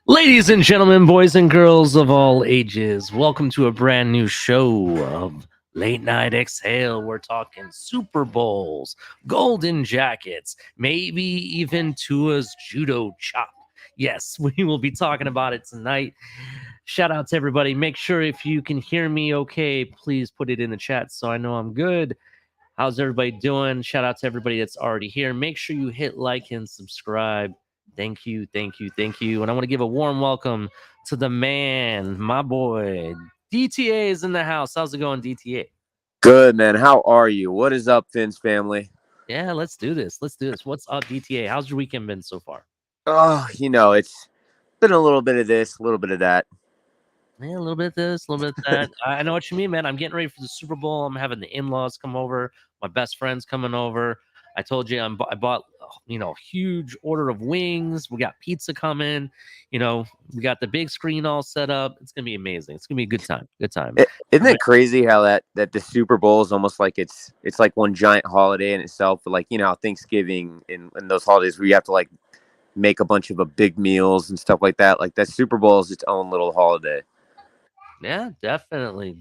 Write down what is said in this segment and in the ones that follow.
Ladies and gentlemen, boys and girls of all ages, welcome to a brand new show of Late Night Exhale. We're talking Super Bowls, golden jackets, maybe even Tua's judo chop. Yes, we will be talking about it tonight. Shout out to everybody. Make sure if you can hear me okay, please put it in the chat so I know I'm good. How's everybody doing? Shout out to everybody that's already here. Make sure you hit like and subscribe. Thank you, thank you, thank you. And I want to give a warm welcome to the man, my boy. DTA is in the house. How's it going, DTA? Good, man. How are you? What is up, Fins family? Yeah, let's do this. Let's do this. What's up, DTA? How's your weekend been so far? Oh, it's been a little bit of this, a little bit of that. Yeah, a little bit of this, a little bit of that. I know what you mean, man. I'm getting ready for the Super Bowl. I'm having the in-laws come over. My best friend's coming over. I told you I bought, a huge order of wings. We got pizza coming. We got the big screen all set up. It's going to be amazing. It's going to be a good time. Good time. Isn't it crazy how that the Super Bowl is almost like it's like one giant holiday in itself? But like, how Thanksgiving and those holidays where you have to like make a bunch of big meals and stuff like that. Like that Super Bowl is its own little holiday. Yeah, definitely.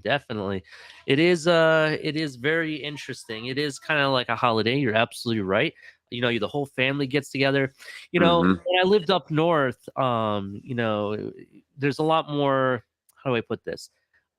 It is very interesting. It is kind of like a holiday. You're absolutely right. The whole family gets together. When I lived up north, there's a lot more, how do I put this?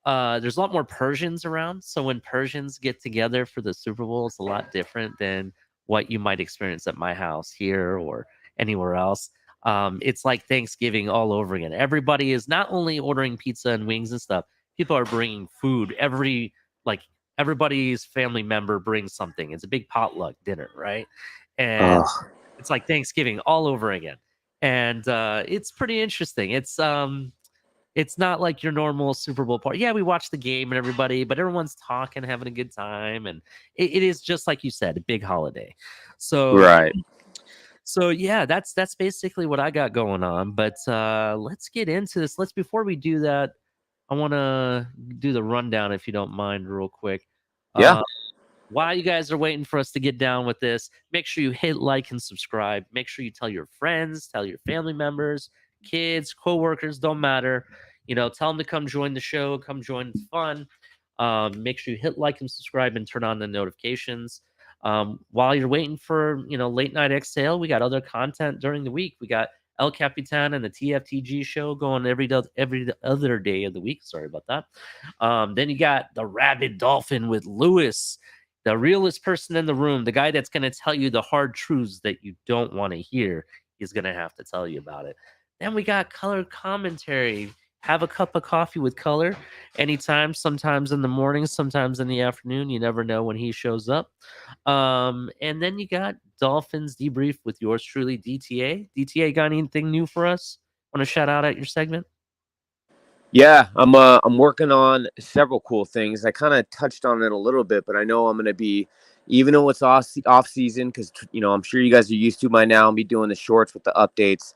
There's a lot more Persians around. So when Persians get together for the Super Bowl, it's a lot different than what you might experience at my house here or anywhere else. It's like Thanksgiving all over again. Everybody is not only ordering pizza and wings and stuff. People are bringing food. Everybody's family member brings something. It's a big potluck dinner, right? And it's like Thanksgiving all over again. And it's pretty interesting. It's not like your normal Super Bowl party. Yeah, we watch the game and everybody, but everyone's talking, having a good time, and it is just like you said, a big holiday. So right. So yeah, that's basically what I got going on. But let's get into this. Before we do that, I want to do the rundown, if you don't mind, real quick. Yeah. While you guys are waiting for us to get down with this, make sure you hit like and subscribe. Make sure you tell your friends, tell your family members, kids, coworkers, don't matter. Tell them to come join the show, come join the fun. Make sure you hit like and subscribe and turn on the notifications. While you're waiting for, Late Night Exhale, we got other content during the week. We got El Capitan and the TFTG show going every other day of the week. Sorry about that. Then you got the Rabid Dolphin with Lewis, the realest person in the room, the guy that's going to tell you the hard truths that you don't want to hear. He's going to have to tell you about it. Then we got color commentary have a cup of coffee with Color anytime, sometimes in the morning, sometimes in the afternoon. You never know when he shows up. And then you got Dolphins debrief with yours truly, DTA. DTA, got anything new for us? Want to shout out at your segment? Yeah, I'm working on several cool things. I kind of touched on it a little bit, but I know I'm going to be, even though it's off season, because I'm sure you guys are used to by now. I'll be doing the shorts with the updates.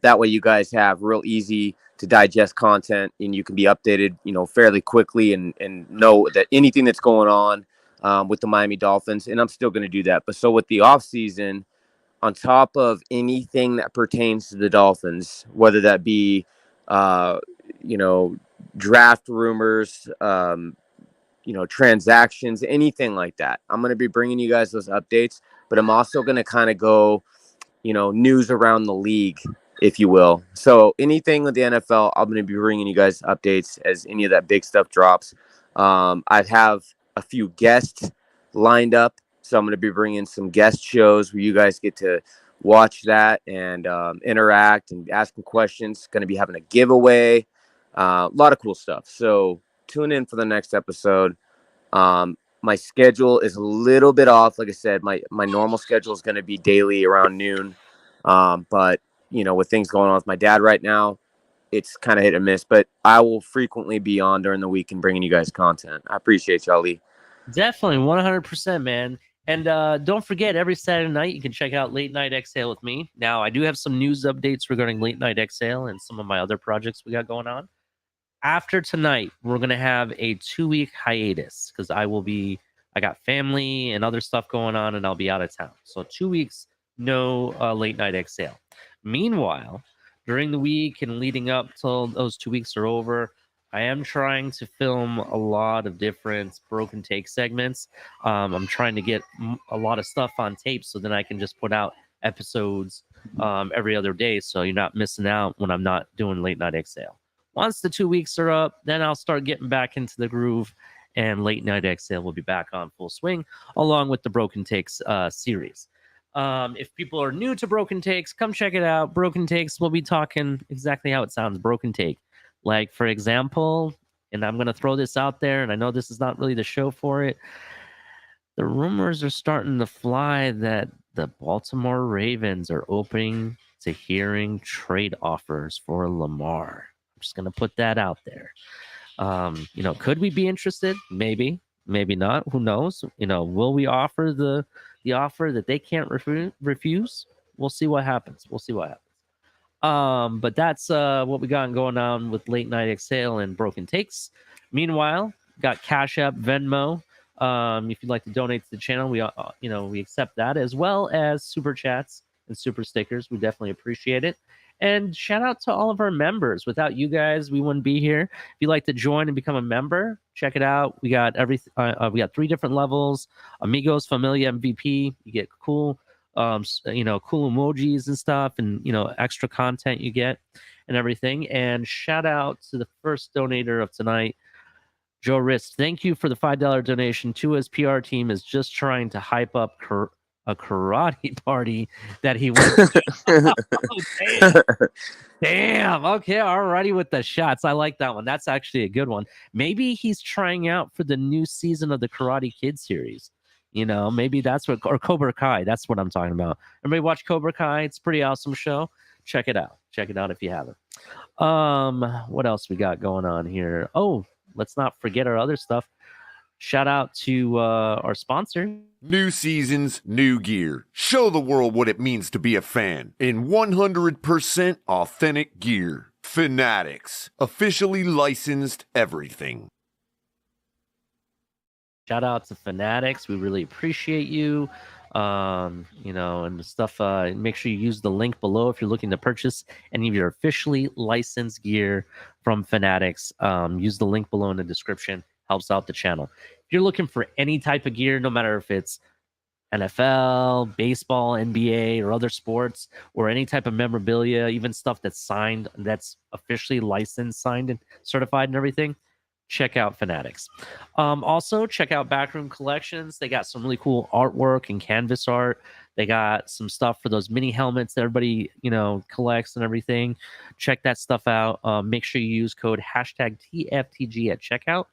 That way, you guys have real easy to digest content, and you can be updated, fairly quickly, and know that anything that's going on with the Miami Dolphins. And I'm still going to do that. But so with the off season, on top of anything that pertains to the Dolphins, whether that be uh, you know, draft rumors, transactions, anything like that. I'm going to be bringing you guys those updates, but I'm also going to kind of go, news around the league, if you will. So anything with the NFL, I'm going to be bringing you guys updates as any of that big stuff drops. I have a few guests lined up, so I'm going to be bringing some guest shows where you guys get to watch that and interact and ask them questions. Going to be having a giveaway. A lot of cool stuff. So tune in for the next episode. My schedule is a little bit off. Like I said, my normal schedule is going to be daily around noon. But with things going on with my dad right now, it's kind of hit and miss. But I will frequently be on during the week and bringing you guys content. I appreciate y'all, Lee. Definitely, 100%, man. And don't forget, every Saturday night, you can check out Late Night Exhale with me. Now, I do have some news updates regarding Late Night Exhale and some of my other projects we got going on. After tonight, we're going to have a 2-week hiatus because I got family and other stuff going on, and I'll be out of town. So 2 weeks, no Late Night Exhale. Meanwhile, during the week and leading up till those 2 weeks are over, I am trying to film a lot of different broken take segments. I'm trying to get a lot of stuff on tape so then I can just put out episodes every other day so you're not missing out when I'm not doing Late Night Exhale. Once the 2 weeks are up, then I'll start getting back into the groove, and Late Night Exhale will be back on full swing along with the Broken Takes series. If people are new to Broken Takes, come check it out. Broken Takes, we'll be talking exactly how it sounds, Broken Take. Like, for example, and I'm going to throw this out there, and I know this is not really the show for it. The rumors are starting to fly that the Baltimore Ravens are open to hearing trade offers for Lamar. I'm just going to put that out there. Could we be interested? Maybe, maybe not. Who knows? Will we offer the offer that they can't refuse? We'll see what happens. But that's what we got going on with Late Night Exhale and Broken Takes. Meanwhile, got Cash App, Venmo. If you'd like to donate to the channel, we accept that, as well as super chats and super stickers. We definitely appreciate it. And shout out to all of our members. Without you guys, we wouldn't be here. If you'd like to join and become a member, check it out. We got we got 3 different levels: Amigos, Familia, MVP. You get cool cool emojis and stuff, and extra content you get and everything. And shout out to the first donator of tonight, Joe Rist. Thank you for the $5 donation. Tua's PR team is just trying to hype up a karate party that he went to. Oh, damn. Okay, alrighty with the shots. I like that one. That's actually a good one. Maybe he's trying out for the new season of the Karate Kid series. Maybe that's what, or Cobra Kai. That's what I'm talking about. Everybody watch Cobra Kai. It's a pretty awesome show. Check it out. Check it out if you haven't. What else we got going on here? Oh, let's not forget our other stuff. Shout out to our sponsor. New seasons, new gear. Show the world what it means to be a fan in 100% authentic gear. Fanatics. Officially licensed everything. Shout out to Fanatics. We really appreciate you. And the stuff. Make sure you use the link below if you're looking to purchase any of your officially licensed gear from Fanatics. Use the link below in the description. Helps out the channel. If you're looking for any type of gear, no matter if it's NFL, baseball, NBA, or other sports, or any type of memorabilia, even stuff that's signed, that's officially licensed, signed, and certified and everything, check out Fanatics. Also, check out Backroom Collections. They got some really cool artwork and canvas art. They got some stuff for those mini helmets that everybody, collects and everything. Check that stuff out. Make sure you use code hashtag TFTG at checkout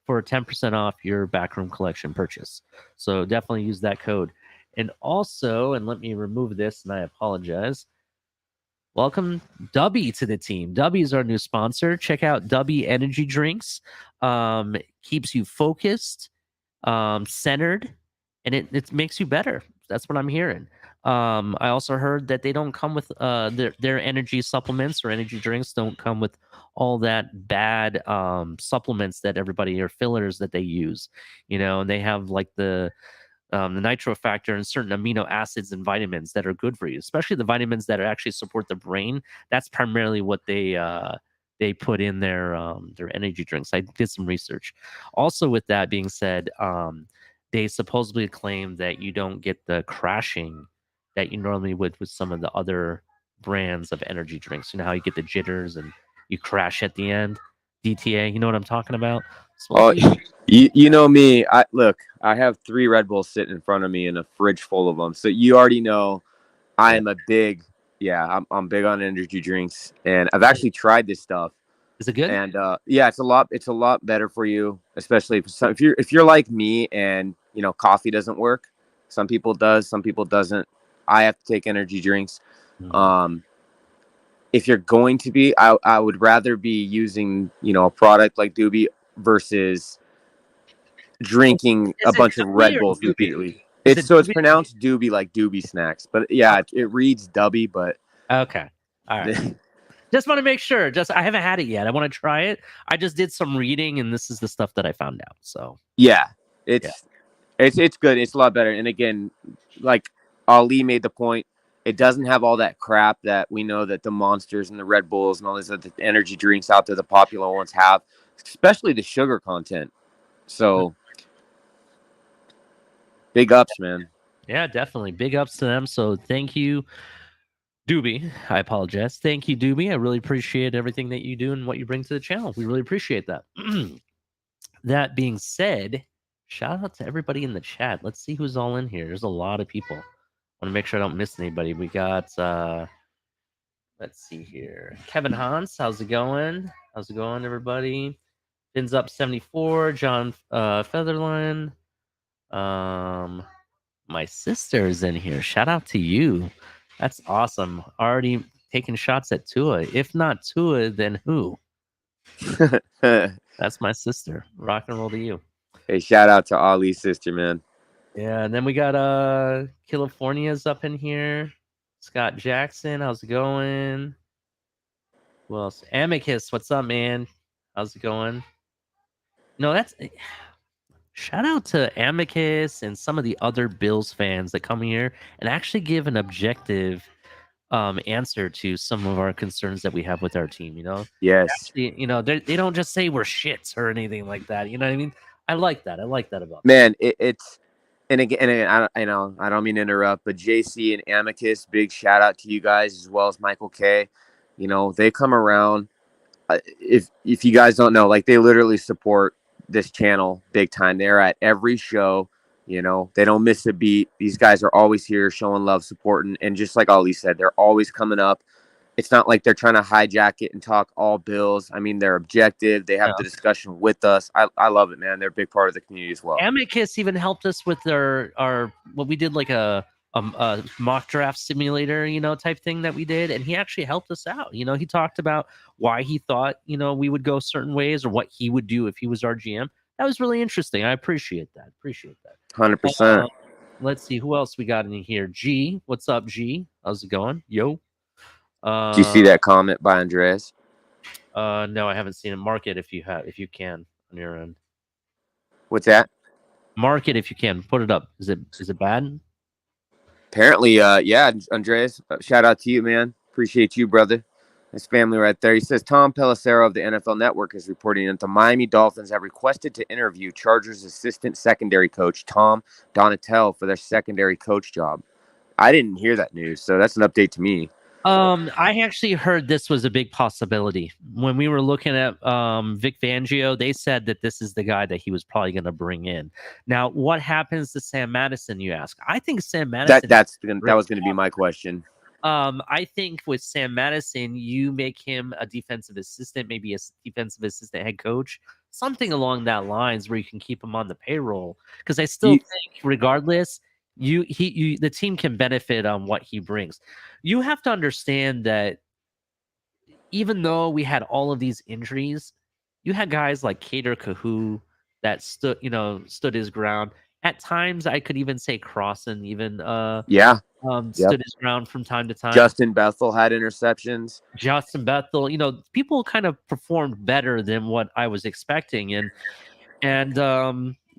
for 10% off your Backroom Collection purchase. So definitely use that code. And also, and let me remove this, and I apologize. Welcome Dubby to the team. Dubby is our new sponsor. Check out Dubby Energy Drinks. Keeps you focused, centered, and it makes you better. That's what I'm hearing. I also heard that they don't come with their energy supplements or energy drinks don't come with all that bad supplements that everybody or fillers that they use. And they have like the nitro factor and certain amino acids and vitamins that are good for you, especially the vitamins that actually support the brain. That's primarily what they put in their energy drinks. I did some research. Also, with that being said, they supposedly claim that you don't get the crashing that you normally would with some of the other brands of energy drinks. You know how you get the jitters and you crash at the end? DTA, you know what I'm talking about? You know me. I have 3 Red Bulls sitting in front of me and a fridge full of them. So you already know I am I'm big on energy drinks, and I've actually tried this stuff. Is it good? And it's a lot better for you, especially if you're like me and coffee doesn't work. Some people does, some people doesn't. I have to take energy drinks. Mm-hmm. If you're going to be, I would rather be using a product like Doobie versus drinking a bunch of Red Bulls repeatedly. It's pronounced Doobie, like Doobie Snacks, but it reads Dubby. But okay, all right. Just want to make sure. I haven't had it yet. I want to try it. I just did some reading, and this is the stuff that I found out. So it's good. It's a lot better. And again, like Ali made the point, it doesn't have all that crap that we know that the Monsters and the Red Bulls and all these other energy drinks out there, the popular ones, have, especially the sugar content. So big ups, man. Yeah, definitely. Big ups to them. So thank you, Doobie. I apologize. Thank you, Doobie. I really appreciate everything that you do and what you bring to the channel. We really appreciate that. That being said, shout out to everybody in the chat. Let's see who's all in here. There's a lot of people. I want to make sure I don't miss anybody. We got let's see here. Kevin Hans, how's it going? How's it going, everybody? FinsUp 74, John Featherline. My sister's in here. Shout out to you. That's awesome. Already taking shots at Tua. If not Tua, then who? That's my sister. Rock and roll to you. Hey, shout out to Ali's sister, man. Yeah, and then we got California's up in here. Scott Jackson, how's it going? Who else? Amicus, what's up, man? How's it going? No, that's shout out to Amicus and some of the other Bills fans that come here and actually give an objective answer to some of our concerns that we have with our team. Yes. Actually, they don't just say we're shits or anything like that. You know what I mean? I like that. I like that about man. It's and again, I know I don't mean to interrupt, but JC and Amicus, big shout out to you guys, as well as Michael K. They come around. If you guys don't know, like, they literally support this channel big time. They're at every show. They don't miss a beat. These guys are always here showing love, supporting, and just like Ali said, they're always coming up. It's not like they're trying to hijack it and talk all Bills. I mean, they're objective. They have the discussion with us. I love it, man. They're a big part of the community as well. Amicus even helped us with our what we did, like a mock draft simulator, type thing that we did, and he actually helped us out. He talked about why he thought we would go certain ways or what he would do if he was our GM. That was really interesting. I appreciate that. 100%. Let's see who else we got in here. G, what's up, G? How's it going? Yo. Do you see that comment by Andres? No, I haven't seen it. Mark it if you can on your end. What's that? Mark it if you can. Put it up. Is it bad? Apparently, yeah, Andres. Shout out to you, man. Appreciate you, brother. His family right there. He says Tom Pelissero of the NFL Network is reporting that the Miami Dolphins have requested to interview Chargers assistant secondary coach Tom Donatel for their secondary coach job. I didn't hear that news, so that's an update to me. I actually heard this was a big possibility when we were looking at Vic Fangio. They said that this is the guy that he was probably going to bring in. Now, what happens to Sam Madison? You ask. I think Sam Madison. That was going to be my question. I think with Sam Madison, you make him a defensive assistant, maybe a defensive assistant head coach, something along that lines where you can keep him on the payroll. Because I still think, regardless, the team can benefit on what he brings. You have to understand that even though we had all of these injuries, you had guys like Cater Kahoo that stood his ground. At times, I could even say Crossan even stood his ground from time to time. Justin Bethel had interceptions. Justin Bethel, people kind of performed better than what I was expecting, and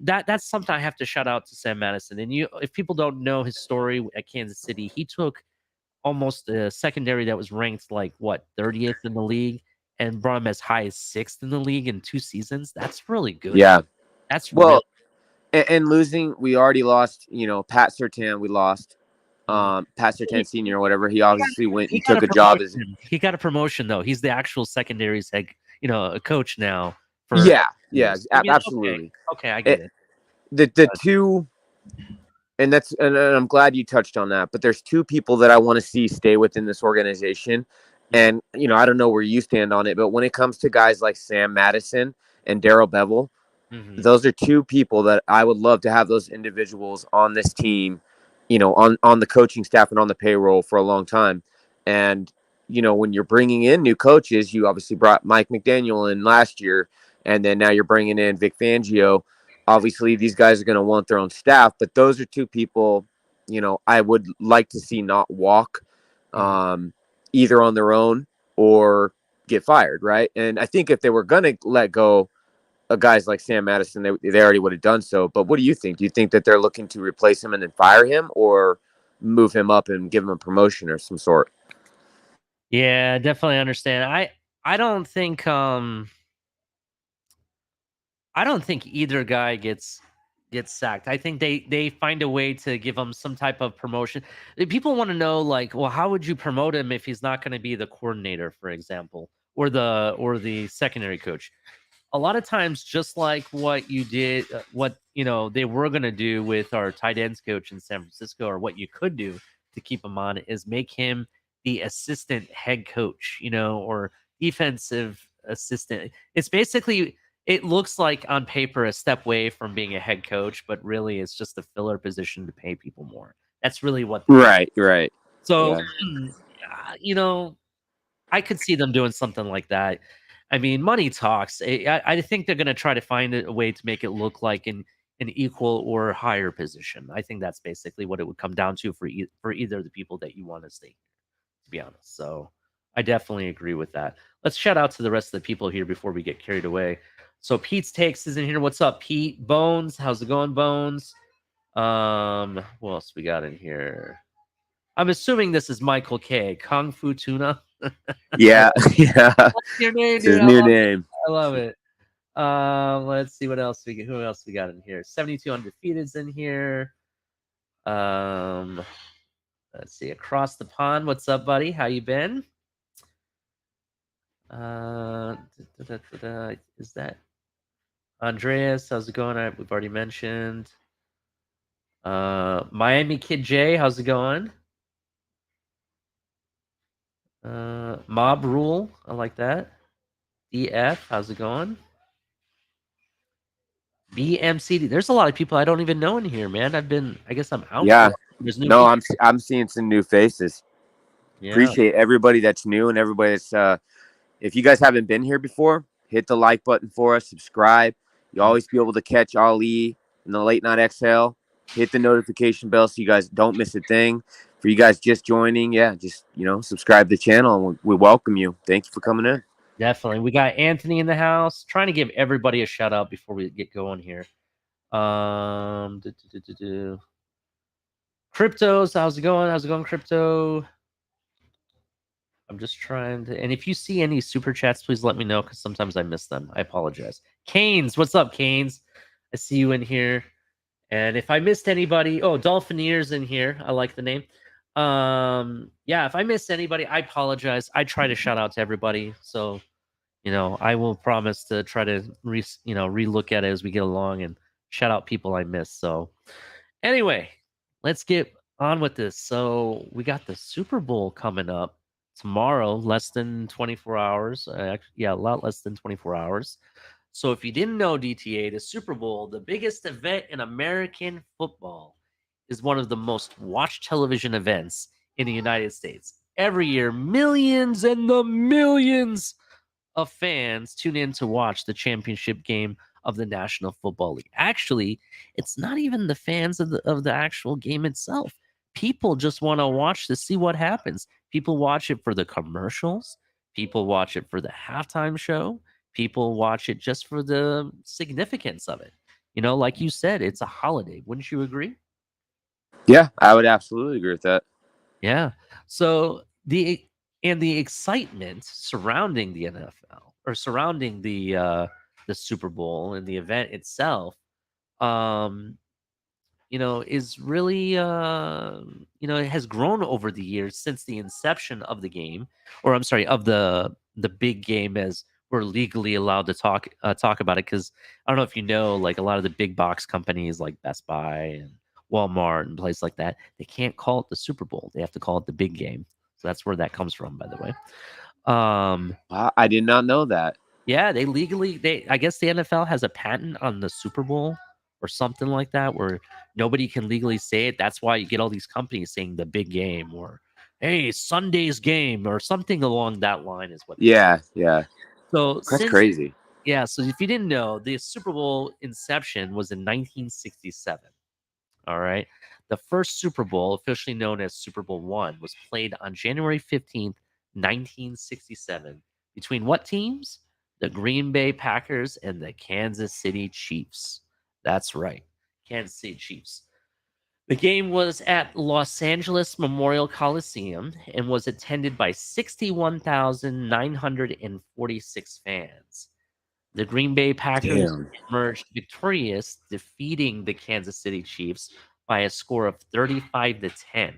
that's something I have to shout out to Sam Madison. And if people don't know his story at Kansas City, he took almost a secondary that was ranked like 30th in the league and brought him as high as 6th in the league in 2 seasons. That's really good. Yeah, that's and losing, we already lost. Pat Surtain, we lost. Pat Surtain Senior or whatever. He obviously went and took a job as. He got a promotion though. He's the actual secondary's head, a coach now. Absolutely. Okay, I get it. The two. And I'm glad you touched on that. But there's 2 people that I want to see stay within this organization. And, I don't know where you stand on it, but when it comes to guys like Sam Madison and Darrell Bevel, those are 2 people that I would love to have those individuals on this team, on the coaching staff and on the payroll for a long time. And, when you're bringing in new coaches, you obviously brought Mike McDaniel in last year, and then now you're bringing in Vic Fangio. Obviously, these guys are going to want their own staff, but those are 2 people, I would like to see not walk either on their own or get fired, right? And I think if they were going to let go of guys like Sam Madison, they already would have done so. But what do you think? Do you think that they're looking to replace him and then fire him, or move him up and give him a promotion or some sort? Yeah, definitely understand. I don't think either guy gets sacked. I think they find a way to give him some type of promotion. People want to know, like, well, how would you promote him if he's not going to be the coordinator, for example, or the secondary coach? A lot of times, just like what you did, they were going to do with our tight ends coach in San Francisco, or what you could do to keep him on, is make him the assistant head coach, or defensive assistant. It's basically, it looks like on paper a step away from being a head coach, but really it's just a filler position to pay people more. That's really what. Right. So, I could see them doing something like that. I mean, money talks. I think they're going to try to find a way to make it look like an equal or higher position. I think that's basically what it would come down to for either of the people that you want to stay, to be honest. So I definitely agree with that. Let's shout out to the rest of the people here before we get carried away. So Pete's Takes is in here. What's up, Pete? Bones, how's it going, Bones? What else we got in here? I'm assuming this is Michael K. Kung Fu Tuna. Yeah. What's your name, dude? His new name. I love it. Let's see what else who else we got in here. 72 Undefeated's in here. Let's see. Across the Pond. What's up, buddy? How you been? Is that Andreas? How's it going? We've already mentioned. Miami Kid J, how's it going? Mob Rule, I like that. DF, how's it going? BMCD. There's a lot of people I don't even know in here, man. I guess I'm out. Yeah. No, I'm seeing some new faces. Yeah. Appreciate everybody that's new and everybody that's if you guys haven't been here before, hit the like button for us, subscribe. You always be able to catch Ali in the Late Night Exhale. Hit the notification bell so you guys don't miss a thing. For you guys just joining, just subscribe to the channel, and we welcome you. Thank you for coming in. Definitely. We got Anthony in the house. Trying to give everybody a shout out before we get going here. Cryptos, how's it going? How's it going, Crypto? I'm just trying to, and if you see any super chats, please let me know, because sometimes I miss them. I apologize. Canes, what's up, Canes? I see you in here. And if I missed anybody, Dolphineers in here. I like the name. Yeah, if I miss anybody, I apologize. I try to shout out to everybody, so I will promise to try to relook at it as we get along and shout out people I miss. So anyway, let's get on with this. So we got the Super Bowl coming up tomorrow, less than 24 hours. Yeah, a lot less than 24 hours. So if you didn't know, DTA, the Super Bowl, the biggest event in American football, is one of the most watched television events in the United States. Every year, millions and the millions of fans tune in to watch the championship game of the National Football League. Actually, it's not even the fans of the actual game itself. People just want to watch to see what happens. People watch it for the commercials. People watch it for the halftime show. People watch it just for the significance of it. Like you said, it's a holiday. Wouldn't you agree? Yeah, I would absolutely agree with that. Yeah. So the excitement surrounding the NFL or surrounding the Super Bowl and the event itself, um, is really it has grown over the years since the inception of the game, or I'm sorry, of the big game, as we're legally allowed to talk about it. Because I don't know if you know, like a lot of the big box companies like Best Buy and Walmart and places like that, they can't call it the Super Bowl. They have to call it the big game. So that's where that comes from, by the way. Wow, I did not know that. Yeah, I guess the NFL has a patent on the Super Bowl or something like that, where nobody can legally say it. That's why you get all these companies saying the big game, or hey, Sunday's game, or something along that line is what they say. Yeah. So That's crazy. Yeah, so if you didn't know, the Super Bowl inception was in 1967. All right. The first Super Bowl, officially known as Super Bowl I, was played on January 15th, 1967. Between what teams? The Green Bay Packers and the Kansas City Chiefs. That's right. Kansas City Chiefs. The game was at Los Angeles Memorial Coliseum and was attended by 61,946 fans. The Green Bay Packers emerged victorious, defeating the Kansas City Chiefs by a score of 35-10.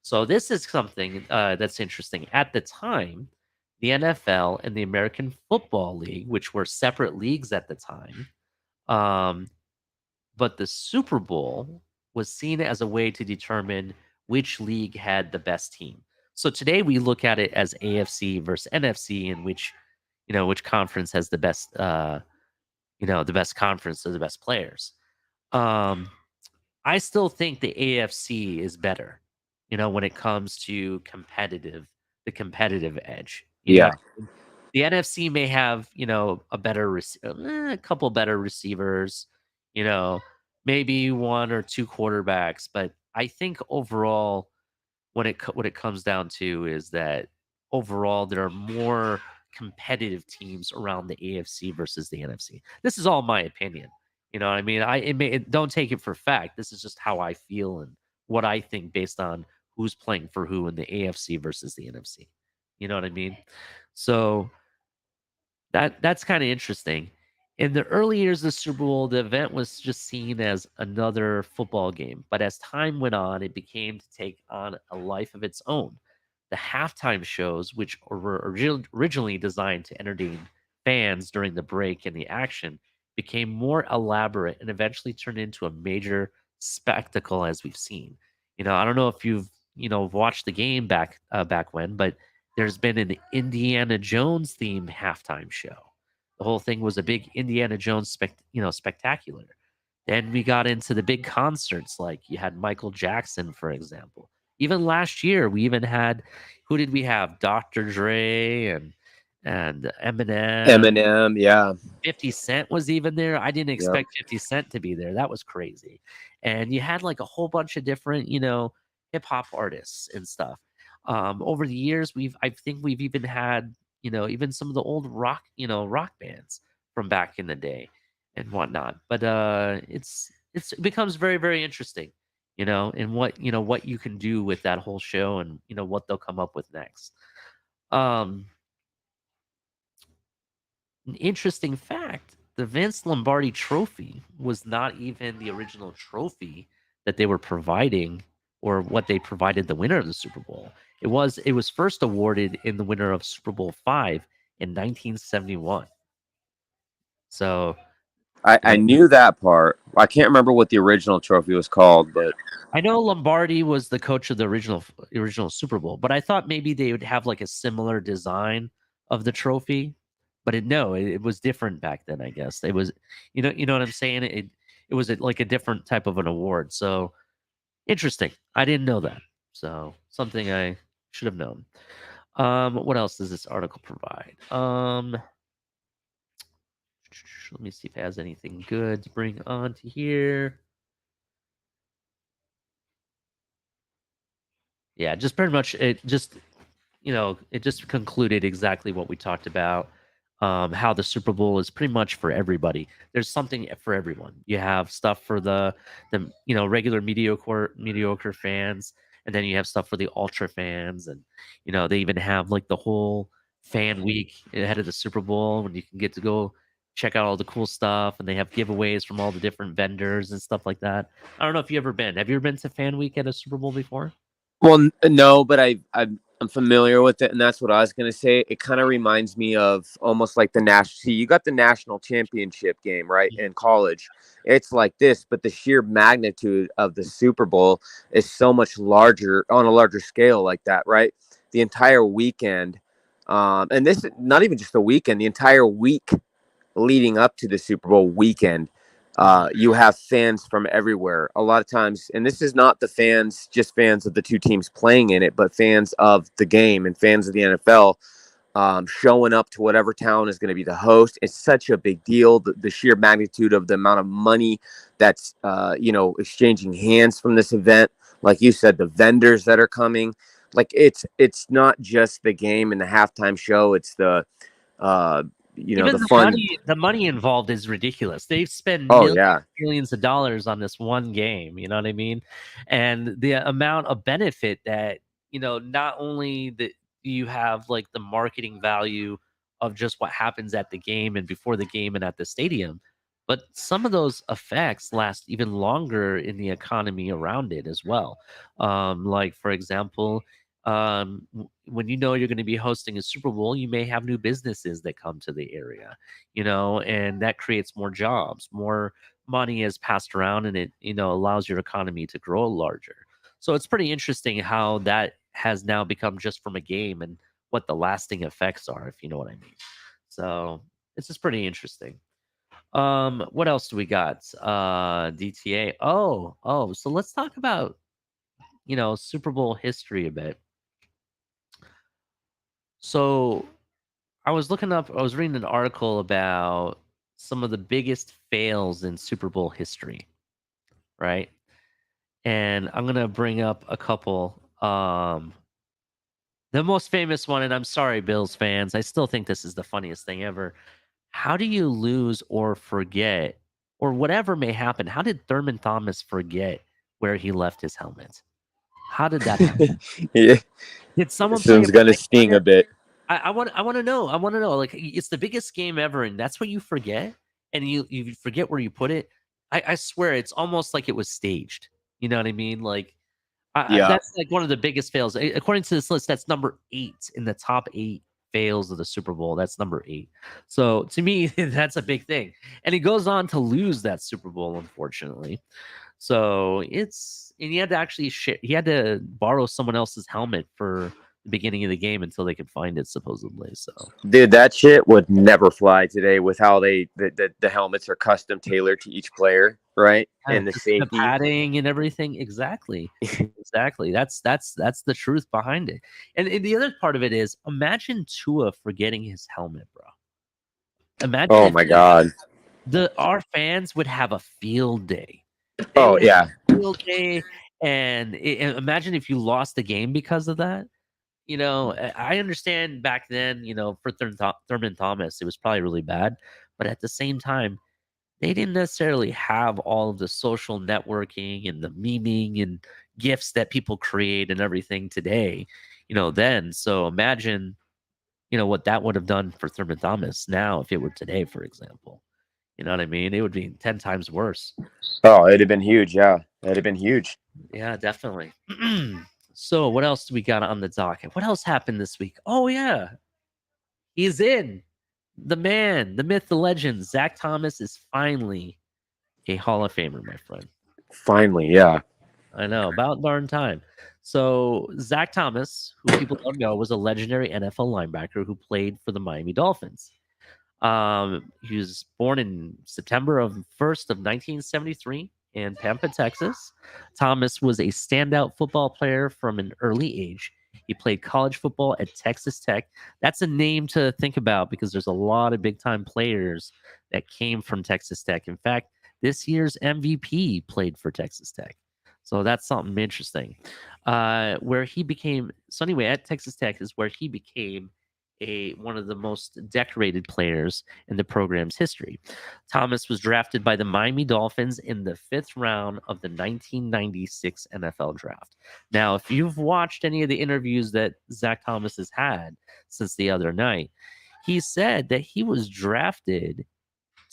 So this is something that's interesting. At the time, the NFL and the American Football League, which were separate leagues at the time, but the Super Bowl was seen as a way to determine which league had the best team. So today we look at it as AFC versus NFC, in which conference has the best the best conference or the best players. I still think the AFC is better, when it comes to the competitive edge. Yeah. The NFC may have, a couple better receivers, maybe one or two quarterbacks, but I think overall, what it comes down to is that overall there are more competitive teams around the AFC versus the NFC. This is all my opinion. You know what I mean? Don't take it for fact. This is just how I feel and what I think based on who's playing for who in the AFC versus the NFC. You know what I mean? So that's kind of interesting. In the early years of the Super Bowl, the event was just seen as another football game. But as time went on, it became to take on a life of its own. The halftime shows, which were originally designed to entertain fans during the break and the action, became more elaborate and eventually turned into a major spectacle, as we've seen. I don't know if you've watched the game back when, but there's been an Indiana Jones themed halftime show. The whole thing was a big Indiana Jones spectacular. Then we got into the big concerts, like you had Michael Jackson, for example. Even last year, we even had, who did we have? Dr. Dre and Eminem. Eminem, yeah. 50 Cent was even there. I didn't expect 50 Cent to be there. That was crazy. And you had like a whole bunch of different, hip hop artists and stuff. Over the years, I think we've even had, even some of the old rock bands from back in the day and whatnot. But it becomes very, very interesting, and what you can do with that whole show and what they'll come up with next. An interesting fact: the Vince Lombardi Trophy was not even the original trophy that they were providing or what they provided the winner of the Super Bowl. It was first awarded in the winner of Super Bowl V in 1971. So I knew that part. I can't remember what the original trophy was called, but I know Lombardi was the coach of the original Super Bowl, but I thought maybe they would have like a similar design of the trophy. But it was different back then. I guess it was, you know what I'm saying. It was like a different type of an award. So interesting. I didn't know that. So something I should have known. What else does this article provide? Let me see if it has anything good to bring on to here. Yeah, just pretty much it just it just concluded exactly what we talked about. How the Super Bowl is pretty much for everybody. There's something for everyone. You have stuff for the regular mediocre fans, and then you have stuff for the ultra fans, and they even have like the whole fan week ahead of the Super Bowl when you can get to go check out all the cool stuff, and they have giveaways from all the different vendors and stuff like that. I don't know if you ever been. Have you ever been to fan week at a Super Bowl before? well, no, but I'm familiar with it, and that's what I was gonna say. It kind of reminds me of almost like the national. See, you got the national championship game, right, in college. It's like this, but the sheer magnitude of the Super Bowl is so much larger on a larger scale, like that, right? The entire weekend, and this is not even just the weekend. The entire week leading up to the Super Bowl weekend, you have fans from everywhere. A lot of times, and this is not just fans of the two teams playing in it, but fans of the game and fans of the NFL showing up to whatever town is going to be the host. It's such a big deal. The sheer magnitude of the amount of money that's, exchanging hands from this event. Like you said, the vendors that are coming. Like it's not just the game and the halftime show. It's the, Even the fun. the money involved is ridiculous. They've spent millions of dollars on this one game. You know what I mean? And the amount of benefit that not only that you have like the marketing value of just what happens at the game and before the game and at the stadium, but some of those effects last even longer in the economy around it as well. Like for example, when you're going to be hosting a Super Bowl, you may have new businesses that come to the area, and that creates more jobs, more money is passed around, and it allows your economy to grow larger. So it's pretty interesting how that has now become just from a game and what the lasting effects are, if you know what I mean. So it's just pretty interesting. What else do we got? DTA. So let's talk about Super Bowl history a bit. So I was reading an article about some of the biggest fails in Super Bowl history, right? And I'm gonna bring up a couple. The most famous one, and I'm sorry, Bills fans, I still think this is the funniest thing ever. How do you lose or forget, or whatever may happen? How did Thurman Thomas forget where he left his helmet? How did that happen? Yeah, Did someone this one's gonna sting a bit. I want to know. I want to know. Like, it's the biggest game ever, and that's what you forget, and you forget where you put it. I swear, it's almost like it was staged. You know what I mean? Like, that's like one of the biggest fails. According to this list, that's number 8 in the top 8 fails of the Super Bowl. That's number 8. So to me, that's a big thing. And he goes on to lose that Super Bowl, unfortunately. So and he had to actually he had to borrow someone else's helmet for the beginning of the game until they could find it, supposedly. So, dude, that shit would never fly today with how the helmets are custom tailored to each player, right? And the safety, the padding, and everything. Exactly. That's the truth behind it. And the other part of it is, imagine Tua forgetting his helmet, bro. Imagine. Oh my god. Our fans would have a field day. Field day, and imagine if you lost the game because of that. I understand back then, for Thurman Thomas, it was probably really bad. But at the same time, they didn't necessarily have all of the social networking and the memeing and gifts that people create and everything today, then. So imagine, what that would have done for Thurman Thomas now if it were today, for example. You know what I mean? It would be 10 times worse. Oh, it'd have been huge. Yeah, it'd have been huge. Yeah, definitely. So, what else do we got on the docket? What else happened this week? Oh, yeah. He's in. The man, the myth, the legend. Zach Thomas is finally a Hall of Famer, my friend. Finally, yeah. I know, about darn time. So, Zach Thomas, who people don't know, was a legendary NFL linebacker who played for the Miami Dolphins. He was born in September of 1973 in Pampa, Texas. Thomas was a standout football player from an early age. He played college football at Texas Tech. That's a name to think about because there's a lot of big time players that came from Texas Tech. In fact, this year's MVP played for Texas Tech. So that's something interesting. Where he became so anyway at Texas Tech is where he became one of the most decorated players in the program's history. Thomas was drafted by the Miami Dolphins in the 5th round of the 1996 NFL draft. Now, if you've watched any of the interviews that Zach Thomas has had since the other night, he said that he was drafted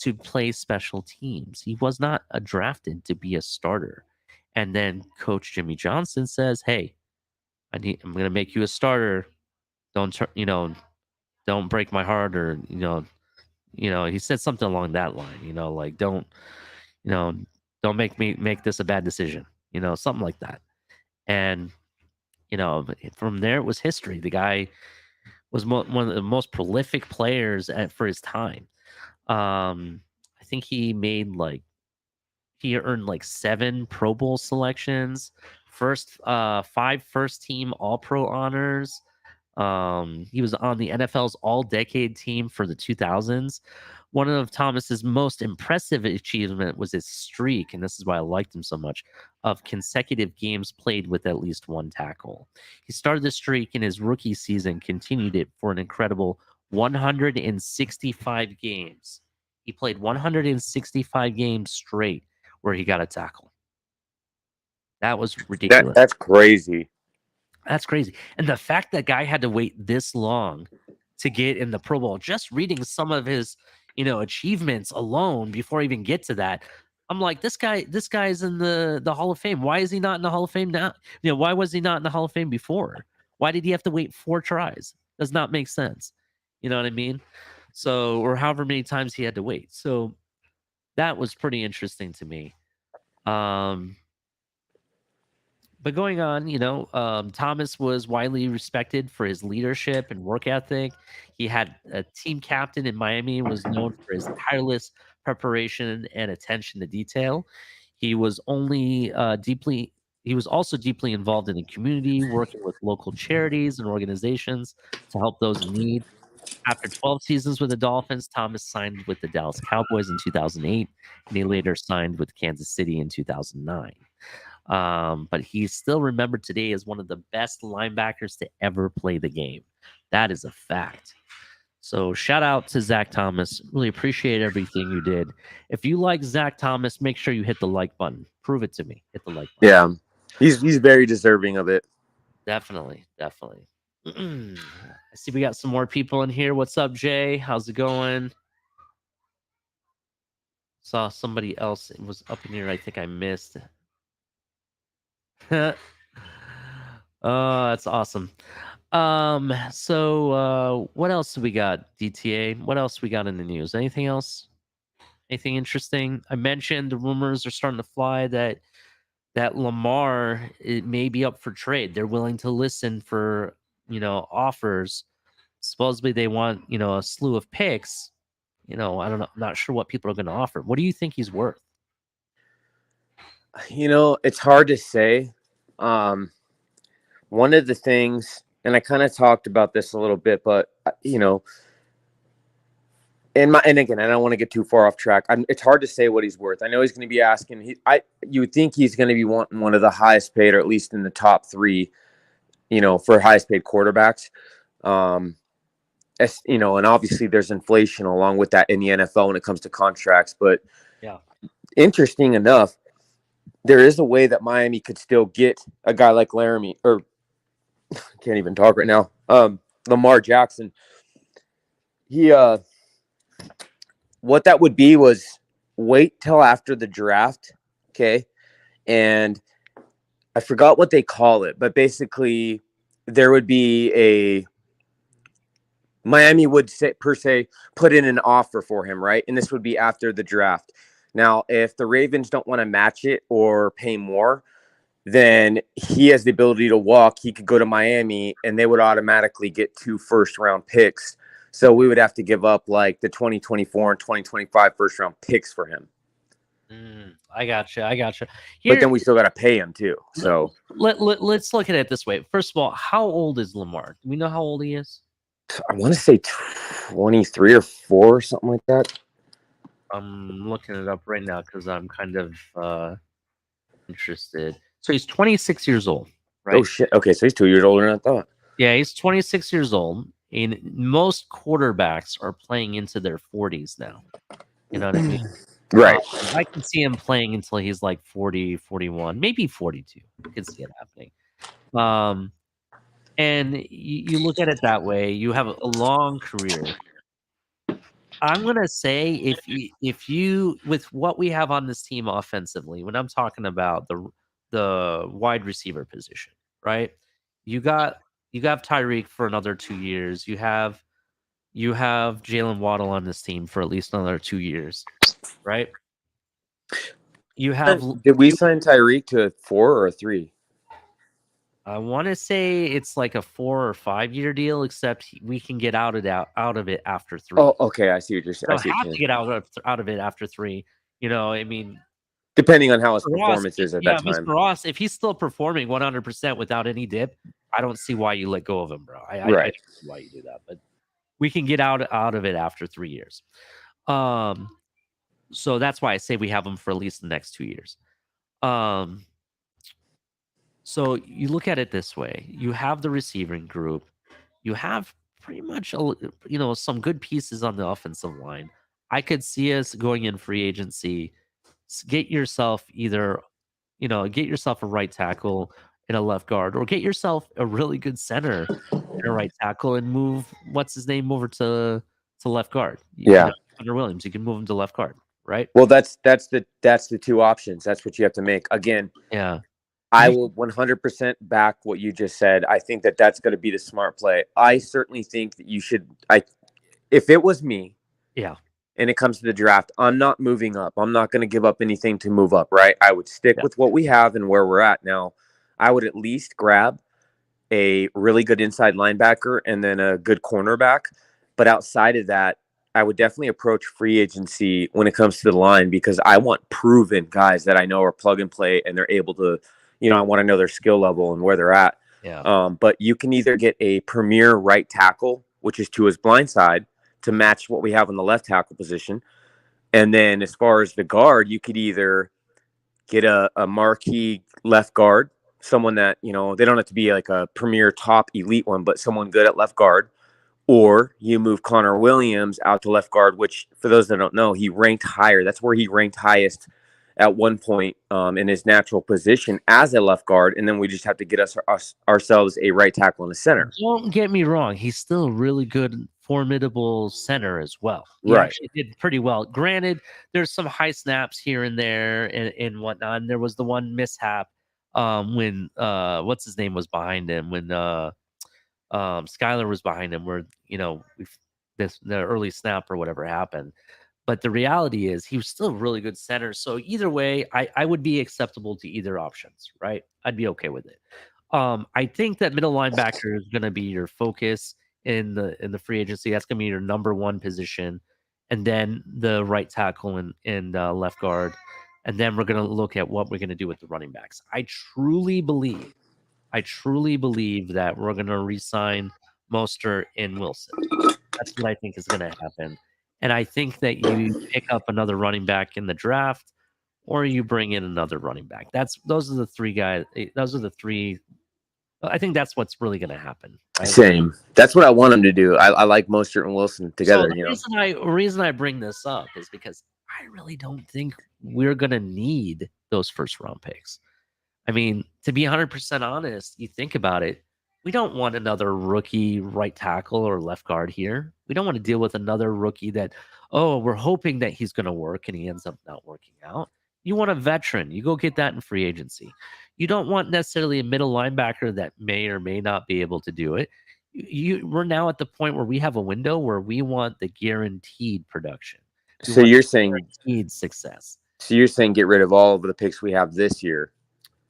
to play special teams. He was not drafted to be a starter. And then Coach Jimmy Johnson says, "Hey, I'm going to make you a starter. Don't don't break my heart," or he said something along that line, like don't make this a bad decision, something like that. And from there it was history. The guy was one of the most prolific players for his time. I think he earned like 7 Pro Bowl selections, 5 first team All Pro honors. He was on the NFL's all-decade team for the 2000s. One of Thomas's most impressive achievement was his streak, and this is why I liked him so much, of consecutive games played with at least 1 tackle. He started the streak in his rookie season, continued it for an incredible 165 games. He played 165 games straight where he got a tackle. That was ridiculous. That's crazy. That's crazy. And the fact that guy had to wait this long to get in the Pro Bowl, just reading some of his, achievements alone before I even get to that, I'm like, this guy's in the Hall of Fame. Why is he not in the Hall of Fame now? Why was he not in the Hall of Fame before? Why did he have to wait 4 tries? Does not make sense. You know what I mean? So, or however many times he had to wait. So that was pretty interesting to me. But going on, Thomas was widely respected for his leadership and work ethic. He had a team captain in Miami and was known for his tireless preparation and attention to detail. He was also deeply involved in the community, working with local charities and organizations to help those in need. After 12 seasons with the Dolphins, Thomas signed with the Dallas Cowboys in 2008, and he later signed with Kansas City in 2009. But he's still remembered today as one of the best linebackers to ever play the game. That is a fact. So shout out to Zach Thomas. Really appreciate everything you did. If you like Zach Thomas, make sure you hit the like button. Prove it to me. Hit the like button. Yeah, he's very deserving of it. Definitely. I see we got some more people in here. What's up, Jay? How's it going? Saw somebody else was up in here. I think I missed. Oh, that's awesome. So what else do we got, DTA? What else we got in the news? Anything else? Anything interesting? I mentioned the rumors are starting to fly that Lamar, it may be up for trade. They're willing to listen for, offers. Supposedly they want, a slew of picks. I don't know. I'm not sure what people are going to offer. What do you think he's worth? It's hard to say. One of the things, and I kind of talked about this a little bit, but and again, I don't want to get too far off track. It's hard to say what he's worth. I know he's going to be asking. You would think he's going to be wanting one of the highest paid, or at least in the top 3, for highest paid quarterbacks. And obviously there's inflation along with that in the NFL when it comes to contracts. But yeah, interesting enough, there is a way that Miami could still get a guy like Laramie, or can't even talk right now. Lamar Jackson. What that would be was wait till after the draft, okay, and I forgot what they call it, but basically there would be Miami would say, per se, put in an offer for him, right? And this would be after the draft. Now, if the Ravens don't want to match it or pay more, then he has the ability to walk. He could go to Miami, and they would automatically get 2 first-round picks. So we would have to give up like the 2024 and 2025 first-round picks for him. I gotcha. But then we still got to pay him too. So let's look at it this way. First of all, how old is Lamar? Do we know how old he is? I want to say 23 or 4 or something like that. I'm looking it up right now because I'm kind of interested. So he's 26 years old, right? Oh, shit. Okay, so he's 2 years older than I thought. Yeah, he's 26 years old. And most quarterbacks are playing into their 40s now. You know what I mean? Right. I can see him playing until he's like 40, 41, maybe 42. I can see it happening. And you look at it that way, you have a long career. I'm gonna say if you with what we have on this team offensively, when I'm talking about the wide receiver position, right? You got Tyreek for another 2 years. You have Jalen Waddle on this team for at least another 2 years, right? You have. Did we sign Tyreek to a 4 or a 3? I want to say it's like a 4 or 5 year deal, except we can get out of it after 3. Oh, okay. I see what you're saying. So have to get out of it after 3. You know, I mean, depending on how his performance is at that time. Mr. Ross, if he's still performing 100% without any dip, I don't see why you let go of him, bro. I don't see why you do that, but we can get out of it after 3 years. So that's why I say we have him for at least the next 2 years. So you look at it this way: you have the receiving group, you have pretty much some good pieces on the offensive line. I could see us going in free agency, get yourself a right tackle and a left guard, or get yourself a really good center and a right tackle, and move what's his name over to left guard. Hunter Williams, you can move him to left guard, right? Well, that's the 2 options. That's what you have to make. Again, yeah. I will 100% back what you just said. I think that that's going to be the smart play. I certainly think that you should. If it was me, and it comes to the draft, I'm not moving up. I'm not going to give up anything to move up, right? I would stick with what we have and where we're at now. I would at least grab a really good inside linebacker and then a good cornerback. But outside of that, I would definitely approach free agency when it comes to the line, because I want proven guys that I know are plug and play and they're able to. I want to know their skill level and where they're at. Yeah. But you can either get a premier right tackle, which is to his blind side, to match what we have in the left tackle position. And then as far as the guard, you could either get a marquee left guard, someone that, they don't have to be like a premier top elite one, but someone good at left guard. Or you move Connor Williams out to left guard, which for those that don't know, he ranked higher. That's where he ranked highest at one point in his natural position as a left guard, and then we just have to get ourselves a right tackle and a center. Don't get me wrong; he's still a really good, formidable center as well. He actually did pretty well. Granted, there's some high snaps here and there and whatnot. And there was the one mishap when what's his name was behind him, when Skyler was behind him, where the early snap or whatever happened. But the reality is he was still a really good center. So either way, I would be acceptable to either options, right? I'd be okay with it. I think that middle linebacker is going to be your focus in the free agency. That's going to be your number 1 position. And then the right tackle and left guard. And then we're going to look at what we're going to do with the running backs. I truly believe that we're going to re-sign Mostert and Wilson. That's what I think is going to happen. And I think that you pick up another running back in the draft, or you bring in another running back. Those are the 3 guys. Those are the 3. I think that's what's really going to happen. Right? Same. That's what I want them to do. I like Mostert and Wilson together. So the reason I bring this up is because I really don't think we're going to need those first round picks. I mean, to be 100% honest, you think about it. We don't want another rookie right tackle or left guard here. We don't want to deal with another rookie that, we're hoping that he's going to work and he ends up not working out. You want a veteran. You go get that in free agency. You don't want necessarily a middle linebacker that may or may not be able to do it. We're now at the point where we have a window where we want the guaranteed production. We So want you're the saying guaranteed success. so you're saying get rid of all of the picks we have this year.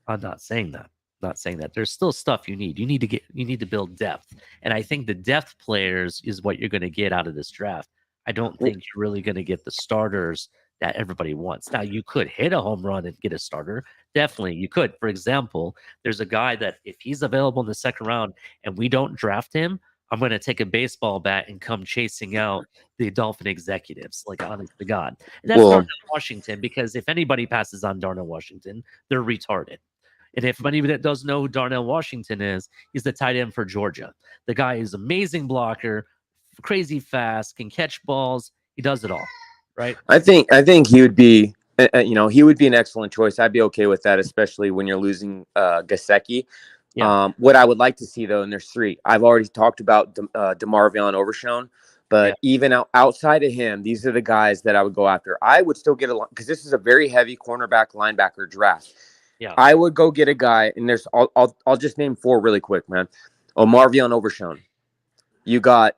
I'm not saying that. Not saying that. There's still stuff you need. You need to build depth. And I think the depth players is what you're going to get out of this draft. I don't think you're really going to get the starters that everybody wants. Now, you could hit a home run and get a starter. Definitely, you could. For example, there's a guy that if he's available in the second round and we don't draft him, I'm going to take a baseball bat and come chasing out the Dolphin executives, like honest to God. And that's Darnell Washington, because if anybody passes on Darnell Washington, they're retarded. And if anybody that doesn't know who Darnell Washington is, he's the tight end for Georgia. The guy is amazing blocker, crazy fast, can catch balls. He does it all, right? I think he would be, he would be an excellent choice. I'd be okay with that, especially when you're losing Gesicki. Yeah. What I would like to see, though, and there's three. I've already talked about DeMarvion Overshown, but even outside of him, these are the guys that I would go after. I would still get because this is a very heavy cornerback linebacker draft. Yeah, I would go get a guy, and I'll just name four really quick, man. Marvion Overshown. You got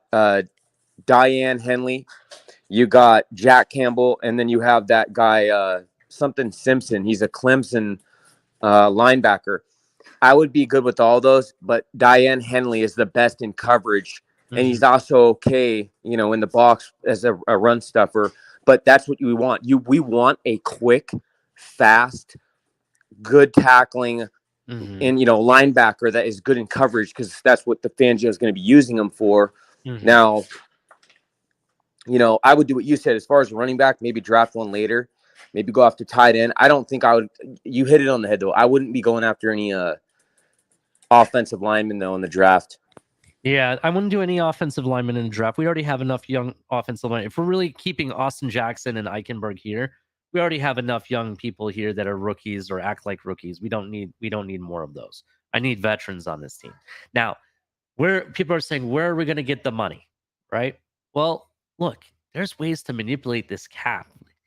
Diane Henley. You got Jack Campbell, and then you have that guy something Simpson. He's a Clemson linebacker. I would be good with all those, but Diane Henley is the best in coverage, and he's also okay, in the box as a run stuffer. But that's what we want. We want a quick, fast, good tackling, and linebacker that is good in coverage, because that's what the Fangio is going to be using them for. Now, I would do what you said as far as running back. Maybe draft one later. Maybe go after tight end. I don't think I would. You hit it on the head, though. I wouldn't be going after any offensive linemen though in the draft. Yeah, I wouldn't do any offensive linemen in the draft. We already have enough young offensive linemen. If we're really keeping Austin Jackson and Eichenberg here, we already have enough young people here that are rookies or act like rookies. We don't need more of those. I need veterans on this team. Now, where people are saying, where are we going to get the money? Right? Well, look, there's ways to manipulate this cap.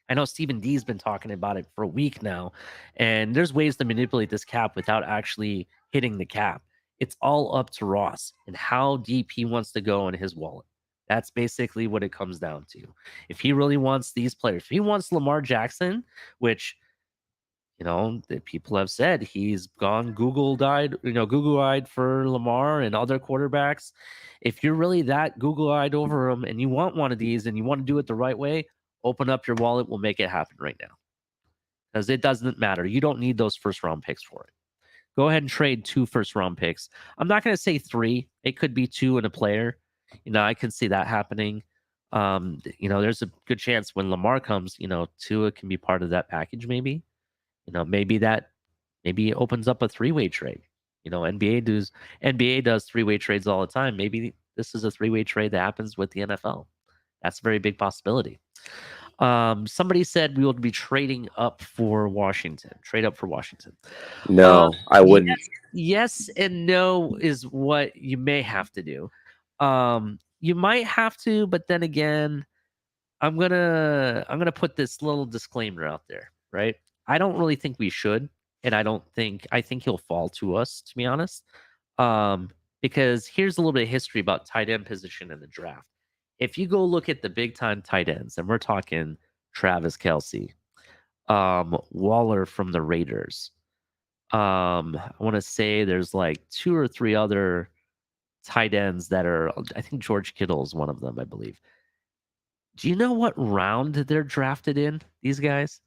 I know Stephen D's been talking about it for a week now, and there's ways to manipulate this cap without actually hitting the cap. It's all up to Ross and how deep he wants to go in his wallet. That's basically what it comes down to. If he really wants these players, if he wants Lamar Jackson, which, the people have said he's gone Google-eyed for Lamar and other quarterbacks. If you're really that Google-eyed over him and you want one of these and you want to do it the right way, open up your wallet. We'll make it happen right now. Because it doesn't matter. You don't need those first-round picks for it. Go ahead and trade 2 first-round picks. I'm not going to say 3. It could be 2 and a player. I can see that happening. There's a good chance when Lamar comes, Tua can be part of that package maybe. Maybe it opens up a 3-way trade. NBA does 3-way trades all the time. Maybe this is a 3-way trade that happens with the NFL. That's a very big possibility. Somebody said we will be trading up for Washington. Trade up for Washington. No, I wouldn't. Yes and no is what you may have to do. You might have to, but then again, I'm gonna put this little disclaimer out there, right? I don't really think we should, and I think he'll fall to us, to be honest. Because here's a little bit of history about tight end position in the draft. If you go look at the big time tight ends, and we're talking Travis Kelce, Waller from the Raiders. I want to say there's like 2 or 3 other tight ends that are, I think George Kittle is one of them, I believe. Do you know what round they're drafted in, these guys?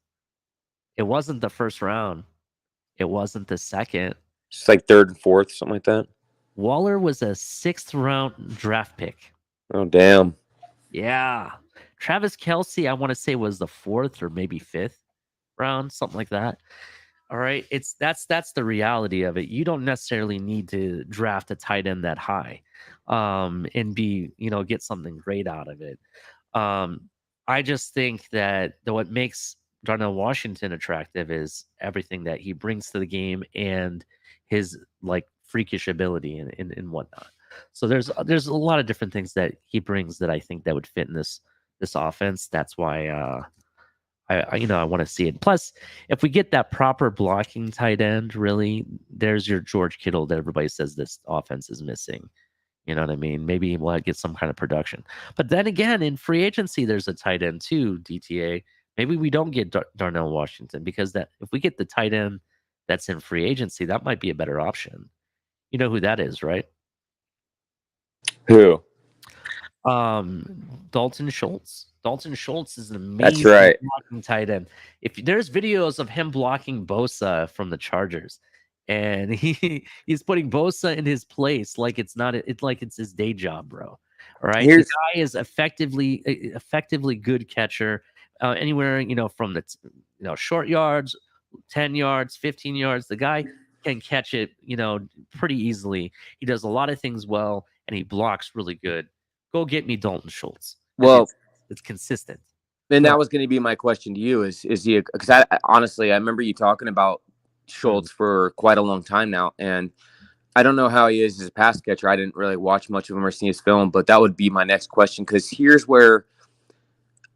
It wasn't the first round. It wasn't the second. It's like 3rd and 4th, something like that. Waller was a 6th round draft pick. Oh, damn. Yeah. Travis Kelce, I want to say, was the 4th or maybe 5th round, something like that. All right. That's the reality of it. You don't necessarily need to draft a tight end that high and be, get something great out of it. I just think that what makes Darnell Washington attractive is everything that he brings to the game and his freakish ability and whatnot. So there's a lot of different things that he brings that I think that would fit in this offense. That's why I want to see it. Plus, if we get that proper blocking tight end, really, there's your George Kittle that everybody says this offense is missing. You know what I mean? Maybe we'll get some kind of production. But then again, in free agency, there's a tight end too, DTA. Maybe we don't get Darnell Washington because that if we get the tight end that's in free agency, that might be a better option. You know who that is, right? Who? Dalton Schultz. Dalton Schultz is an amazing That's right. blocking tight end. If there's videos of him blocking Bosa from the Chargers, and he's putting Bosa in his place like it's not it's like it's his day job, bro. All right, the guy is effectively good catcher. Anywhere from the short yards, 10 yards, 15 yards, the guy can catch it pretty easily. He does a lot of things well, and he blocks really good. Go get me Dalton Schultz. Well, it's consistent. And that was going to be my question to you: is he? Because I honestly, I remember you talking about Schultz for quite a long time now, and I don't know how he is as a pass catcher. I didn't really watch much of him or see his film, but that would be my next question. Because here's where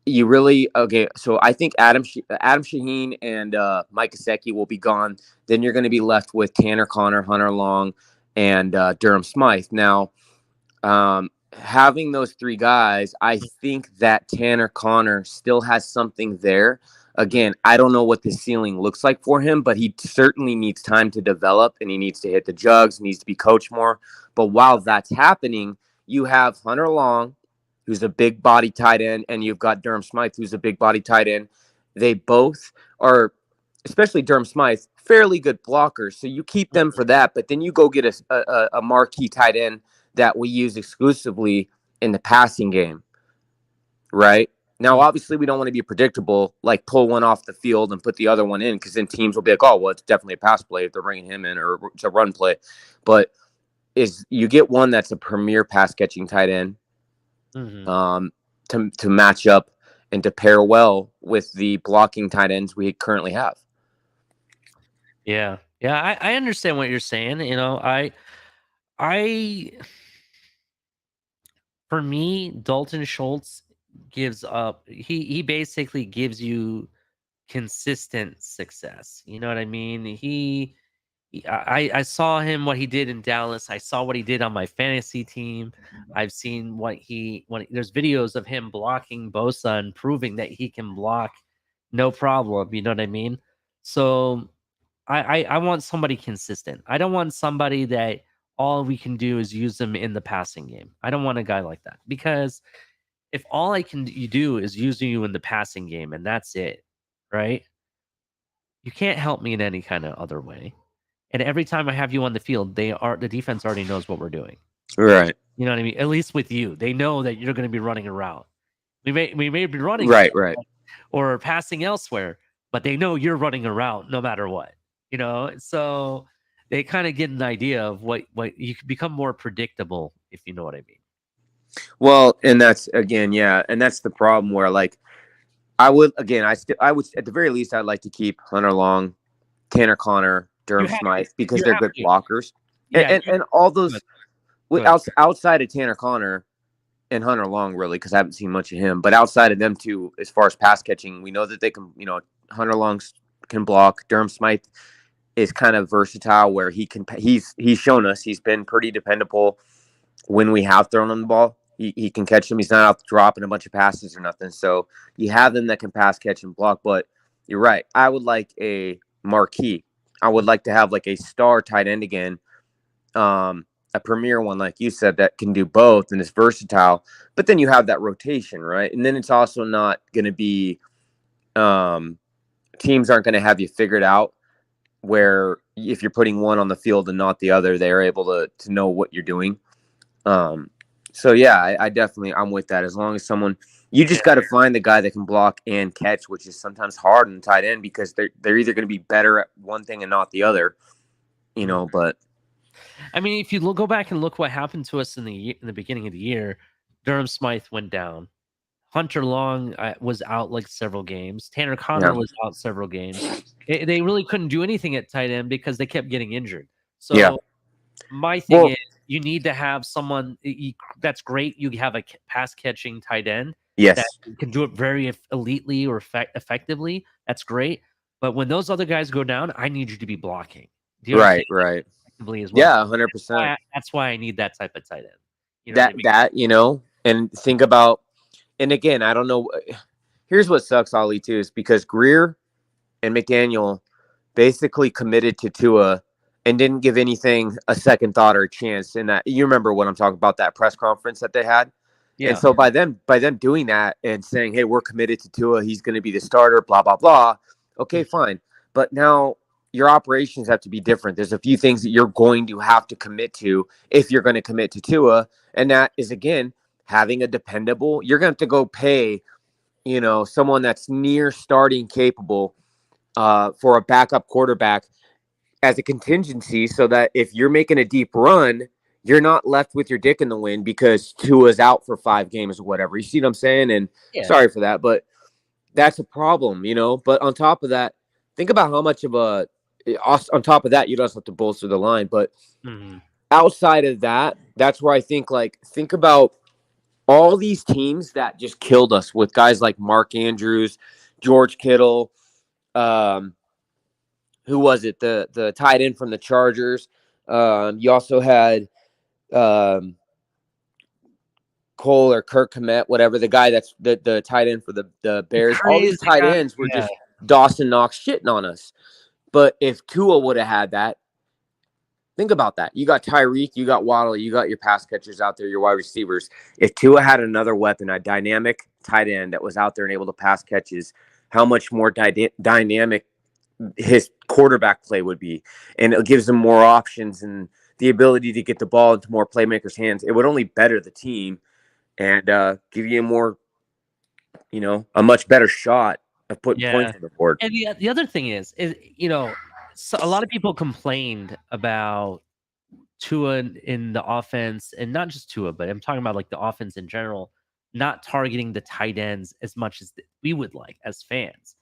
you really So I think Adam Shaheen and Mike Gesicki will be gone. Then you're going to be left with Tanner Connor, Hunter Long, and Durham Smythe. Now, having those three guys, I think that Tanner Connor still has something there. Again, I don't know what the ceiling looks like for him, but he certainly needs time to develop, and he needs to hit the jugs, needs to be coached more. But while that's happening, you have Hunter Long, who's a big body tight end, and you've got Durham Smythe, who's a big body tight end. They both are, especially Durham Smythe, fairly good blockers. So you keep them for that, but then you go get a marquee tight end that we use exclusively in the passing game, right? Now, obviously, we don't want to be predictable, like pull one off the field and put the other one in, because then teams will be like, oh, well, it's definitely a pass play if they're bringing him in, or it's a run play. But you get one that's a premier pass-catching tight end to match up and to pair well with the blocking tight ends we currently have. Yeah, I understand what you're saying. For me, Dalton Schultz gives up. He basically gives you consistent success. You know what I mean? I saw him, what he did in Dallas. I saw what he did on my fantasy team. I've seen there's videos of him blocking Bosa and proving that he can block no problem. You know what I mean? So I want somebody consistent. I don't want somebody that all we can do is use them in the passing game. I don't want a guy like that, because if all you do is using you in the passing game and that's it, right? You can't help me in any kind of other way. And every time I have you on the field, the defense already knows what we're doing. Right. You know what I mean? At least with you, they know that you're going to be running a route. We may be running right, or passing elsewhere, but they know you're running a route no matter what. So they kind of get an idea of what you can become more predictable, if you know what I mean. Well, and that's and that's the problem where, like, I would at the very least, I'd like to keep Hunter Long, Tanner Connor, Durham Smythe, because they're good blockers. Yeah, and all those outside of Tanner Connor and Hunter Long, really, because I haven't seen much of him. But outside of them two, as far as pass catching, we know that they can. Hunter Long can block. Durham Smythe is kind of versatile, where he can. He's shown us he's been pretty dependable when we have thrown him the ball. He can catch them. He's not out dropping a bunch of passes or nothing. So you have them that can pass, catch, and block. But you're right. I would like a marquee. I would like to have like a star tight end again, a premier one, like you said, that can do both and is versatile. But then you have that rotation, right? And then it's also not going to be teams aren't going to have you figured out, where if you're putting one on the field and not the other, they're able to know what you're doing. So yeah, I definitely, I'm with that. As long as you just got to find the guy that can block and catch, which is sometimes hard in tight end, because they're either going to be better at one thing and not the other, but I mean, if you go back and look what happened to us in the beginning of the year, Durham Smythe went down. Hunter Long was out like several games. Tanner Connor was out several games. They really couldn't do anything at tight end because they kept getting injured. So my thing is, you need to have someone that's great. You have a pass catching tight end, Yes. that can do it very elitely or effectively, that's great. But when those other guys go down, I need you to be blocking. Do you understand? Right. Effectively as well. Yeah, 100%. That's why I need that type of tight end. You know what I mean? That you know, and think about, and again, I don't know. Here's what sucks, Ollie, too, is because Greer and McDaniel basically committed to Tua and didn't give anything a second thought or a chance. In that, you remember what I'm talking about, that press conference that they had. Yeah. And so by them doing that and saying, hey, we're committed to Tua, he's going to be the starter, blah, blah, blah. Okay, fine. But now your operations have to be different. There's a few things that you're going to have to commit to if you're going to commit to Tua. And that is, again, having a dependable, you're going to have to go pay, you know, someone that's near starting capable for a backup quarterback as a contingency, so that if you're making a deep run, you're not left with your dick in the wind because Tua's out for 5 games or whatever. You see what I'm saying? And sorry for that, but that's a problem, you know. But on top of that, think about how much of a, on top of that, you don't have to bolster the line. But outside of that, that's where I think, like, think about all these teams that just killed us with guys like Mark Andrews, George Kittle, who was it? The tight end from the Chargers. You also had Cole or Kirk Hammett, whatever, the guy that's the tight end for the Bears. All these tight ends were just Dawson Knox shitting on us. But if Tua would have had that, think about that. You got Tyreek, you got Waddle, you got your pass catchers out there, your wide receivers. If Tua had another weapon, a dynamic tight end that was out there and able to pass catches, how much more dynamic his quarterback play would be. And it gives them more options and the ability to get the ball into more playmakers' hands. It would only better the team and give you a more, you know, a much better shot of putting points on the board. And the other thing is, you know, so a lot of people complained about Tua in the offense, and not just Tua, but I'm talking about like the offense in general, not targeting the tight ends as much as we would like as fans.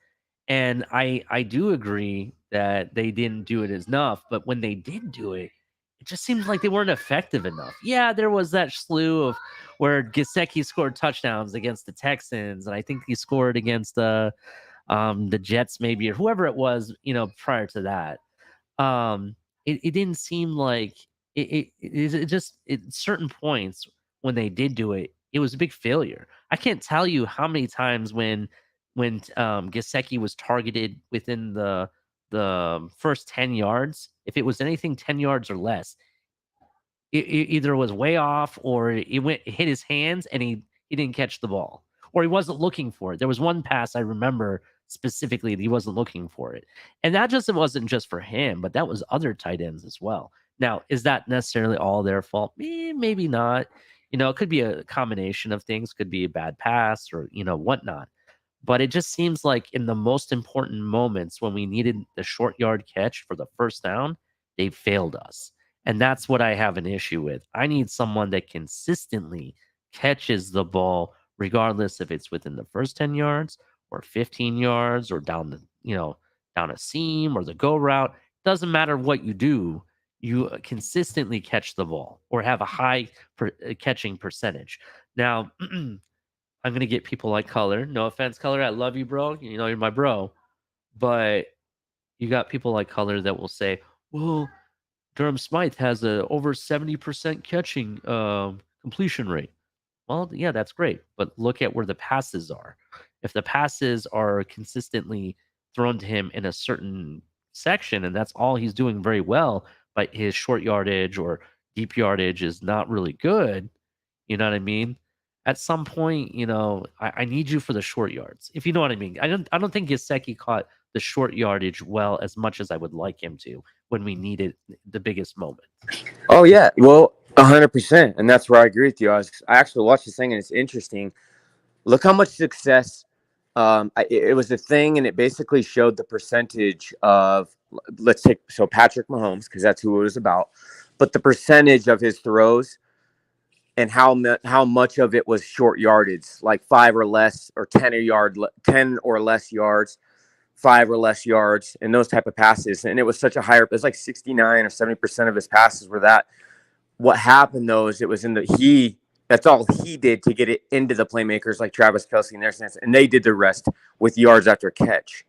And I do agree that they didn't do it enough, but when they did do it, it just seems like they weren't effective enough. Yeah, there was that slew of where Gesicki scored touchdowns against the Texans, and I think he scored against the Jets maybe, or whoever it was, you know, prior to that. It didn't seem like it just at certain points when they did do it, it was a big failure. I can't tell you how many times when Gesicki was targeted within the first 10 yards, if it was anything 10 yards or less, it either was way off or it hit his hands and he didn't catch the ball, or he wasn't looking for it. There was one pass I remember specifically that he wasn't looking for it. And that just wasn't just for him, but that was other tight ends as well. Now, is that necessarily all their fault? Maybe not. You know, it could be a combination of things, could be a bad pass or, you know, whatnot. But it just seems like in the most important moments when we needed the short yard catch for the first down, they failed us. And that's what I have an issue with. I need someone that consistently catches the ball, regardless if it's within the first 10 yards or 15 yards or down the, you know, down a seam or the go route. Doesn't matter what you do, you consistently catch the ball or have a high catching percentage. Now, I'm going to get people like Color. No offense, Color. I love you, bro. You know, you're my bro. But you got people like Color that will say, well, Durham Smythe has a over 70% catching completion rate. Well, yeah, that's great. But look at where the passes are. If the passes are consistently thrown to him in a certain section, and that's all he's doing very well, but his short yardage or deep yardage is not really good, you know what I mean? At some point, you know, I need you for the short yards, if you know what I mean. I don't think Gesicki caught the short yardage well as much as I would like him to when we needed the biggest moment. Oh yeah, well, 100%, and that's where I agree with you. I actually watched this thing, and it's interesting. Look how much success. It was a thing, and it basically showed the percentage of, let's take Patrick Mahomes, because that's who it was about, but the percentage of his throws and how much of it was short yardage, like 5 or less, or 10 or less yards, 5 or less yards, and those type of passes. And it was such a higher, it was like 69 or 70% of his passes were that. What happened though is it was That's all he did to get it into the playmakers like Travis Kelce and their sense, and they did the rest with yards after catch.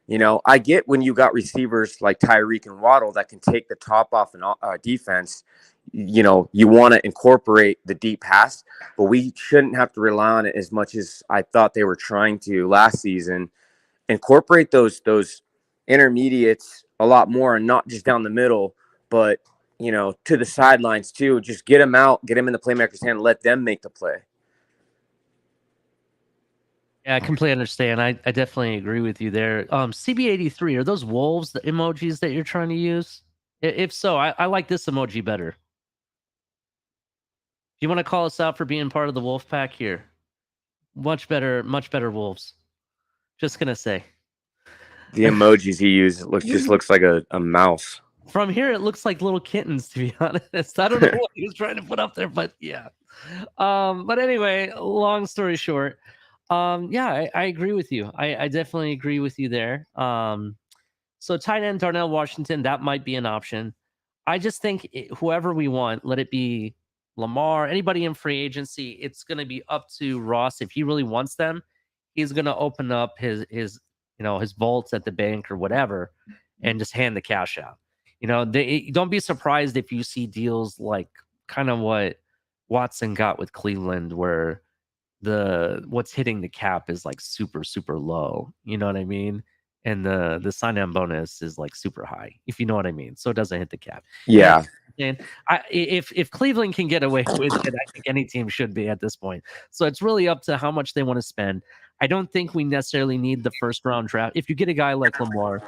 You know, I get when you got receivers like Tyreek and Waddle that can take the top off an defense. You know, you want to incorporate the deep pass, but we shouldn't have to rely on it as much as I thought they were trying to last season. Incorporate those intermediates a lot more, and not just down the middle, but you know, to the sidelines too. Just get them out, get them in the playmaker's hand, let them make the play. Yeah, I completely understand. I definitely agree with you there. CB83, are those wolves, the emojis that you're trying to use? If so, I like this emoji better. You want to call us out for being part of the wolf pack here? Much better wolves. Just gonna say. The emojis he used looks like a mouse. From here, it looks like little kittens, to be honest. I don't know what he was trying to put up there, but yeah. But anyway, long story short, yeah, I agree with you. I definitely agree with you there. So tight end Darnell Washington, that might be an option. I just think whoever we want, let it be Lamar, anybody in free agency, it's going to be up to Ross. If he really wants them, he's going to open up his vaults at the bank or whatever and just hand the cash out. You know, don't be surprised if you see deals like kind of what Watson got with Cleveland, where what's hitting the cap is like super, super low. You know what I mean? And the sign-on bonus is like super high, if you know what I mean. So it doesn't hit the cap. Yeah. And if Cleveland can get away with it, I think any team should be at this point. So it's really up to how much they want to spend. I don't think we necessarily need the first round draft. If you get a guy like Lamar,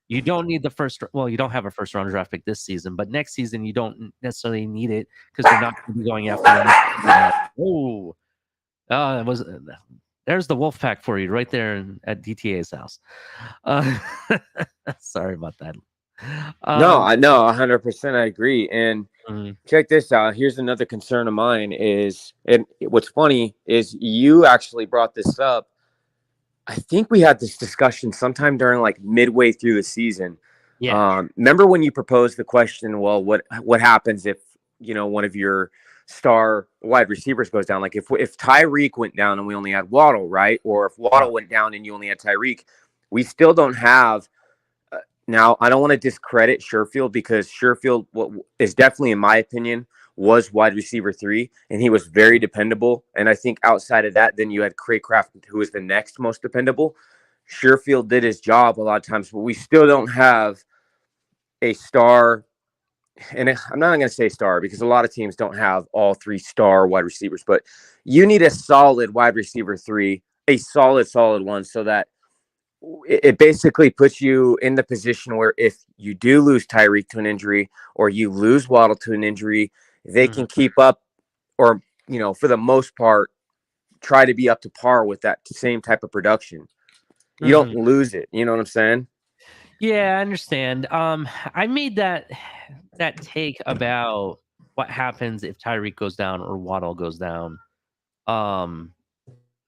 you don't need the first. Well, you don't have a first round draft pick this season, but next season you don't necessarily need it because you're not going to be going after. There's the wolf pack for you right there at DTA's house. Sorry about that. No, I know 100%. I agree. And check this out. Here's another concern of mine and what's funny is you actually brought this up. I think we had this discussion sometime during like midway through the season. Yeah. Remember when you proposed the question, well, what happens if, you know, one of your star wide receivers goes down? Like if Tyreek went down and we only had Waddle, right? Or if Waddle went down and you only had Tyreek, we still don't have. Now, I don't want to discredit Sherfield because Sherfield is definitely, in my opinion, was wide receiver 3, and he was very dependable. And I think outside of that, then you had Craycraft, who was the next most dependable. Sherfield did his job a lot of times, but we still don't have a star. And I'm not going to say star because a lot of teams don't have all 3 star wide receivers, but you need a solid wide receiver 3, a solid one, so that it basically puts you in the position where if you do lose Tyreek to an injury or you lose Waddle to an injury, they can keep up or, you know, for the most part, try to be up to par with that same type of production. You don't lose it. You know what I'm saying? Yeah, I understand. I made that take about what happens if Tyreek goes down or Waddle goes down.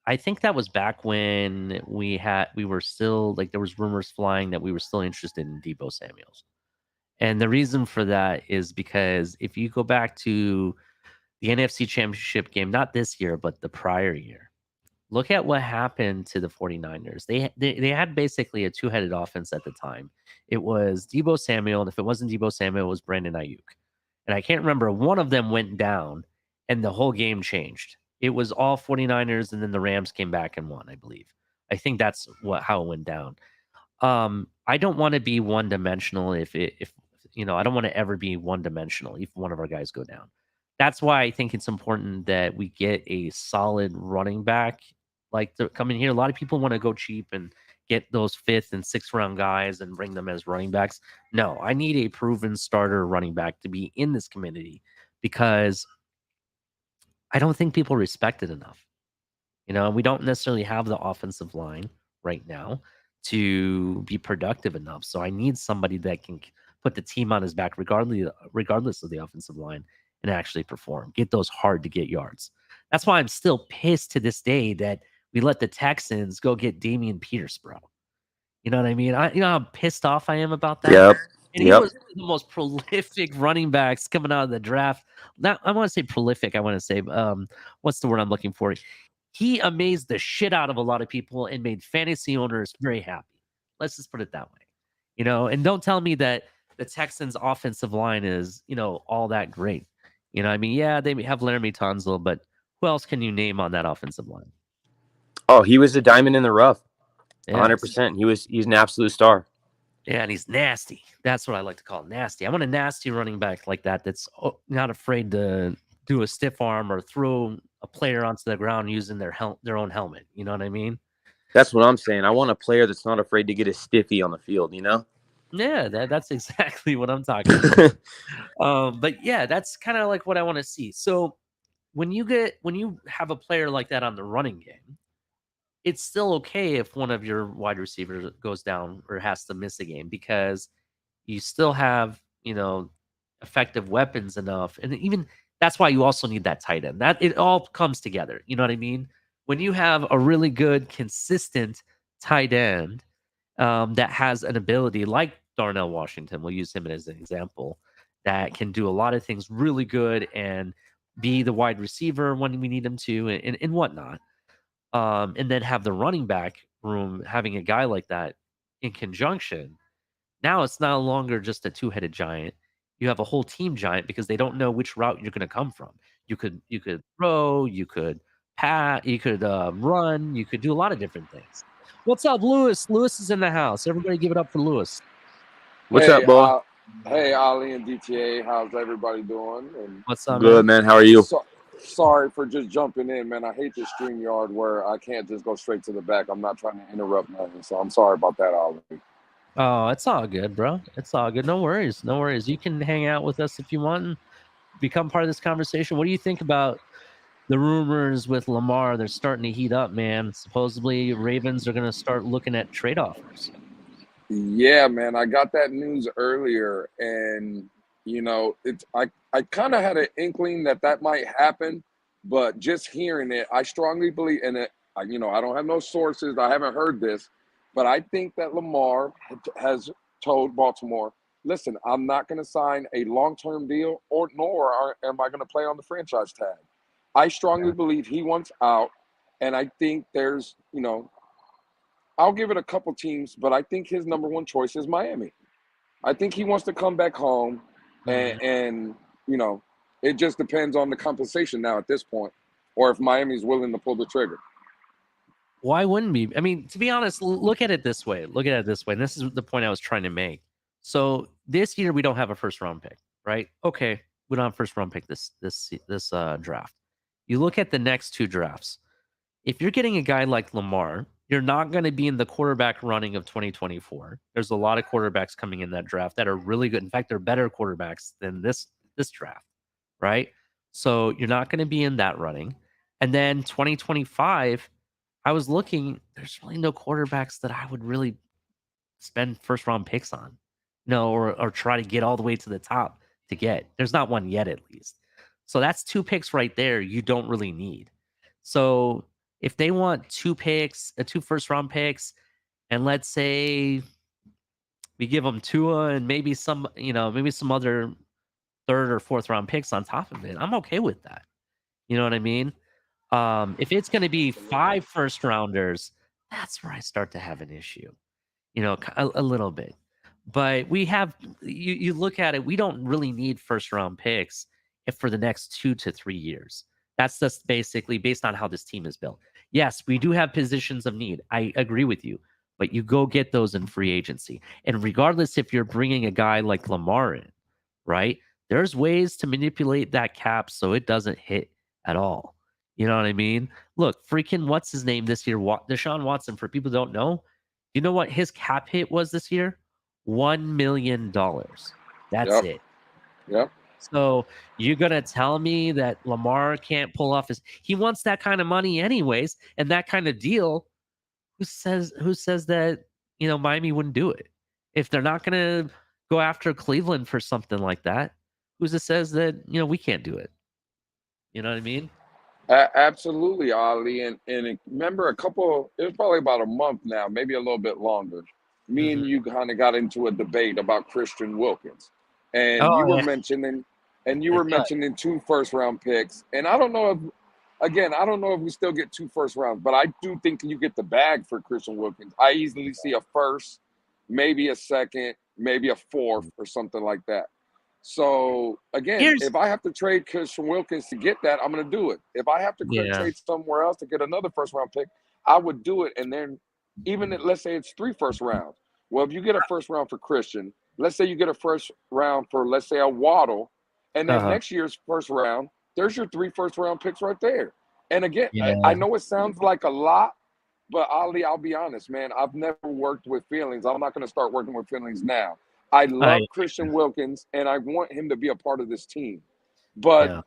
I think that was back when we were still like there was rumors flying that we were still interested in Deebo Samuels. And the reason for that is because if you go back to the NFC Championship game, not this year, but the prior year, look at what happened to the 49ers. They had basically a two-headed offense at the time. It was Deebo Samuel, and if it wasn't Deebo Samuel, it was Brandon Ayuk. And I can't remember, one of them went down, and the whole game changed. It was all 49ers, and then the Rams came back and won, I believe. I think that's how it went down. I don't want to be one-dimensional if I don't want to ever be one-dimensional if one of our guys go down. That's why I think it's important that we get a solid running back like to come in here. A lot of people want to go cheap and get those 5th and 6th round guys and bring them as running backs. No, I need a proven starter running back to be in this community because I don't think people respect it enough. You know, we don't necessarily have the offensive line right now to be productive enough. So I need somebody that can put the team on his back regardless of the offensive line and actually perform, get those hard to get yards. That's why I'm still pissed to this day that we let the Texans go get Damian Pierce, bro. You know what I mean? You know how pissed off I am about that? Yep. And he was the most prolific running backs coming out of the draft. Not, I want to say prolific. I want to say, what's the word I'm looking for? He amazed the shit out of a lot of people and made fantasy owners very happy. Let's just put it that way. You know, and don't tell me that the Texans' offensive line is, you know, all that great. You know, I mean, yeah, they have Laramie Tunsil, but who else can you name on that offensive line? Oh, he was a diamond in the rough. Yes. 100%. He's an absolute star. Yeah, and he's nasty. That's what I like to call nasty. I want a nasty running back like that that's not afraid to do a stiff arm or throw a player onto the ground using their own helmet. You know what I mean? That's what I'm saying. I want a player that's not afraid to get a stiffy on the field, you know? Yeah, that's exactly what I'm talking about. But yeah, that's kind of like what I want to see. So when you have a player like that on the running game, it's still okay if one of your wide receivers goes down or has to miss a game because you still have, you know, effective weapons enough. And even that's why you also need that tight end. That it all comes together. You know what I mean? When you have a really good, consistent tight end that has an ability like Darnell Washington, we'll use him as an example, that can do a lot of things really good and be the wide receiver when we need him to and whatnot. And then have the running back room having a guy like that in conjunction. Now it's no longer just a two-headed giant. You have a whole team giant because they don't know which route you're going to come from. You could throw, you could pat, you could run, you could do a lot of different things. What's up, Lewis? Lewis is in the house. Everybody give it up for Lewis. What's up, boy? Hey, Ali and DTA. How's everybody doing? And what's up, good, man? How are you? Sorry for just jumping in, man. I hate this StreamYard where I can't just go straight to the back. I'm not trying to interrupt nothing, so I'm sorry about that, Ali. Oh, it's all good, bro. It's all good. No worries. No worries. You can hang out with us if you want and become part of this conversation. What do you think about the rumors with Lamar? They're starting to heat up, man. Supposedly Ravens are going to start looking at trade offers. Yeah, man. I got that news earlier, and you know, I kind of had an inkling that might happen, but just hearing it, I strongly believe in it. I don't have no sources. I haven't heard this, but I think that Lamar has told Baltimore, listen, I'm not going to sign a long-term deal, nor am I going to play on the franchise tag. I strongly believe he wants out, and I think there's, I'll give it a couple teams, but I think his number one choice is Miami. I think he wants to come back home, and it just depends on the compensation now at this point, or if Miami's willing to pull the trigger. Why wouldn't we? I mean, to be honest, look at it this way. And this is the point I was trying to make. So this year we don't have a first round pick, right? Okay, we don't have a first round pick this draft. You look at the next two drafts. If you're getting a guy like Lamar, you're not going to be in the quarterback running of 2024. There's a lot of quarterbacks coming in that draft that are really good. In fact, they're better quarterbacks than this draft, right? So you're not going to be in that running. And then 2025, I was looking, there's really no quarterbacks that I would really spend first round picks on, or try to get all the way to the top to get. There's not one yet, at least. So that's two picks right there you don't really need. So if they want two first round picks, and let's say we give them Tua and maybe some other third or fourth round picks on top of it, I'm okay with that. You know what I mean? If it's going to be 5 first rounders, that's where I start to have an issue, a little bit. But we have, you look at it, we don't really need first round picks for the next 2 to 3 years. That's just basically based on how this team is built. Yes, we do have positions of need. I agree with you, but you go get those in free agency. And regardless if you're bringing a guy like Lamar in, right, there's ways to manipulate that cap so it doesn't hit at all. You know what I mean? Look, freaking what's his name this year? Deshaun Watson, for people who don't know, you know what his cap hit was this year? $1 million. That's it. Yep. So you're going to tell me that Lamar can't pull off he wants that kind of money anyways, and that kind of deal. Who says that, Miami wouldn't do it? If they're not going to go after Cleveland for something like that, who's it says that, we can't do it? You know what I mean? Absolutely, Ali. And remember it was probably about a month now, maybe a little bit longer. me and you kind of got into a debate about Christian Wilkins, and Oh you were yeah. mentioning 2 first-round picks, and I don't know if, again, I don't know if we still get 2 first rounds, but I do think you get the bag for Christian Wilkins. I easily see a first, maybe a second, maybe a fourth, or something like that. So again, Here's if I have to trade Christian Wilkins to get that, I'm going to do it. If I have to yeah. trade somewhere else to get another first-round pick, I would do it. And then even let's say it's 3 first rounds. Well, if you get a first round for Christian, let's say you get a first round for, let's say, a Waddle, and then Uh-huh. next year's first round, there's your 3 first-round picks right there. And again, Yeah. I know it sounds like a lot, but Ali, I'll be honest, man. I've never worked with feelings. I'm not going to start working with feelings now. I I love Christian Wilkins, and I want him to be a part of this team. But yeah.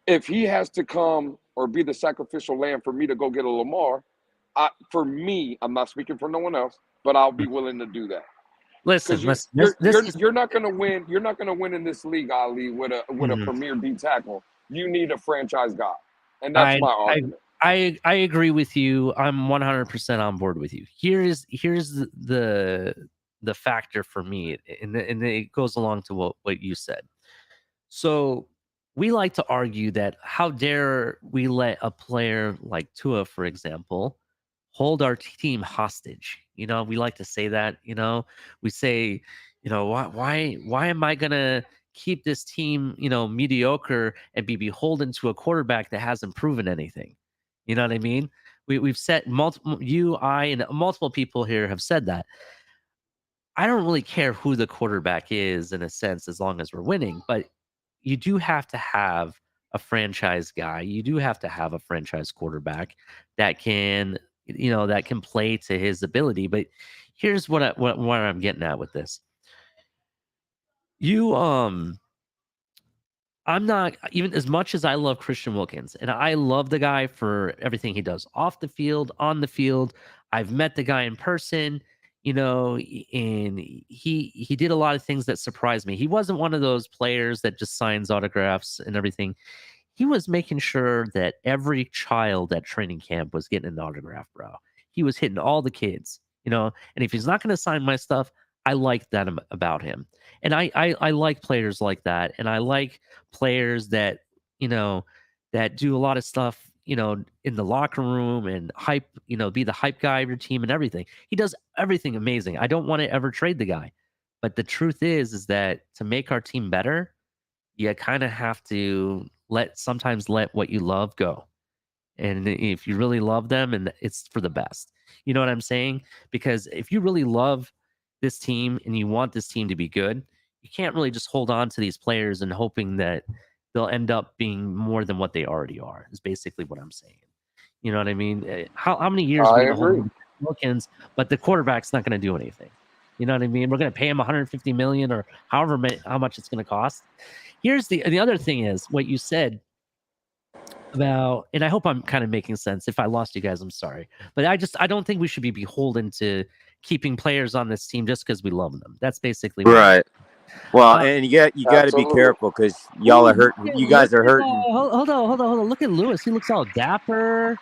if he has to come or be the sacrificial lamb for me to go get a Lamar, for me, I'm not speaking for no one else, but I'll be willing to do that. Listen, Because listen. This is you're not going to win. You're not going to win in this league, Ali, with a mhm. premier D tackle. You need a franchise guy, and that's my argument. I agree with you. I'm 100% on board with you. Here's the factor for me, and it goes along to what you said. So we like to argue that how dare we let a player like Tua, for example, hold our team hostage? You know, we like to say that. You know, we say, you know, why am I gonna keep this team, you know, mediocre and be beholden to a quarterback that hasn't proven anything? You know what I mean? We've said multiple, you, I, and multiple people here have said that. I don't really care who the quarterback is in a sense, as long as we're winning, but you do have to have a franchise guy. You do have to have a franchise quarterback that can, you know, that can play to his ability. But here's what I'm getting at with this. You I'm not, even as much as I love Christian Wilkins, and I love the guy for everything he does off the field, on the field. I've met the guy in person, you know, and he did a lot of things that surprised me. He wasn't one of those players that just signs autographs and everything. He was making sure that every child at training camp was getting an autograph, bro. He was hitting all the kids, you know, and if he's not going to sign my stuff, I like that about him. And I like players like that. And I like players that, you know, that do a lot of stuff, you know, in the locker room and hype, you know, be the hype guy of your team and everything. He does everything amazing. I don't want to ever trade the guy. But the truth is that to make our team better, you kind of have to sometimes let what you love go. And if you really love them, and it's for the best, you know what I'm saying? Because if you really love this team and you want this team to be good, you can't really just hold on to these players and hoping that they'll end up being more than what they already are, is basically what I'm saying. You know what I mean? How many years are we I going to hold agree. on to Wilkins, but the quarterback's not going to do anything? You know what I mean? We're going to pay him 150 million or how much it's going to cost. Here's the other thing is what you said about, and I hope I'm kind of making sense. If I lost you guys, I'm sorry, but I don't think we should be beholden to keeping players on this team just because we love them. That's basically what Right. Well, and you got to be Absolutely. careful because y'all are hurting. You guys are hurting. Hold on. Look at Lewis. He looks all dapper.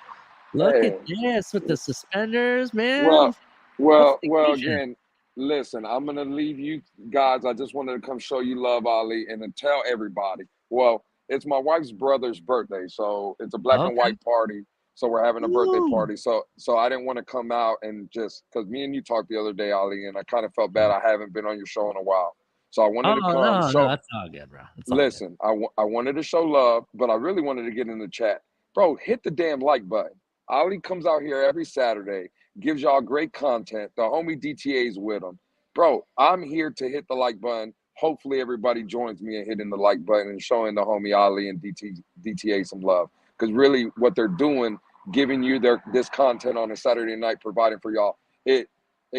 Look at Hey, this with the suspenders, man. well, What's the occasion? again, listen, I'm gonna leave you guys. I just wanted to come show you love, Ali, and then tell everybody. Well, it's my wife's brother's birthday, so it's a black and Okay. white party. So we're having a birthday Ooh. party. So I didn't want to come out and just because me and you talked the other day, Ali, and I kind of felt bad. I haven't been on your show in a while, so I wanted Oh to come no, show. that's all good, bro. It's all good. Listen, I wanted to show love, but I really wanted to get in the chat. Bro, hit the damn like button. Ali comes out here every Saturday, gives y'all great content. The homie DTA's with him. Bro, I'm here to hit the like button. Hopefully everybody joins me in hitting the like button and showing the homie Ali and DTA some love. Because really what they're doing, giving you this content on a Saturday night, providing for y'all, it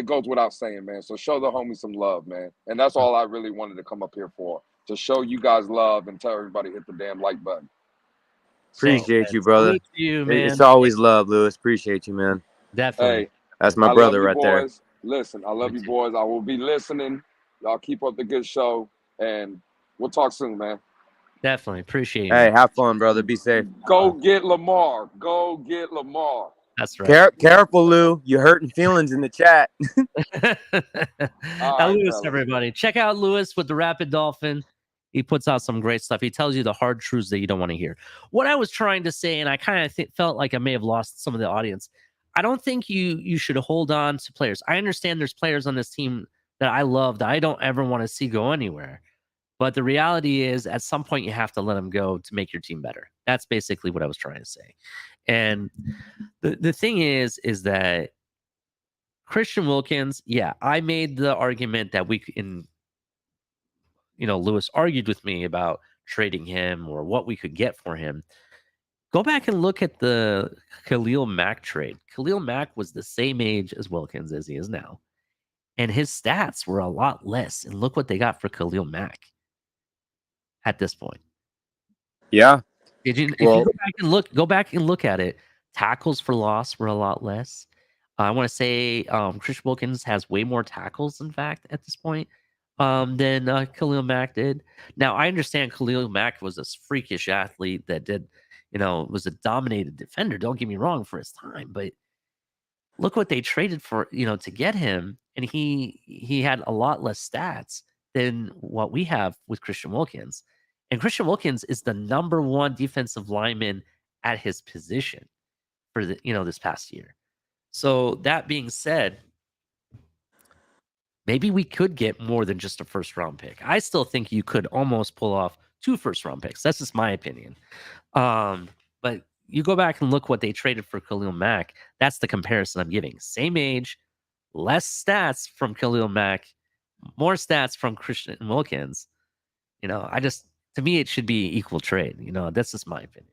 goes without saying, man. So show the homie some love, man. And that's all I really wanted to come up here for. To show you guys love and tell everybody hit the damn like button. Appreciate you, brother. Salute to you, man. It's always love, Lewis. Appreciate you, man. Definitely. Hey, That's my I brother love you right there. boys. Listen, I love Me you too. boys. I will be listening. Y'all keep up the good show, and we'll talk soon, man. Definitely appreciate you. Hey, Man. have fun, brother. Be safe. Go get Lamar. Go get Lamar. That's right. Careful, Lou. You're hurting feelings in the chat. All right, Lewis, fellas. everybody. Check out Lewis with the Rapid Dolphin. He puts out some great stuff. He tells you the hard truths that you don't want to hear. What I was trying to say, and I kind of felt like I may have lost some of the audience. I don't think you should hold on to players. I understand there's players on this team that I love that I don't ever want to see go anywhere. But the reality is, at some point, you have to let them go to make your team better. That's basically what I was trying to say. And the thing is that Christian Wilkins, yeah, I made the argument that Lewis argued with me about trading him or what we could get for him. Go back and look at the Khalil Mack trade. Khalil Mack was the same age as Wilkins as he is now. And his stats were a lot less. And look what they got for Khalil Mack at this point. Yeah. If you go back and look at it, tackles for loss were a lot less. I want to say Chris Wilkins has way more tackles, in fact, at this point than Khalil Mack did. Now, I understand Khalil Mack was a freakish athlete that was a dominated defender. Don't get me wrong for his time, but look what they traded for, to get him. And he had a lot less stats than what we have with Christian Wilkins. And Christian Wilkins is the number one defensive lineman at his position for this past year. So that being said, maybe we could get more than just a first round pick. I still think you could almost pull off 2 first round picks. That's just my opinion. But you go back and look what they traded for Khalil Mack. That's the comparison I'm giving. Same age, less stats from Khalil Mack, more stats from Christian Wilkins. To me, it should be equal trade. That's just my opinion.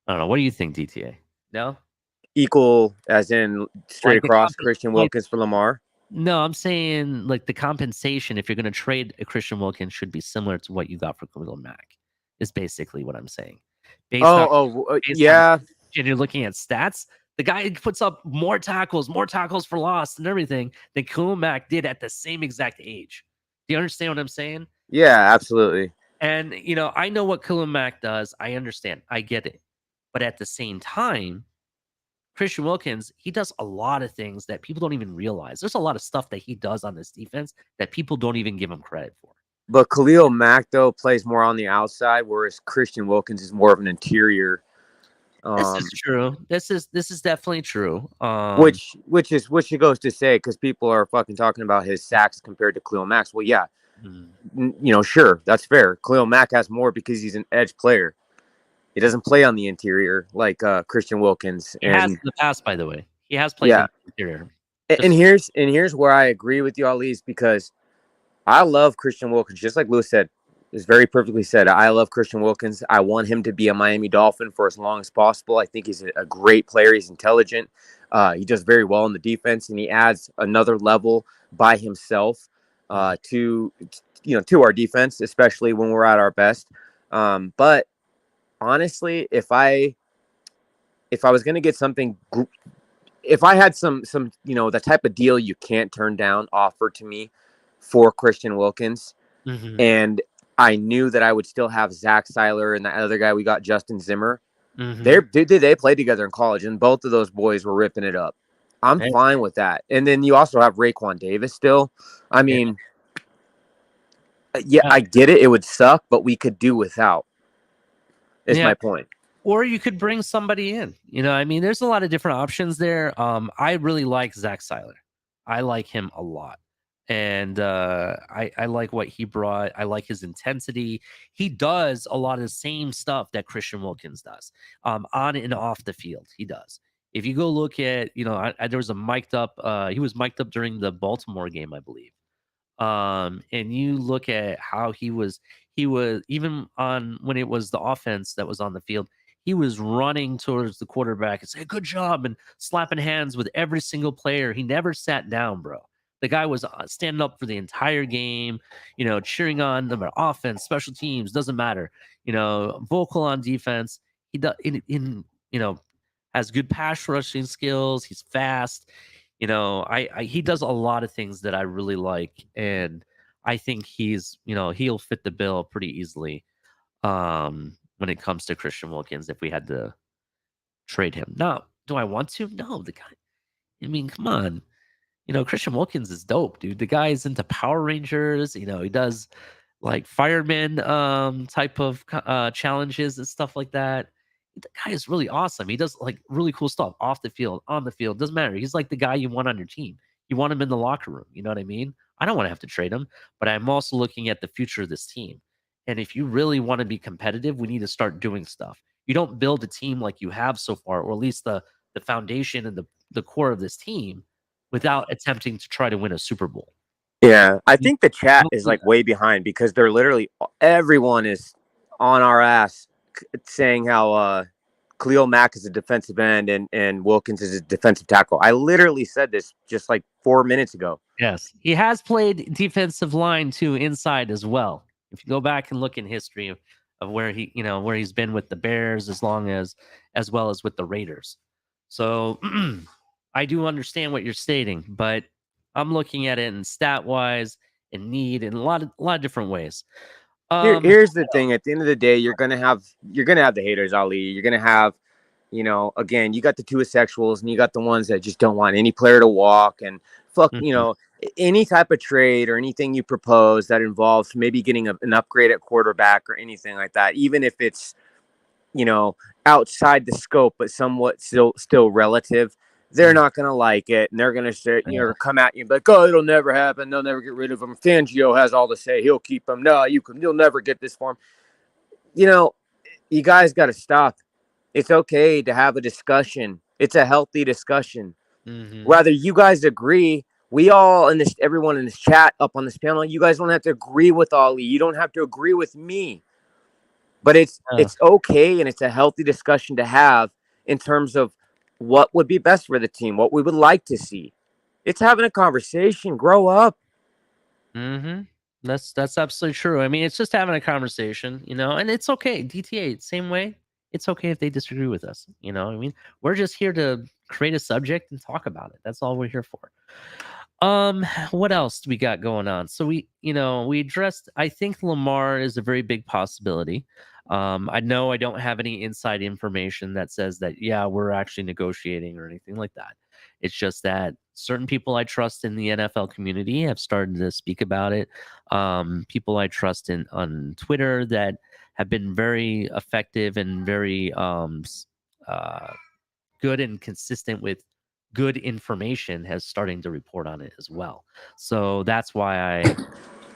I don't know. What do you think, DTA? No? Equal as in straight Like across Christian Wilkins for Lamar? No, I'm saying like the compensation, if you're going to trade a Christian Wilkins, should be similar to what you got for Khalil Mack, is basically what I'm saying. Based on, and you're looking at stats, the guy puts up more tackles for loss and everything than Khalil Mack did at the same exact age. Do you understand what I'm saying? Yeah, absolutely. And, I know what Khalil Mack does. I understand. I get it. But at the same time, Christian Wilkins, he does a lot of things that people don't even realize. There's a lot of stuff that he does on this defense that people don't even give him credit for. But Khalil Mack, though, plays more on the outside, whereas Christian Wilkins is more of an interior. This is true. This is definitely true. Which it goes to say, because people are fucking talking about his sacks compared to Khalil Mack's. Well, yeah, sure, that's fair. Khalil Mack has more because he's an edge player. He doesn't play on the interior like Christian Wilkins. He has in the past, by the way. He has played on the interior. And here's where I agree with you, Ali, is because I love Christian Wilkins. Just like Lewis said, it's very perfectly said. I love Christian Wilkins. I want him to be a Miami Dolphin for as long as possible. I think he's a great player. He's intelligent. He does very well in the defense, and he adds another level by himself to our defense, especially when we're at our best. But honestly, if I was going to get something, if I had some the type of deal you can't turn down offered to me for Christian Wilkins, and I knew that I would still have Zach Seiler and the other guy we got, Justin Zimmer. They played together in college, and both of those boys were ripping it up. I'm fine with that. And then you also have Raekwon Davis still. I mean, I get it. It would suck, but we could do without. Is my point. Or you could bring somebody in. There's a lot of different options there. I really like Zach Seiler. I like him a lot. And I like what he brought. I like his intensity. He does a lot of the same stuff that Christian Wilkins does on and off the field. He does. If you go look at, there was a mic'd up, he was mic'd up during the Baltimore game, I believe. And you look at how he was even on when it was the offense that was on the field, he was running towards the quarterback and saying, good job, and slapping hands with every single player. He never sat down, bro. The guy was standing up for the entire game, cheering on them at offense, special teams, doesn't matter, vocal on defense. He does, has good pass rushing skills. He's fast. He does a lot of things that I really like, and I think he's, he'll fit the bill pretty easily when it comes to Christian Wilkins if we had to trade him. Now, Do I want to? No, the guy. I mean, come on. Christian Wilkins is dope, dude. The guy is into Power Rangers. He does like fireman type of challenges and stuff like that. The guy is really awesome. He does like really cool stuff off the field, on the field. Doesn't matter. He's like the guy you want on your team. You want him in the locker room. You know what I mean? I don't want to have to trade him, but I'm also looking at the future of this team. And if you really want to be competitive, we need to start doing stuff. You don't build a team like you have so far, or at least the foundation and the core of this team, without attempting to try to win a Super Bowl. Yeah, I think the chat is like way behind because they're literally everyone is on our ass saying how Khalil Mack is a defensive end and Wilkins is a defensive tackle. I literally said this just like 4 minutes ago. Yes, he has played defensive line too, inside as well. If you go back and look in history of where where he's been with the Bears, as well as with the Raiders. So I do understand what you're stating, but I'm looking at it in stat wise and need in a lot of different ways. Here's the thing: at the end of the day, you're gonna have the haters, Ali. You're gonna have, again, you got the asexuals and you got the ones that just don't want any player to walk and fuck, any type of trade or anything you propose that involves maybe getting an upgrade at quarterback or anything like that, even if it's, outside the scope but somewhat still relative. They're not going to like it, and they're going to say, come at you and be like, oh, it'll never happen. They'll never get rid of him. Fangio has all to say. He'll keep him. No, you'll never get this for him. You guys got to stop. It's okay to have a discussion. It's a healthy discussion. Mm-hmm. Whether you guys agree, everyone in this chat up on this panel, you guys don't have to agree with Ali. You don't have to agree with me. But it's okay, and it's a healthy discussion to have in terms of what would be best for the team, what we would like to see. It's having a conversation. Grow up. Mm-hmm. That's absolutely true. I mean, it's just having a conversation, and it's okay. DTA, same way. It's okay if they disagree with us. I mean, we're just here to create a subject and talk about it. That's all we're here for. What else do we got going on? So we addressed, I think Lamar is a very big possibility. I know I don't have any inside information that says that, we're actually negotiating or anything like that. It's just that certain people I trust in the NFL community have started to speak about it. People I trust on Twitter that have been very effective and very good and consistent with good information has starting to report on it as well. So that's why I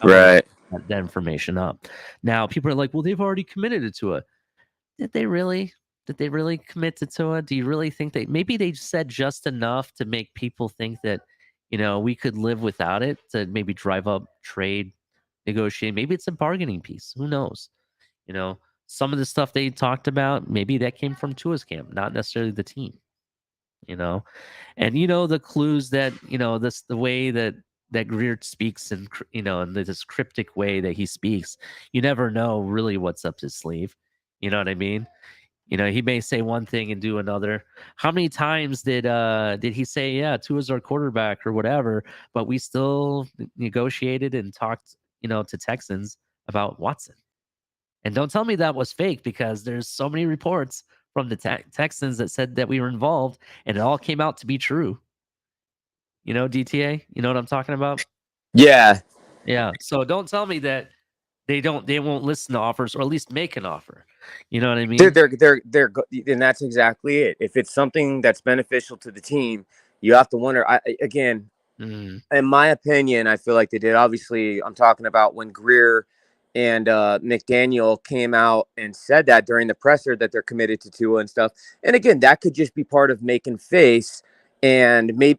Right. that information up. Now people are like, well, they've already committed it to it. Did they really commit to Tua? Do you really think maybe they said just enough to make people think that, we could live without it, to maybe drive up trade, negotiate? Maybe it's a bargaining piece. Who knows? Some of the stuff they talked about, maybe that came from Tua's camp, not necessarily the team. And the clues that, the way that Greer speaks and, in this cryptic way that he speaks, you never know really what's up his sleeve. You know what I mean? He may say one thing and do another. How many times did he say, yeah, Tua's our quarterback or whatever, but we still negotiated and talked, to Texans about Watson? And don't tell me that was fake, because there's so many reports from the Texans that said that we were involved, and it all came out to be true. DTA, you know what I'm talking about? Yeah. Yeah. So don't tell me that they won't listen to offers, or at least make an offer. You know what I mean? They're and that's exactly it. If it's something that's beneficial to the team, you have to wonder. In my opinion, I feel like they did. Obviously, I'm talking about when Greer and McDaniel came out and said that during the presser that they're committed to Tua and stuff. And again, that could just be part of making face, and maybe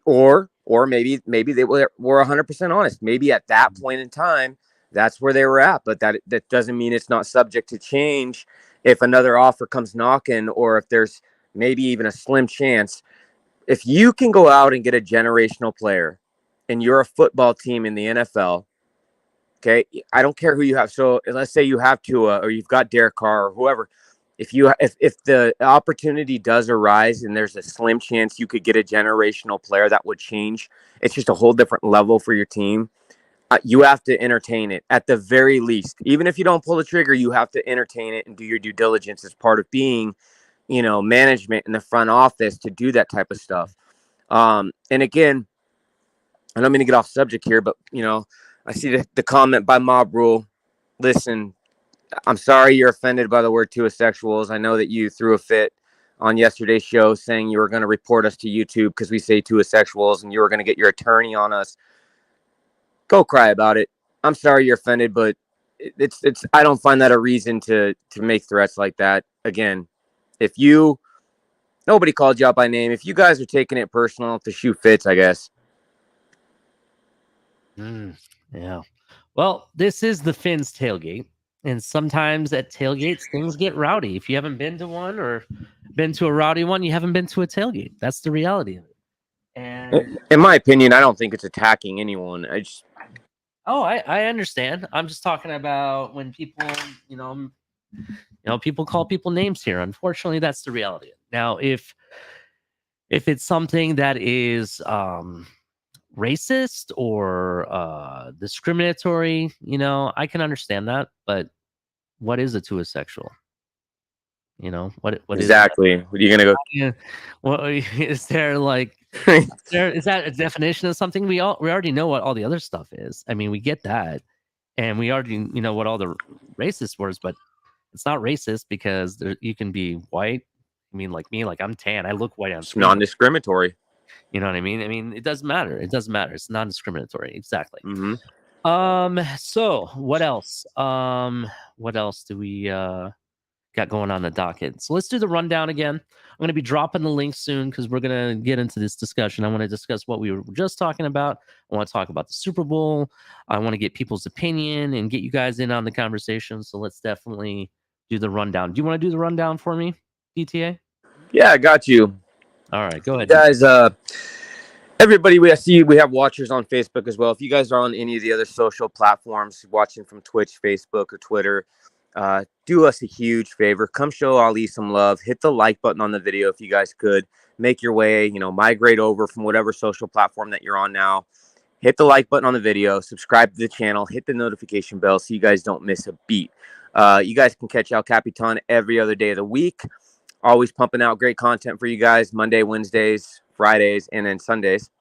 maybe they were 100% honest. Maybe at that point in time, that's where they were at. But that doesn't mean it's not subject to change if another offer comes knocking, or if there's maybe even a slim chance. If you can go out and get a generational player, and you're a football team in the NFL, okay, I don't care who you have. So let's say you have Tua, or you've got Derek Carr, or whoever. If the opportunity does arise and there's a slim chance you could get a generational player that would change, it's just a whole different level for your team. You have to entertain it at the very least. Even if you don't pull the trigger, you have to entertain it and do your due diligence as part of being management in the front office to do that type of stuff. And again, I don't mean to get off subject here, but I see the comment by Mob Rule. Listen, I'm sorry you're offended by the word "tuasexuals." I know that you threw a fit on yesterday's show saying you were going to report us to YouTube because we say "tuasexuals" and you were going to get your attorney on us. Go cry about it. I'm sorry you're offended, but it's I don't find that a reason to make threats like that. Again, if nobody called you out by name, if you guys are taking it personal, if the shoe fits, I guess. Yeah. Well, this is the Fins tailgate. And sometimes at tailgates, things get rowdy. If you haven't been to one or been to a rowdy one, you haven't been to a tailgate. That's the reality of it. And in my opinion, I don't think it's attacking anyone. I understand. I'm just talking about when people, people call people names here. Unfortunately, that's the reality. Now, if it's something that is racist or discriminatory, I can understand that. But what is a tuasexual? What exactly? What are you gonna go? Yeah. Well, is there like is that a definition of something? We already know what all the other stuff is. I mean, we get that, and we already what all the racist words, but it's not racist because you can be white. I mean, like me, like I'm tan. I look white on screen. Non-discriminatory. You know what I mean? I mean, it doesn't matter. It doesn't matter. It's non-discriminatory. Exactly. Mm-hmm. So what else? What else do we got going on the docket? So let's do the rundown again. I'm going to be dropping the link soon because we're going to get into this discussion. I want to discuss what we were just talking about. I want to talk about the Super Bowl. I want to get people's opinion and get you guys in on the conversation. So let's definitely do the rundown. Do you want to do the rundown for me, DTA? Yeah, I got you. All right, go ahead, guys. Everybody, we have watchers on Facebook as well. If you guys are on any of the other social platforms, watching from Twitch, Facebook, or Twitter, do us a huge favor. Come show Ali some love. Hit the like button on the video if you guys could. Make your way, migrate over from whatever social platform that you're on now. Hit the like button on the video. Subscribe to the channel. Hit the notification bell so you guys don't miss a beat. You guys can catch El Capitan every other day of the week. Always pumping out great content for you guys. Monday, Wednesdays, Fridays, and then Sundays.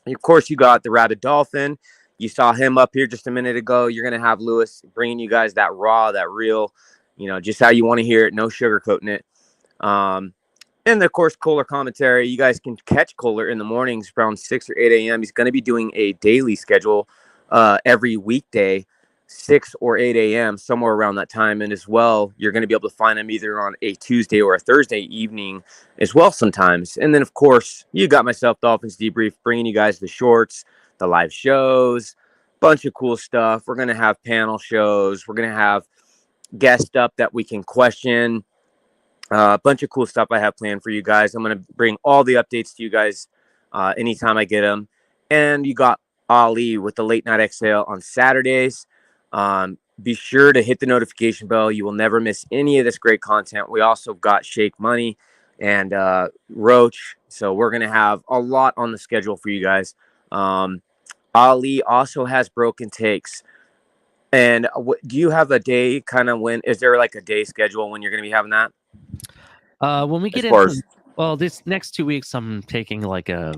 And of course, you got the Rabid Dolphin. You saw him up here just a minute ago. You're going to have Lewis bringing you guys that raw, that real, just how you want to hear it. No sugarcoating it. And, of course, Kohler commentary. You guys can catch Kohler in the mornings around 6 or 8 a.m. He's going to be doing a daily schedule every weekday, 6 or 8 a.m., somewhere around that time. And as well, you're going to be able to find him either on a Tuesday or a Thursday evening as well sometimes. And then, of course, you got myself, Dolphins Debrief, bringing you guys the shorts, the live shows, bunch of cool stuff. We're going to have panel shows. We're going to have guests up that we can question. A bunch of cool stuff I have planned for you guys. I'm going to bring all the updates to you guys anytime I get them. And you got Ali with the Late Night Exhale on Saturdays. Be sure to hit the notification bell. You will never miss any of this great content. We also got Shake Money and Roach. So we're going to have a lot on the schedule for you guys. Ali also has Broken Takes. And do you have a day is there like a day schedule when you're going to be having that? When we get into, this next 2 weeks, I'm taking like a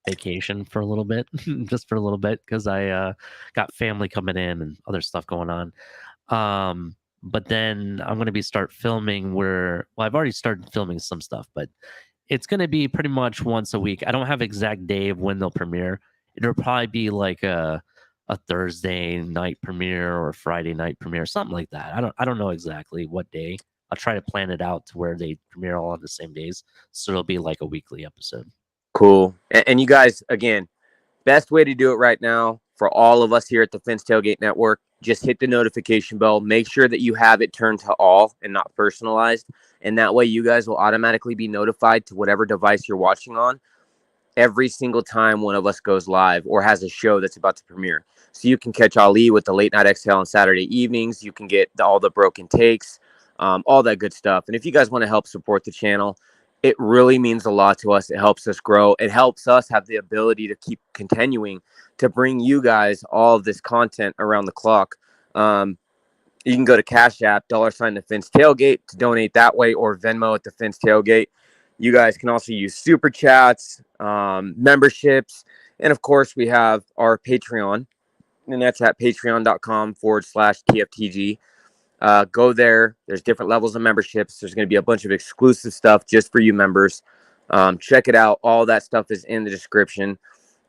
vacation for a little bit, just for a little bit, because I got family coming in and other stuff going on. But then I'm going to start filming I've already started filming some stuff, but it's going to be pretty much once a week. I don't have exact day of when they'll premiere. It'll probably be like a Thursday night premiere or a Friday night premiere, something like that. I don't know exactly what day. I'll try to plan it out to where they premiere all on the same days, so it'll be like a weekly episode. Cool. And you guys, again, best way to do it right now for all of us here at the Fins Tailgate Network, just hit the notification bell. Make sure that you have it turned to all and not personalized. And that way you guys will automatically be notified to whatever device you're watching on every single time one of us goes live or has a show that's about to premiere. So you can catch Ali with the Late Night Exhale on Saturday evenings. You can get all the Broken Takes, all that good stuff. And if you guys want to help support the channel, it really means a lot to us. It helps us grow. It helps us have the ability to keep continuing to bring you guys all of this content around the clock. You can go to Cash App, $sign the Fins Tailgate to donate that way, or Venmo at the Fins Tailgate. You guys can also use super chats, memberships, and of course we have our Patreon, and that's at patreon.com/TFTG. Go there. There's different levels of memberships. There's going to be a bunch of exclusive stuff just for you members. Check it out. All that stuff is in the description.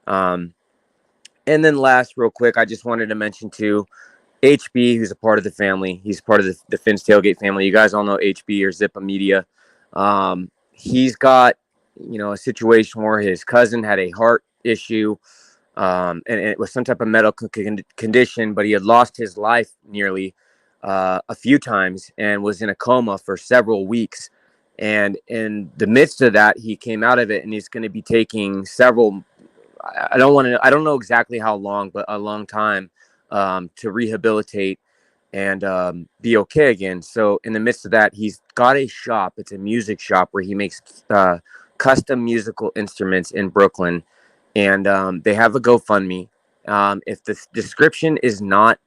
And then last, real quick, I just wanted to mention too, HB, who's a part of the family. He's part of the Fins Tailgate family. You guys all know HB or Zippa Media. He's got, a situation where his cousin had a heart issue, and it was some type of medical condition, but he had lost his life nearly a few times and was in a coma for several weeks. And in the midst of that, he came out of it, and he's going to be taking several, I don't know exactly how long, but a long time to rehabilitate and be okay again. So in the midst of that, he's got a shop. It's a music shop where he makes custom musical instruments in Brooklyn. And they have a GoFundMe. If the description is not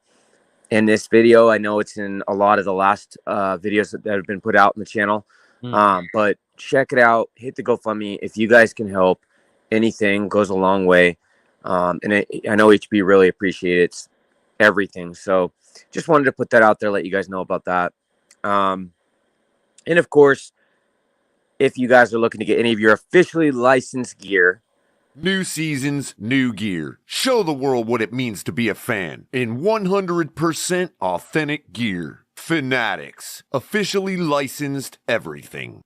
in this video, I know it's in a lot of the last videos that have been put out in the channel. But check it out. Hit the GoFundMe. If you guys can help, anything goes a long way. And I know HB really appreciates everything. So just wanted to put that out there, let you guys know about that. And of course, if you guys are looking to get any of your officially licensed gear, New seasons, new gear. Show the world what it means to be a fan in 100% authentic gear. Fanatics, officially licensed everything.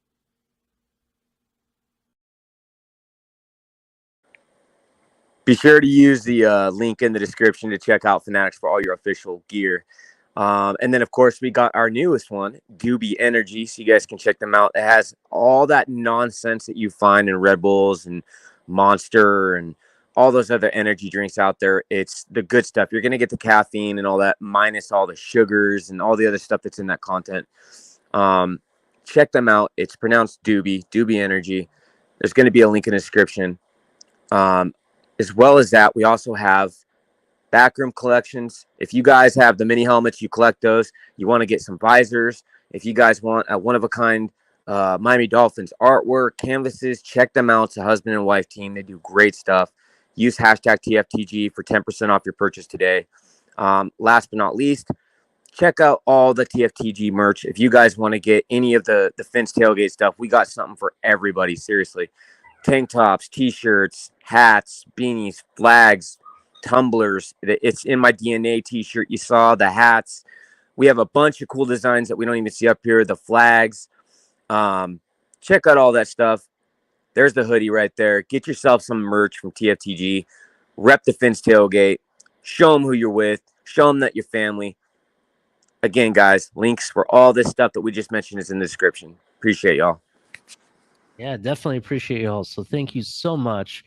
be sure to use the link in the description to check out Fanatics for all your official gear. And then, of course, we got our newest one, Doobie Energy, so you guys can check them out. It has all that nonsense that you find in Red Bulls and Monster and all those other energy drinks out there. It's the good stuff. You're going to get the caffeine and all that, minus all the sugars and all the other stuff that's in that content. Check them out. It's pronounced Doobie Energy. There's going to be a link in the description. As well as that, we also have backroom collections. If you guys have the mini helmets, you collect those. You want to get some visors. If you guys want a one-of-a-kind Miami Dolphins artwork, canvases, check them out. It's a husband and wife team. They do great stuff. Use hashtag TFTG for 10% off your purchase today. Last but not least, check out all the TFTG merch. If you guys want to get any of the Fins Tailgate stuff, we got something for everybody, seriously. Tank tops, T-shirts, hats, beanies, flags, tumblers. It's in my DNA T-shirt. You saw the hats. We have a bunch of cool designs that we don't even see up here. The flags. Check out all that stuff. There's the hoodie right there. Get yourself some merch from TFTG. Rep the Fins Tailgate. Show them who you're with. Show them that you're family. Again, guys, links for all this stuff that we just mentioned is in the description. Appreciate y'all. Yeah, definitely appreciate y'all. So thank you so much.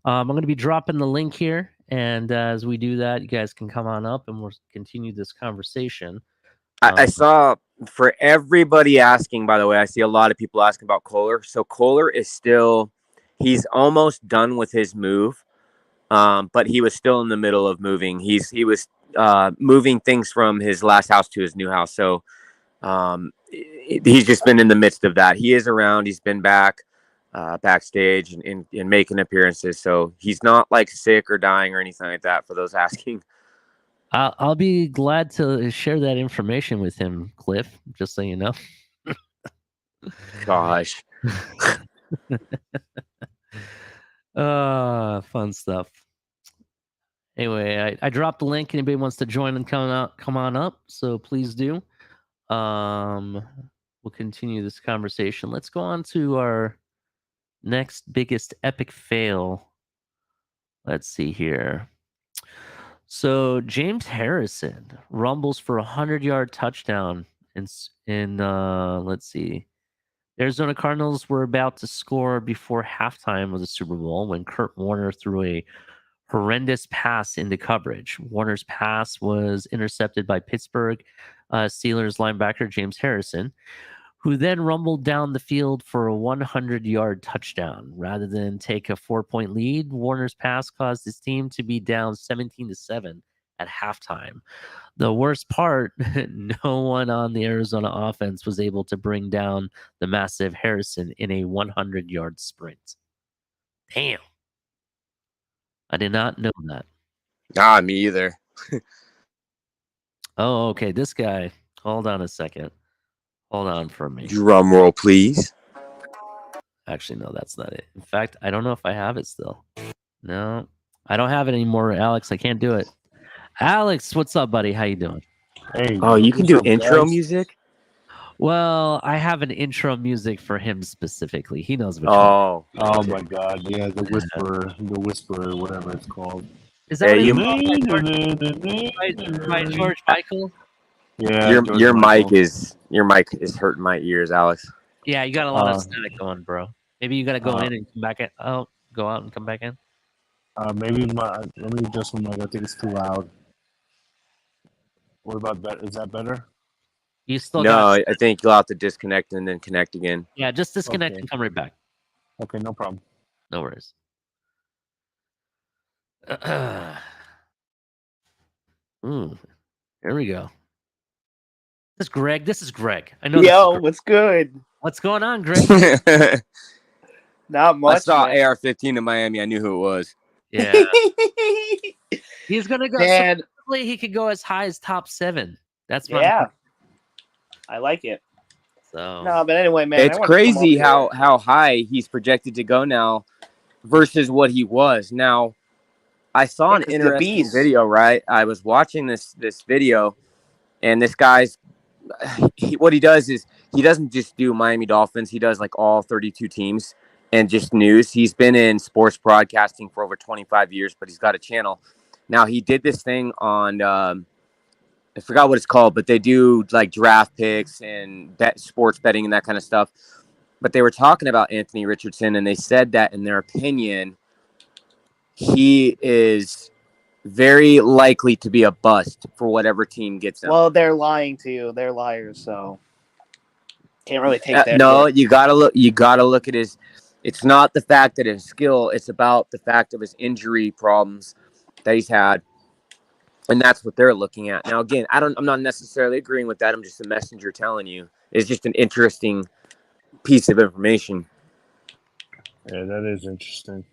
I'm going to be dropping the link here. And as we do that, you guys can come on up and we'll continue this conversation. I saw, for everybody asking, by the way, I see a lot of people asking about Kohler. So Kohler is still, he's almost done with his move, but he was still in the middle of moving. He was moving things from his last house to his new house. So he's just been in the midst of that. He is around. He's been backstage and making appearances. So he's not like sick or dying or anything like that, for those asking. I'll be glad to share that information with him, Cliff, just so you know. Gosh. Fun stuff. Anyway, I dropped the link. Anybody wants to join and come on up, so please do. We'll continue this conversation. Let's go on to our next biggest epic fail. Let's see here. So James Harrison rumbles for a 100-yard touchdown in let's see. The Arizona Cardinals were about to score before halftime of the Super Bowl when Kurt Warner threw a horrendous pass into coverage. Warner's pass was intercepted by Pittsburgh Steelers linebacker James Harrison, who then rumbled down the field for a 100-yard touchdown. Rather than take a 4-point lead, Warner's pass caused his team to be down 17-7 at halftime. The worst part, no one on the Arizona offense was able to bring down the massive Harrison in a 100-yard sprint. Damn. I did not know that. Ah, me either. Oh, okay. This guy. Hold on a second. Hold on for me. Drum roll, please. Actually, no, that's not it. In fact, I don't know if I have it still. No, I don't have it anymore, Alex. I can't do it. Alex, what's up, buddy? How you doing? Hey, Oh, you can what's do up, intro guys? music? Well, I have an intro music for him specifically. He knows which one. Oh. Oh my God! Yeah, the whisperer, whatever it's called. Is that Hey, what you- it's called? By George Michael? Yeah, your George your Michael. mic is hurting my ears, Alex. Yeah, you got a lot of static going, bro. Maybe you got to go in and come back in. Oh, go out and come back in. Maybe let me adjust my mic. I think it's too loud. What about that? Is that better? You still No, got. I think you'll have to disconnect and then connect again. Yeah, just disconnect Okay. and come right back. Okay, no problem. No worries. Here we go. This is Greg. This is Greg. I know. Yo, what's good? What's going on, Greg? Not much. I saw man. AR-15 in Miami. I knew who it was. Yeah, he's gonna go. Man, Supposedly he could go as high as top 7. That's my yeah, I like it. So No, but anyway, man, It's I wanted to come crazy up how high he's projected to go now versus what he was. Now, I saw an because the interesting beast. video, right? I was watching this video, and this guy's what he does is he doesn't just do Miami Dolphins. He does like all 32 teams and just news. He's been in sports broadcasting for over 25 years, but he's got a channel. Now, he did this thing on I forgot what it's called, but they do like draft picks and sports betting and that kind of stuff. But they were talking about Anthony Richardson, and they said that in their opinion, he is very likely to be a bust for whatever team gets him. Well, they're lying to you. They're liars, so can't really take that. No, you gotta look. You gotta look at his. It's not the fact that his skill. It's about the fact of his injury problems that he's had, and that's what they're looking at. Now, again, I'm not necessarily agreeing with that. I'm just a messenger telling you. It's just an interesting piece of information. Yeah, that is interesting.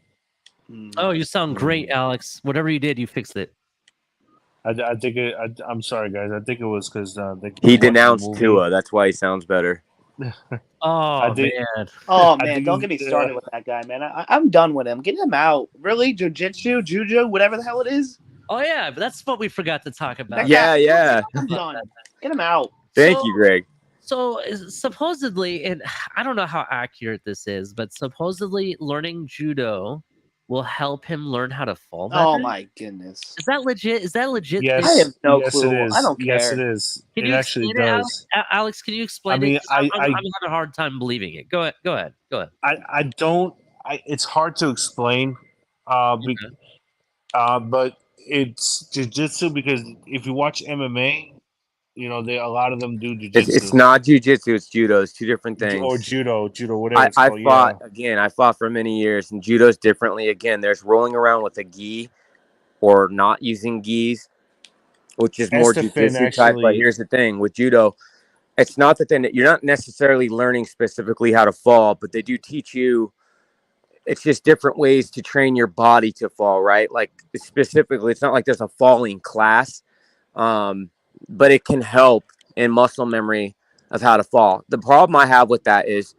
Oh, you sound great, Alex. Whatever you did, you fixed it. I think it. I'm sorry, guys. I think it was because He denounced Tua. That's why he sounds better. Oh think- man. Oh I man, think don't it- get me started with that guy, man. I'm done with him. Get him out. Really, jiu-jitsu, judo, whatever the hell it is. Oh yeah, but that's what we forgot to talk about. That Yeah, guy- yeah. I'm done. Get him out. Thank So- you, Greg. So supposedly, and I don't know how accurate this is, but supposedly learning judo will help him learn how to fall better. Oh my goodness. Is that legit? Is that legit? Yes, I have no yes, clue. it is. I don't Yes, care. it is. Can It you actually explain it, does. Alex, can you explain I mean, it? 'Cause I'm I- having a hard time believing it. Go ahead. I don't. It's hard to explain. But it's jiu-jitsu because if you watch MMA, you know, a lot of them do jiu-jitsu. It's not jujitsu. It's judo. It's two different things. Or judo, whatever I it's called. fought again. I fought for many years, and judo's differently. Again, there's rolling around with a gi or not using gis, which is more Estefan jujitsu type. But actually- here's the thing with judo: it's not that you're not necessarily learning specifically how to fall, but they do teach you. It's just different ways to train your body to fall, right? Like specifically, it's not like there's a falling class, but it can help in muscle memory of how to fall. The problem I have with that is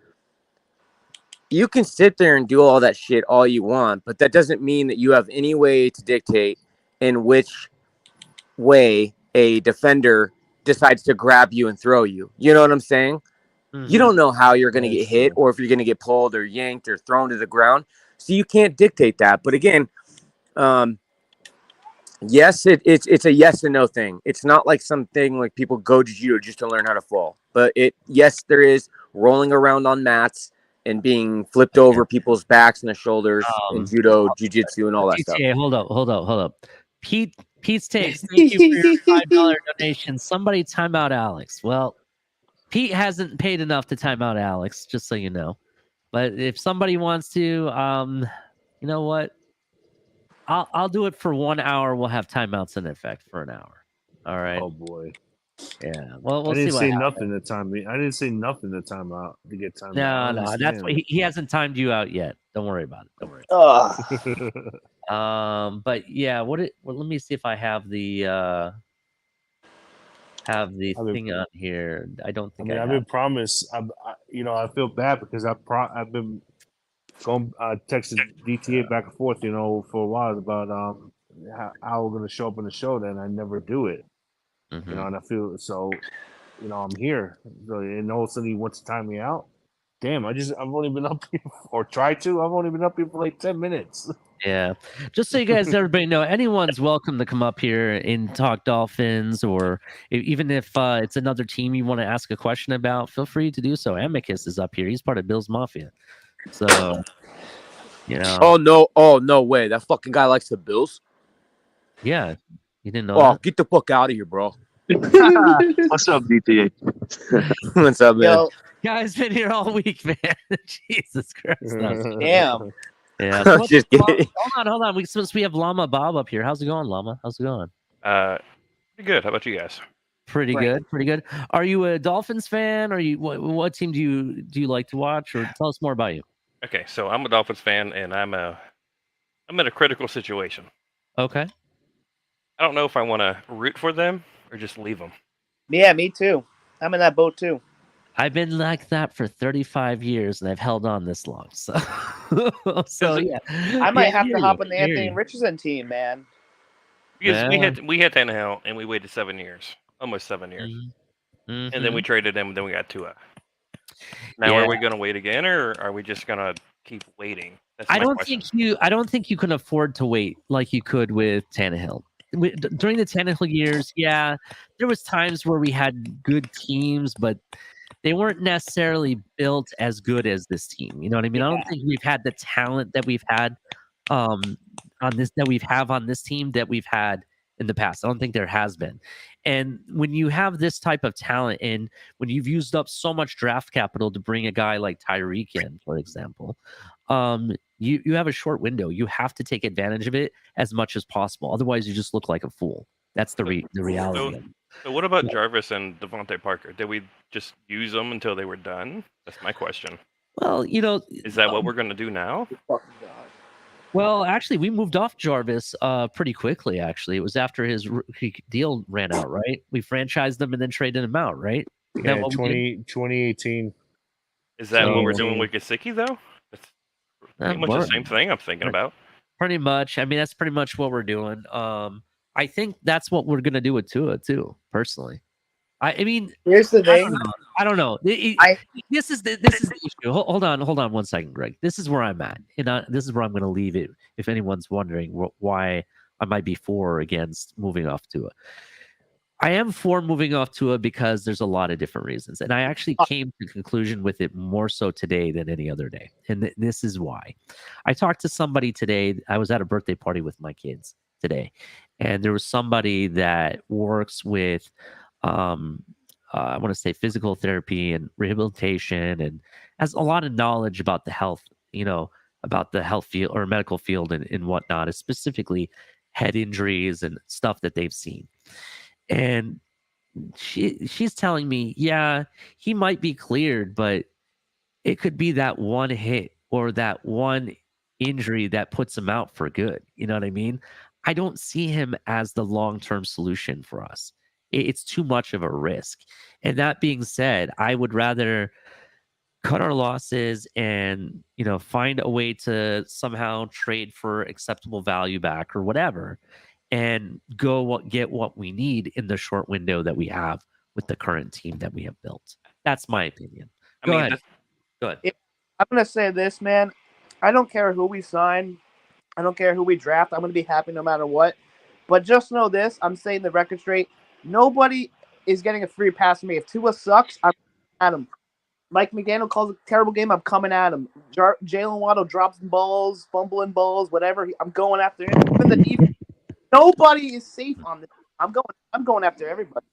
you can sit there and do all that shit all you want, but that doesn't mean that you have any way to dictate in which way a defender decides to grab you and throw you. You know what I'm saying? You don't know how you're going to That's get hit true. or if you're going to get pulled or yanked or thrown to the ground. So you can't dictate that. But again, yes, it's a yes and no thing. It's not like something like people go to judo just to learn how to fall. But yes, there is rolling around on mats and being flipped over people's backs and their shoulders in judo, jiu-jitsu, and all that stuff. PTA, hold up. Pete's takes. Thank you for your $5 donation. Somebody time out Alex. Well, Pete hasn't paid enough to time out Alex, just so you know. But if somebody wants to, you know what? I'll do it for 1 hour. We'll have timeouts in effect for an hour. All right. Oh boy. Yeah. Well, I we'll see didn't what say happens. nothing to time me. I didn't say nothing to time out to get time No, out. no, that's what he hasn't timed you out yet. Don't worry about it. Don't worry. But yeah, well, let me see if I have the thing on here. I don't think I've been promised. I feel bad because I've been going texting DTA back and forth, for a while about how we're gonna show up in the show. Then I never do it, Mhm. and I feel so. I'm here, and all of a sudden he wants to time me out. Damn, I've only been up here or tried to. I've only been up here for like 10 minutes. Yeah. Just so you guys, everybody know, anyone's welcome to come up here and talk Dolphins, or even if it's another team you want to ask a question about, feel free to do so. Amicus is up here. He's part of Bill's Mafia. So, Oh no way. That fucking guy likes the Bills. Yeah. You didn't know that? Get the fuck out of here, bro. What's up, DTA? What's up, man? Yo, Guy's been here all week, man. Jesus Christ. damn. Yeah. I'm just kidding. Hold on. We have Llama Bob up here. How's it going, Llama? How's it going? Pretty good. How about you guys? Pretty good. Are you a Dolphins fan? Are you what team do you like to watch, or tell us more about you? Okay, so I'm a Dolphins fan, and I'm in a critical situation. Okay. I don't know if I want to root for them or just leave them. Yeah, me too. I'm in that boat too. I've been like that for 35 years, and I've held on this long. So, yeah. I might have to hop on the Anthony Richardson team, man. Because we had Tannehill, and we waited 7 years, almost 7 years, and then we traded him, and then we got Tua. Now, are we going to wait again, or are we just going to keep waiting? That's I don't think you can afford to wait like you could with Tannehill. During the Tannehill years, yeah, there was times where we had good teams, but they weren't necessarily built as good as this team. You know what I mean? I don't think we've had the talent that we've had on this team that we've had in the past. I don't think there has been. And when you have this type of talent, and when you've used up so much draft capital to bring a guy like Tyreek in, for example, you have a short window. You have to take advantage of it as much as possible. Otherwise, you just look like a fool. That's the reality. So what about Jarvis and Devontae Parker? Did we just use them until they were done? That's my question. Well, is that what we're going to do now? Well, actually, we moved off Jarvis pretty quickly, actually. It was after his deal ran out, right? We franchised him and then traded him out, right? Yeah, 2018. Is that what we're doing with Gesicki, though? It's pretty much the same thing I'm thinking about. Pretty much. I mean, that's pretty much what we're doing. I think that's what we're going to do with Tua, too, personally. I mean, here's the thing. I don't know. This is the issue. Hold on 1 second, Greg. This is where I'm at, and this is where I'm going to leave it. If anyone's wondering why I might be for or against moving off Tua, I am for moving off Tua because there's a lot of different reasons, and I actually came to a conclusion with it more so today than any other day, and this is why. I talked to somebody today. I was at a birthday party with my kids today, and there was somebody that works with I want to say physical therapy and rehabilitation, and has a lot of knowledge about the health, about the health field or medical field and whatnot, specifically head injuries and stuff that they've seen. And she's telling me, yeah, he might be cleared, but it could be that one hit or that one injury that puts him out for good. You know what I mean? I don't see him as the long-term solution for us. It's too much of a risk. And that being said, I would rather cut our losses and, find a way to somehow trade for acceptable value back or whatever, and get what we need in the short window that we have with the current team that we have built. That's my opinion. Go ahead. I'm going to say this, man. I don't care who we sign. I don't care who we draft. I'm going to be happy no matter what. But just know this. I'm saying the record straight. Nobody is getting a free pass from me. If Tua sucks, I'm at him. Mike McDaniel calls a terrible game. I'm coming at him. Jalen Waddle drops balls, fumbling balls, whatever. I'm going after him. Even the defense. Nobody is safe on this. I'm going after everybody.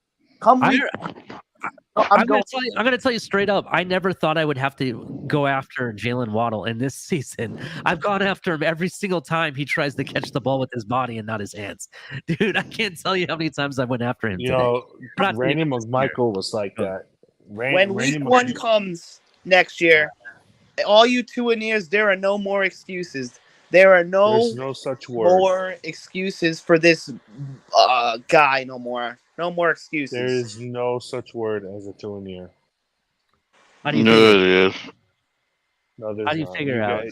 I'm going to tell you straight up. I never thought I would have to go after Jalen Waddle in this season. I've gone after him every single time he tries to catch the ball with his body and not his hands. Dude, I can't tell you how many times I went after him today. Randy McMichael was like that. When week 1 comes next year, all you 2-and-ears, there are no more excuses. There's no such word. More excuses for this guy. No more excuses. There is no such word as a 2-and-ear. How do you it is. No, there's How do you not. figure out?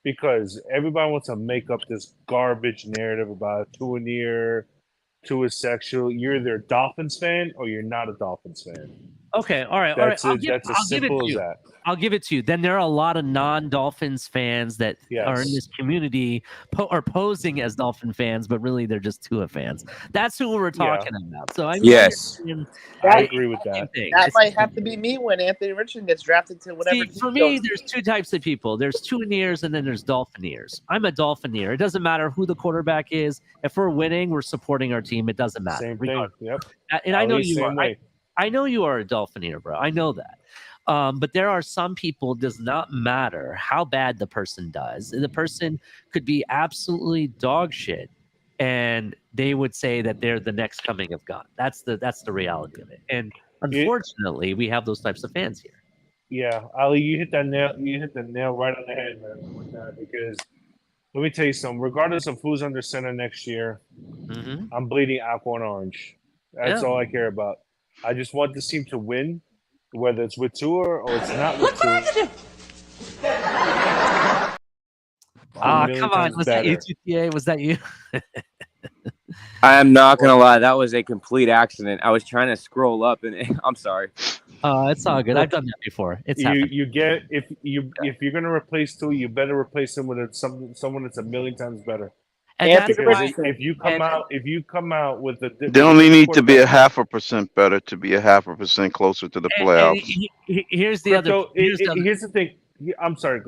Because everybody wants to make up this garbage narrative about 2-and-ear, 2 is sexual. You're either a Dolphins fan or you're not a Dolphins fan. Okay, all right. That's as simple as that. I'll give it to you. Then there are a lot of non-Dolphins fans that are in this community are posing as Dolphin fans, but really they're just Tua fans. That's who we're talking about. So I agree with that. That might have to be me when Anthony Richardson gets drafted to whatever. See, for me, there's 2 types of people. There's 2-and-ears and then there's Dolphineers. I'm a Dolphineer. It doesn't matter who the quarterback is. If we're winning, we're supporting our team. It doesn't matter. Same thing. Yep. And I know you are. I know you are a Dolphineer, bro. I know that. But there are some people, it does not matter how bad the person does. The person could be absolutely dog shit, and they would say that they're the next coming of God. That's the reality of it. And unfortunately, we have those types of fans here. Yeah, Ali, you hit the nail right on the head, man, with that, because let me tell you something. Regardless of who's under center next year, I'm bleeding aqua and orange. That's all I care about. I just want this team to win, whether it's with Tua or it's not with Tua. Come on. Was that you, TTA? Was that you? I am not going to lie. That was a complete accident. I was trying to scroll up, and I'm sorry. It's all good. I've done that before. It's you get if you're going to replace Tua, you better replace him with someone that's a million times better. And if you come out with the, they only need to be 0.5% better to be 0.5% closer to the playoffs. Here's the other. Here's the thing. I'm sorry,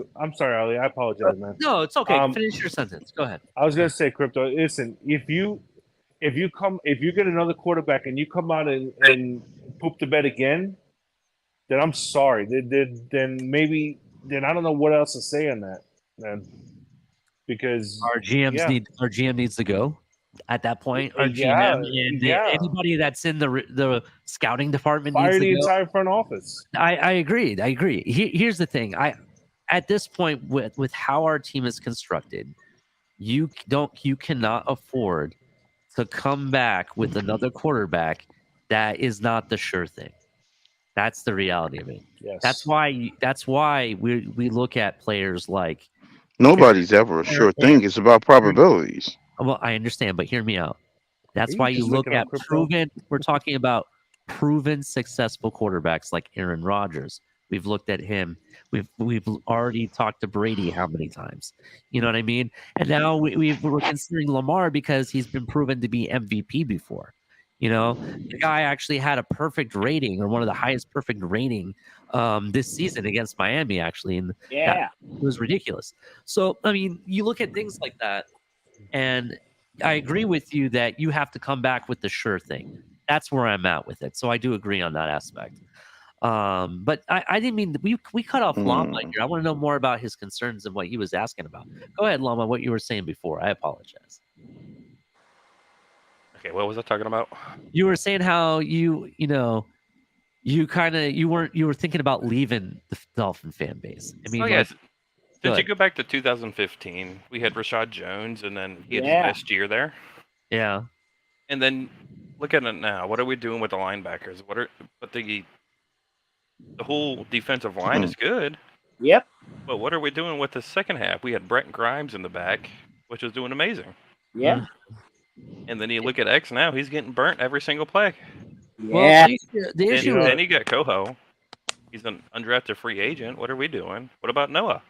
Ali. I apologize, man. No, it's okay. Finish your sentence. Go ahead. I was gonna say, Crypto. Listen, if you get another quarterback and you come out and poop the bed again, then I'm sorry. Then I don't know what else to say on that, man. Because our GM needs to go at that point. Our GM and anybody that's in the scouting department fire needs to the go. Entire front office. I agree. Here's the thing. At this point with how our team is constructed, you cannot afford to come back with another quarterback that is not the sure thing. That's the reality of it. Yes. That's why we look at players like. Nobody's ever a sure thing. It's about probabilities. Well, I understand, but hear me out. That's why you look at proven. We're talking about proven successful quarterbacks like Aaron Rodgers. We've looked at him. We've already talked to Brady how many times? You know what I mean? And now we're considering Lamar because he's been proven to be MVP before. You know, the guy actually had a perfect rating or one of the highest perfect rating this season against Miami, actually. And it was ridiculous. So, I mean, you look at things like that, and I agree with you that you have to come back with the sure thing. That's where I'm at with it. So I do agree on that aspect. But I didn't mean we cut off Llama here. I want to know more about his concerns and what he was asking about. Go ahead, Llama, what you were saying before. I apologize. Okay, what was I talking about? You were saying how you were thinking about leaving the Dolphin fan base. I mean, yes. Since you go back to 2015, we had Rashad Jones, and then he had his best year there. Yeah. And then look at it now. What are we doing with the linebackers? But the whole defensive line is good. Yep. But what are we doing with the second half? We had Brent Grimes in the back, which was doing amazing. Yeah. And then you look at X now; he's getting burnt every single play. Yeah. Well, the issue. Then you got Coho. He's an undrafted free agent. What are we doing? What about Noah?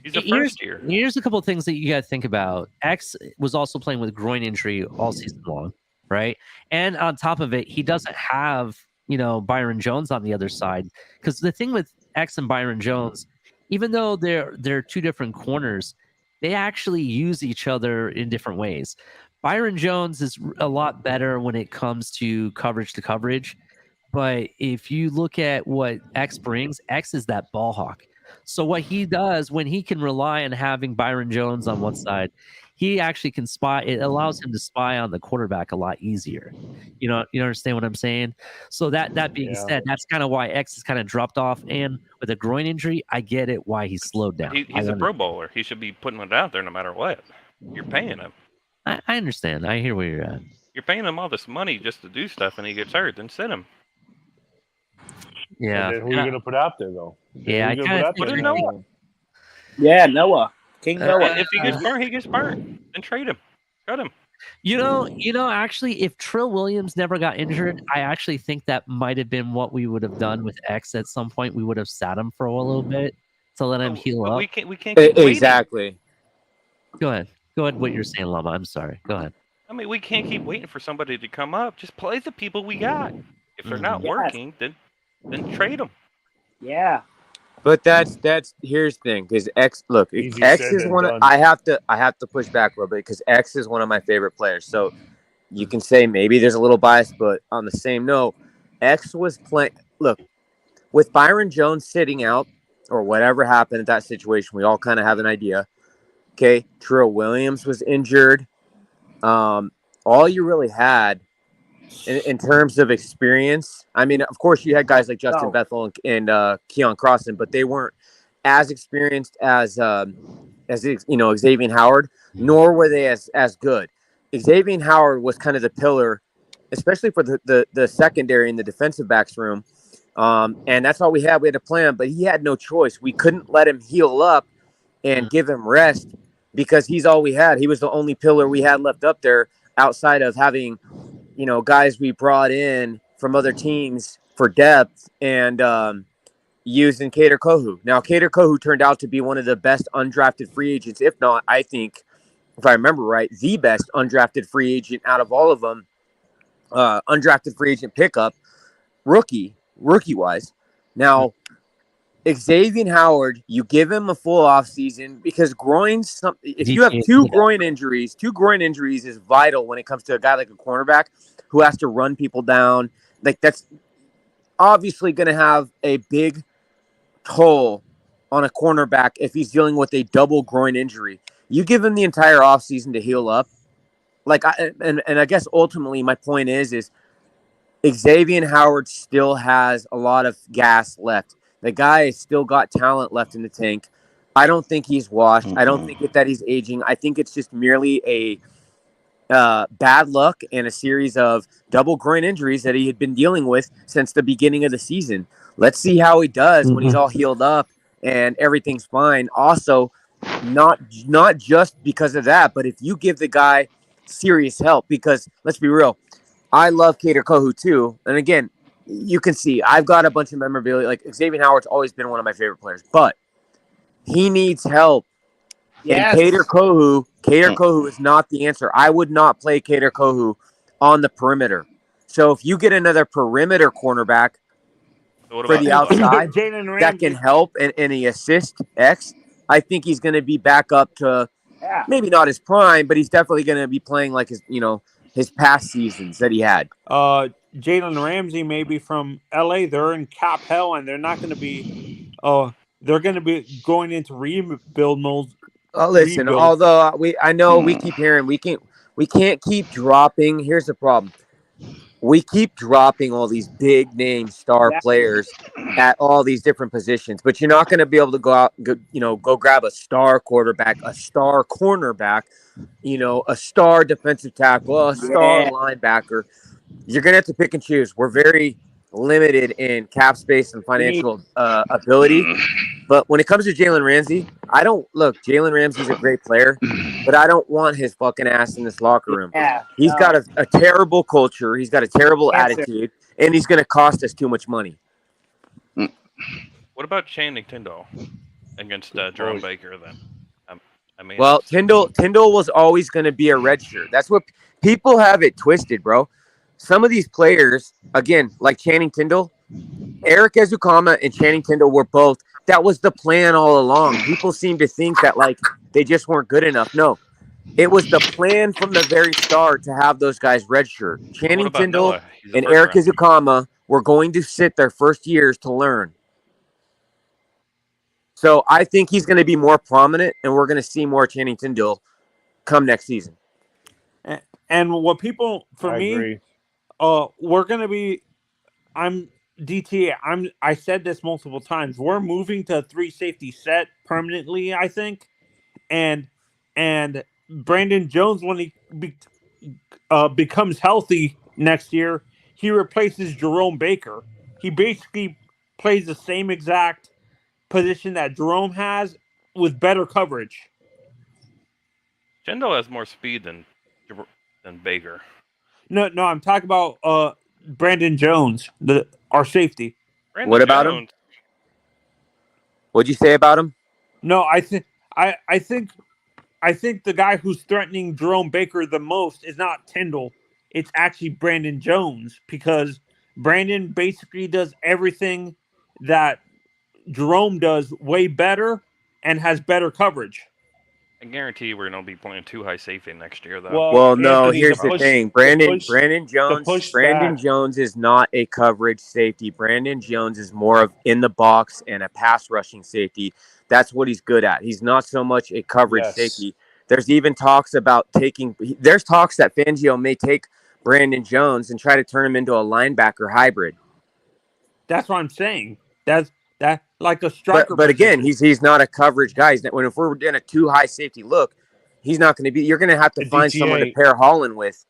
He's a first year. Here's a couple of things that you got to think about. X was also playing with groin injury all season long, right? And on top of it, he doesn't have Byron Jones on the other side. Because the thing with X and Byron Jones, even though they're two different corners, they actually use each other in different ways. Byron Jones is a lot better when it comes to coverage. But if you look at what X brings, X is that ball hawk. So what he does when he can rely on having Byron Jones on one side, he actually can spy. It allows him to spy on the quarterback a lot easier. You understand what I'm saying? So that being said, that's kind of why X has kind of dropped off. And with a groin injury, I get it why he's slowed down. He's a Pro Bowler. He should be putting it out there no matter what. You're paying him. I understand. I hear where you're at. You're paying him all this money just to do stuff, and he gets hurt. Then sit him. Yeah. And then who are you gonna put out there though? Yeah, I kind of put in Noah. Yeah, Noah. King Noah. And if he gets burnt, he gets burnt. Then trade him. Cut him. Actually, if Trill Williams never got injured, I actually think that might have been what we would have done with X at some point. We would have sat him for a little bit to let him heal up. We can't keep Exactly. Go ahead. Go ahead. What you're saying, Llama. I'm sorry. Go ahead. I mean, we can't keep waiting for somebody to come up. Just play the people we got. If they're not working, then trade them. Yeah. But that's here's the thing, because X Easy X said is than one of, done. I have to push back a little bit because X is one of my favorite players. So you can say maybe there's a little bias, but on the same note, X was playing. Look, with Byron Jones sitting out or whatever happened at that situation, we all kind of have an idea. Okay, Trill Williams was injured. All you really had in terms of experience, I mean, of course, you had guys like Justin Bethel and Keon Crossan, but they weren't as experienced as Xavier Howard, nor were they as good. Xavier Howard was kind of the pillar, especially for the secondary in the defensive backs room, and that's all we had. We had a plan, but he had no choice. We couldn't let him heal up and give him rest because he's all we had. He was the only pillar we had left up there outside of having, guys we brought in from other teams for depth and using Kader Kohu. Now, Kader Kohu turned out to be one of the best undrafted free agents, if not, I think, if I remember right, the best undrafted free agent out of all of them. Undrafted free agent pickup, rookie-wise. Now, Xavier Howard, you give him a full offseason because groins. If you have two groin injuries is vital when it comes to a guy like a cornerback who has to run people down. Like that's obviously going to have a big toll on a cornerback if he's dealing with a double groin injury. You give him the entire offseason to heal up. I guess ultimately my point is Xavier Howard still has a lot of gas left. The guy has still got talent left in the tank. I don't think he's washed. I don't think that he's aging. I think it's just merely a bad luck and a series of double groin injuries that he had been dealing with since the beginning of the season. Let's see how he does when he's all healed up and everything's fine. Also, not just because of that, but if you give the guy serious help, because let's be real, I love Kader Kohu too. And again, you can see I've got a bunch of memorabilia. Like Xavier Howard's always been one of my favorite players, but he needs help. Yes. And Kader Kohu is not the answer. I would not play Kader Kohu on the perimeter. So if you get another perimeter cornerback for the outside that can help and he assist X, I think he's going to be back up to maybe not his prime, but he's definitely going to be playing like his past seasons that he had. Jalen Ramsey may be from LA. They're in cap hell, and they're not going to be. They're going to be going into rebuild mode. Listen, although I know we keep hearing we can't keep dropping. Here's the problem: we keep dropping all these big name star players at all these different positions, but you're not going to be able to go out, go grab a star quarterback, a star cornerback, a star defensive tackle, a star linebacker. You're going to have to pick and choose. We're very limited in cap space and financial ability. But when it comes to Jalen Ramsey, Jalen Ramsey's a great player, but I don't want his fucking ass in this locker room. He's got a terrible culture. He's got a terrible attitude, and he's going to cost us too much money. What about Channing Tindall against Jerome Baker then? Tindall was always going to be a redshirt. That's what people have it twisted, bro. Some of these players, again, like Channing Tindall, Eric Ezukama and Channing Tindall were both. That was the plan all along. People seem to think that they just weren't good enough. No, It was the plan from the very start to have those guys redshirt. What Channing about Tindall Noah? He's a and first Eric round. Izukama were going to sit their first years to learn. So I think he's going to be more prominent, and we're going to see more Channing Tindall come next season. And what people, for I me, agree. we're going to be, I'm DTA. I said this multiple times. We're moving to a 3 safety set permanently, I think. And Brandon Jones, when he becomes healthy next year, he replaces Jerome Baker. He basically plays the same exact position that Jerome has with better coverage. Jendo has more speed than Baker. No, I'm talking about Brandon Jones, our safety. Brandon What about Jones. him? What'd you say about him? No, I think the guy who's threatening Jerome Baker the most is not Tindall. It's actually Brandon Jones, because Brandon basically does everything that Jerome does way better and has better coverage. I guarantee you we're going to be playing 2 high safety next year, though. Well, no. Anthony, Here's the thing: Brandon Jones is not a coverage safety. Brandon Jones is more of in the box and a pass rushing safety. That's what he's good at. He's not so much a coverage safety. There's even talks about there's talks that Fangio may take Brandon Jones and try to turn him into a linebacker hybrid. That's what I'm saying. That's like a striker. But again, he's not a coverage guy. If we're in a 2 high safety look, he's not going to be. You're going to have to find someone to pair Holland with.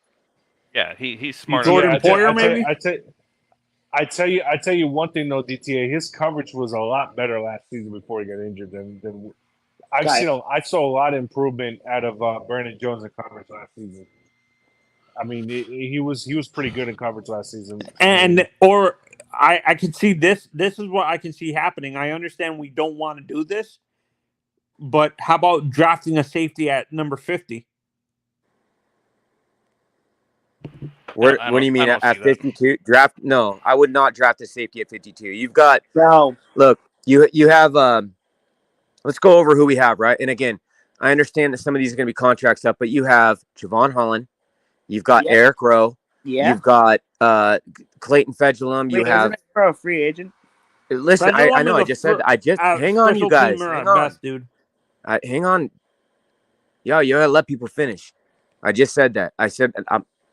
Yeah, he's smart. Jordan Poyer, maybe. I tell you one thing though, DTA. His coverage was a lot better last season before he got injured than I saw a lot of improvement out of Brandon Jones in coverage last season. I mean, he was pretty good in coverage last season. I can see this. This is what I can see happening. I understand we don't want to do this, but how about drafting a safety at number 50? What do you mean at 52? Draft? No, I would not draft a safety at 52. You've got look. You have. Let's go over who we have, right? And again, I understand that some of these are going to be contracts up, but you have Javon Holland. You've got Eric Rowe. Yeah. You've got Clayton Fedulum. You have a free agent. Listen, I know. I just said. Hang on, you guys. Hang on, best, dude. Hang on. Yo, you gotta let people finish. I just said that. I said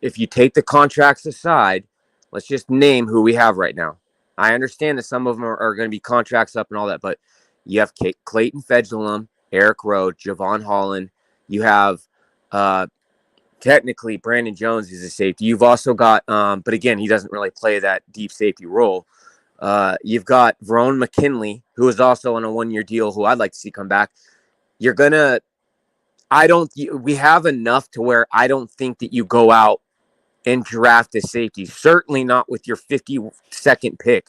if you take the contracts aside, let's just name who we have right now. I understand that some of them are going to be contracts up and all that, but you have Clayton Fedulum, Eric Rowe, Javon Holland. You have technically Brandon Jones is a safety. You've also got, but again, he doesn't really play that deep safety role. You've got Verone McKinley, who is also on a 1-year deal, who I'd like to see come back. We have enough to where I don't think that you go out and draft a safety. Certainly not with your 52nd pick.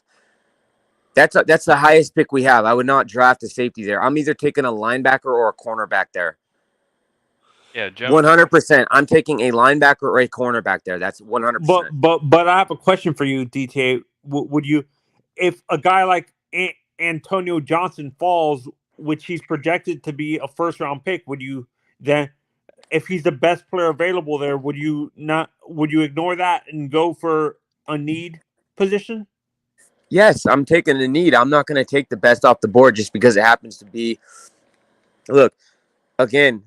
That's the highest pick we have. I would not draft a safety there. I'm either taking a linebacker or a cornerback there. Yeah, 100%. I'm taking a linebacker or a cornerback there. That's 100%. But I have a question for you, DTA. Would you, if a guy like Antonio Johnson falls, which he's projected to be a first-round pick, would you then, if he's the best player available there, would you ignore that and go for a need position? Yes, I'm taking the need. I'm not going to take the best off the board just because it happens to be. Look, again,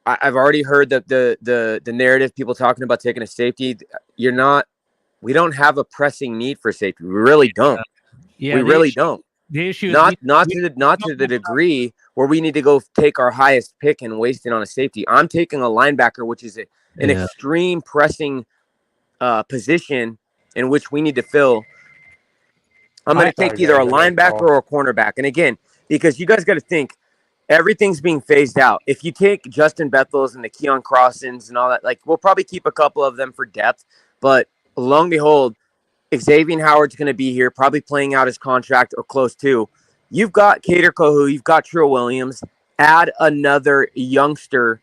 I've already heard the narrative, people talking about taking a safety. We don't have a pressing need for safety. We really don't. Yeah, we really don't. The issue is not to the degree where we need to go take our highest pick and waste it on a safety. I'm taking a linebacker, which is an extreme pressing position in which we need to fill. I'm going to take either a linebacker or a cornerback. And again, because you guys got to think, everything's being phased out. If you take Justin Bethels and the Keon Crossins and all that, like, we'll probably keep a couple of them for depth. But lo and behold, Xavier Howard's going to be here, probably playing out his contract or close to. You've got Kader Kohu, you've got Trill Williams. Add another youngster,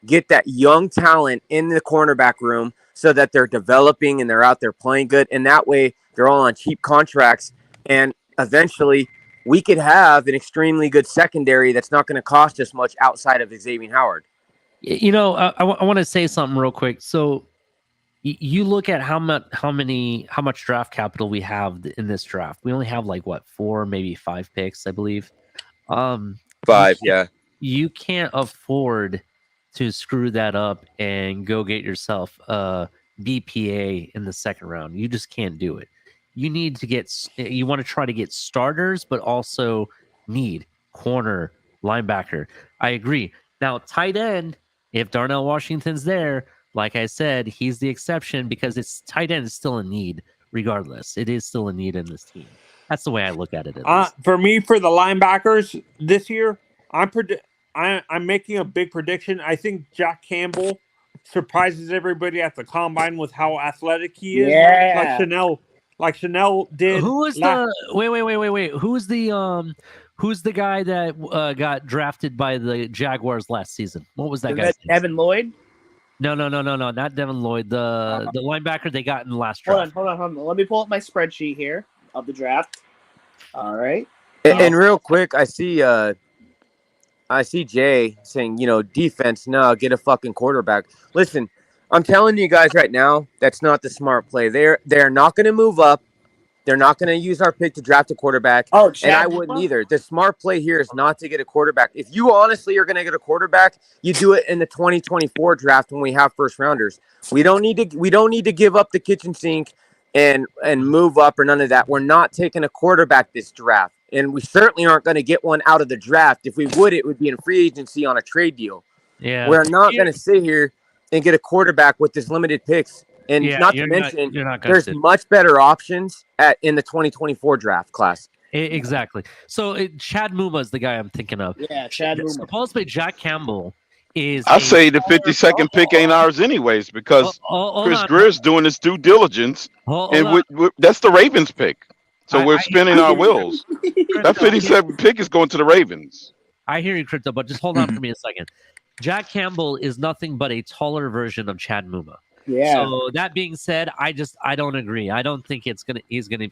get that young talent in the cornerback room so that they're developing and they're out there playing good. And that way, they're all on cheap contracts. And eventually, we could have an extremely good secondary that's not going to cost us much outside of Xavier Howard. You know, I want to say something real quick. So you look at how much draft capital we have in this draft. We only have like what, 4, maybe 5 picks, I believe. You 5, yeah. You can't afford to screw that up and go get yourself a BPA in the second round. You just can't do it. You need to you want to try to get starters, but also need corner, linebacker. I agree. Now, tight end, if Darnell Washington's there, like I said, he's the exception because it's tight end is still a need regardless. It is still a need in this team. That's the way I look at it. For me, for the linebackers this year, I'm making a big prediction. I think Jack Campbell surprises everybody at the combine with how athletic he is. Yeah. Like Chanel did. Who was wait? Who's the guy that got drafted by the Jaguars last season? What was that guy? Devin Lloyd? No, not Devin Lloyd. The linebacker they got in the last draft. Hold on. Let me pull up my spreadsheet here of the draft. All right. And real quick, I see Jay saying, defense, no, get a fucking quarterback. Listen, I'm telling you guys right now, that's not the smart play. They're not going to move up. They're not going to use our pick to draft a quarterback. Oh, and I wouldn't either. The smart play here is not to get a quarterback. If you honestly are going to get a quarterback, you do it in the 2024 draft when we have first rounders. We don't need to give up the kitchen sink and move up or none of that. We're not taking a quarterback this draft. And we certainly aren't going to get one out of the draft. If we would, it would be in free agency on a trade deal. Yeah. We're not going to sit here and get a quarterback with this limited picks. And not to mention, there's much better options in the 2024 draft class. Exactly. So Chad Muma is the guy I'm thinking of. Yeah, Chad Muma. Supposedly Jack Campbell is. I say the 52nd pick ain't ours anyways because Chris Greer's doing his due diligence, and that's the Ravens pick. So we're spinning our wheels. That 57 pick is going to the Ravens. I hear you, Crypto, but just hold on for me a second. Jack Campbell is nothing but a taller version of Chad Muma. Yeah. So that being said, I don't agree. I don't think I think he's gonna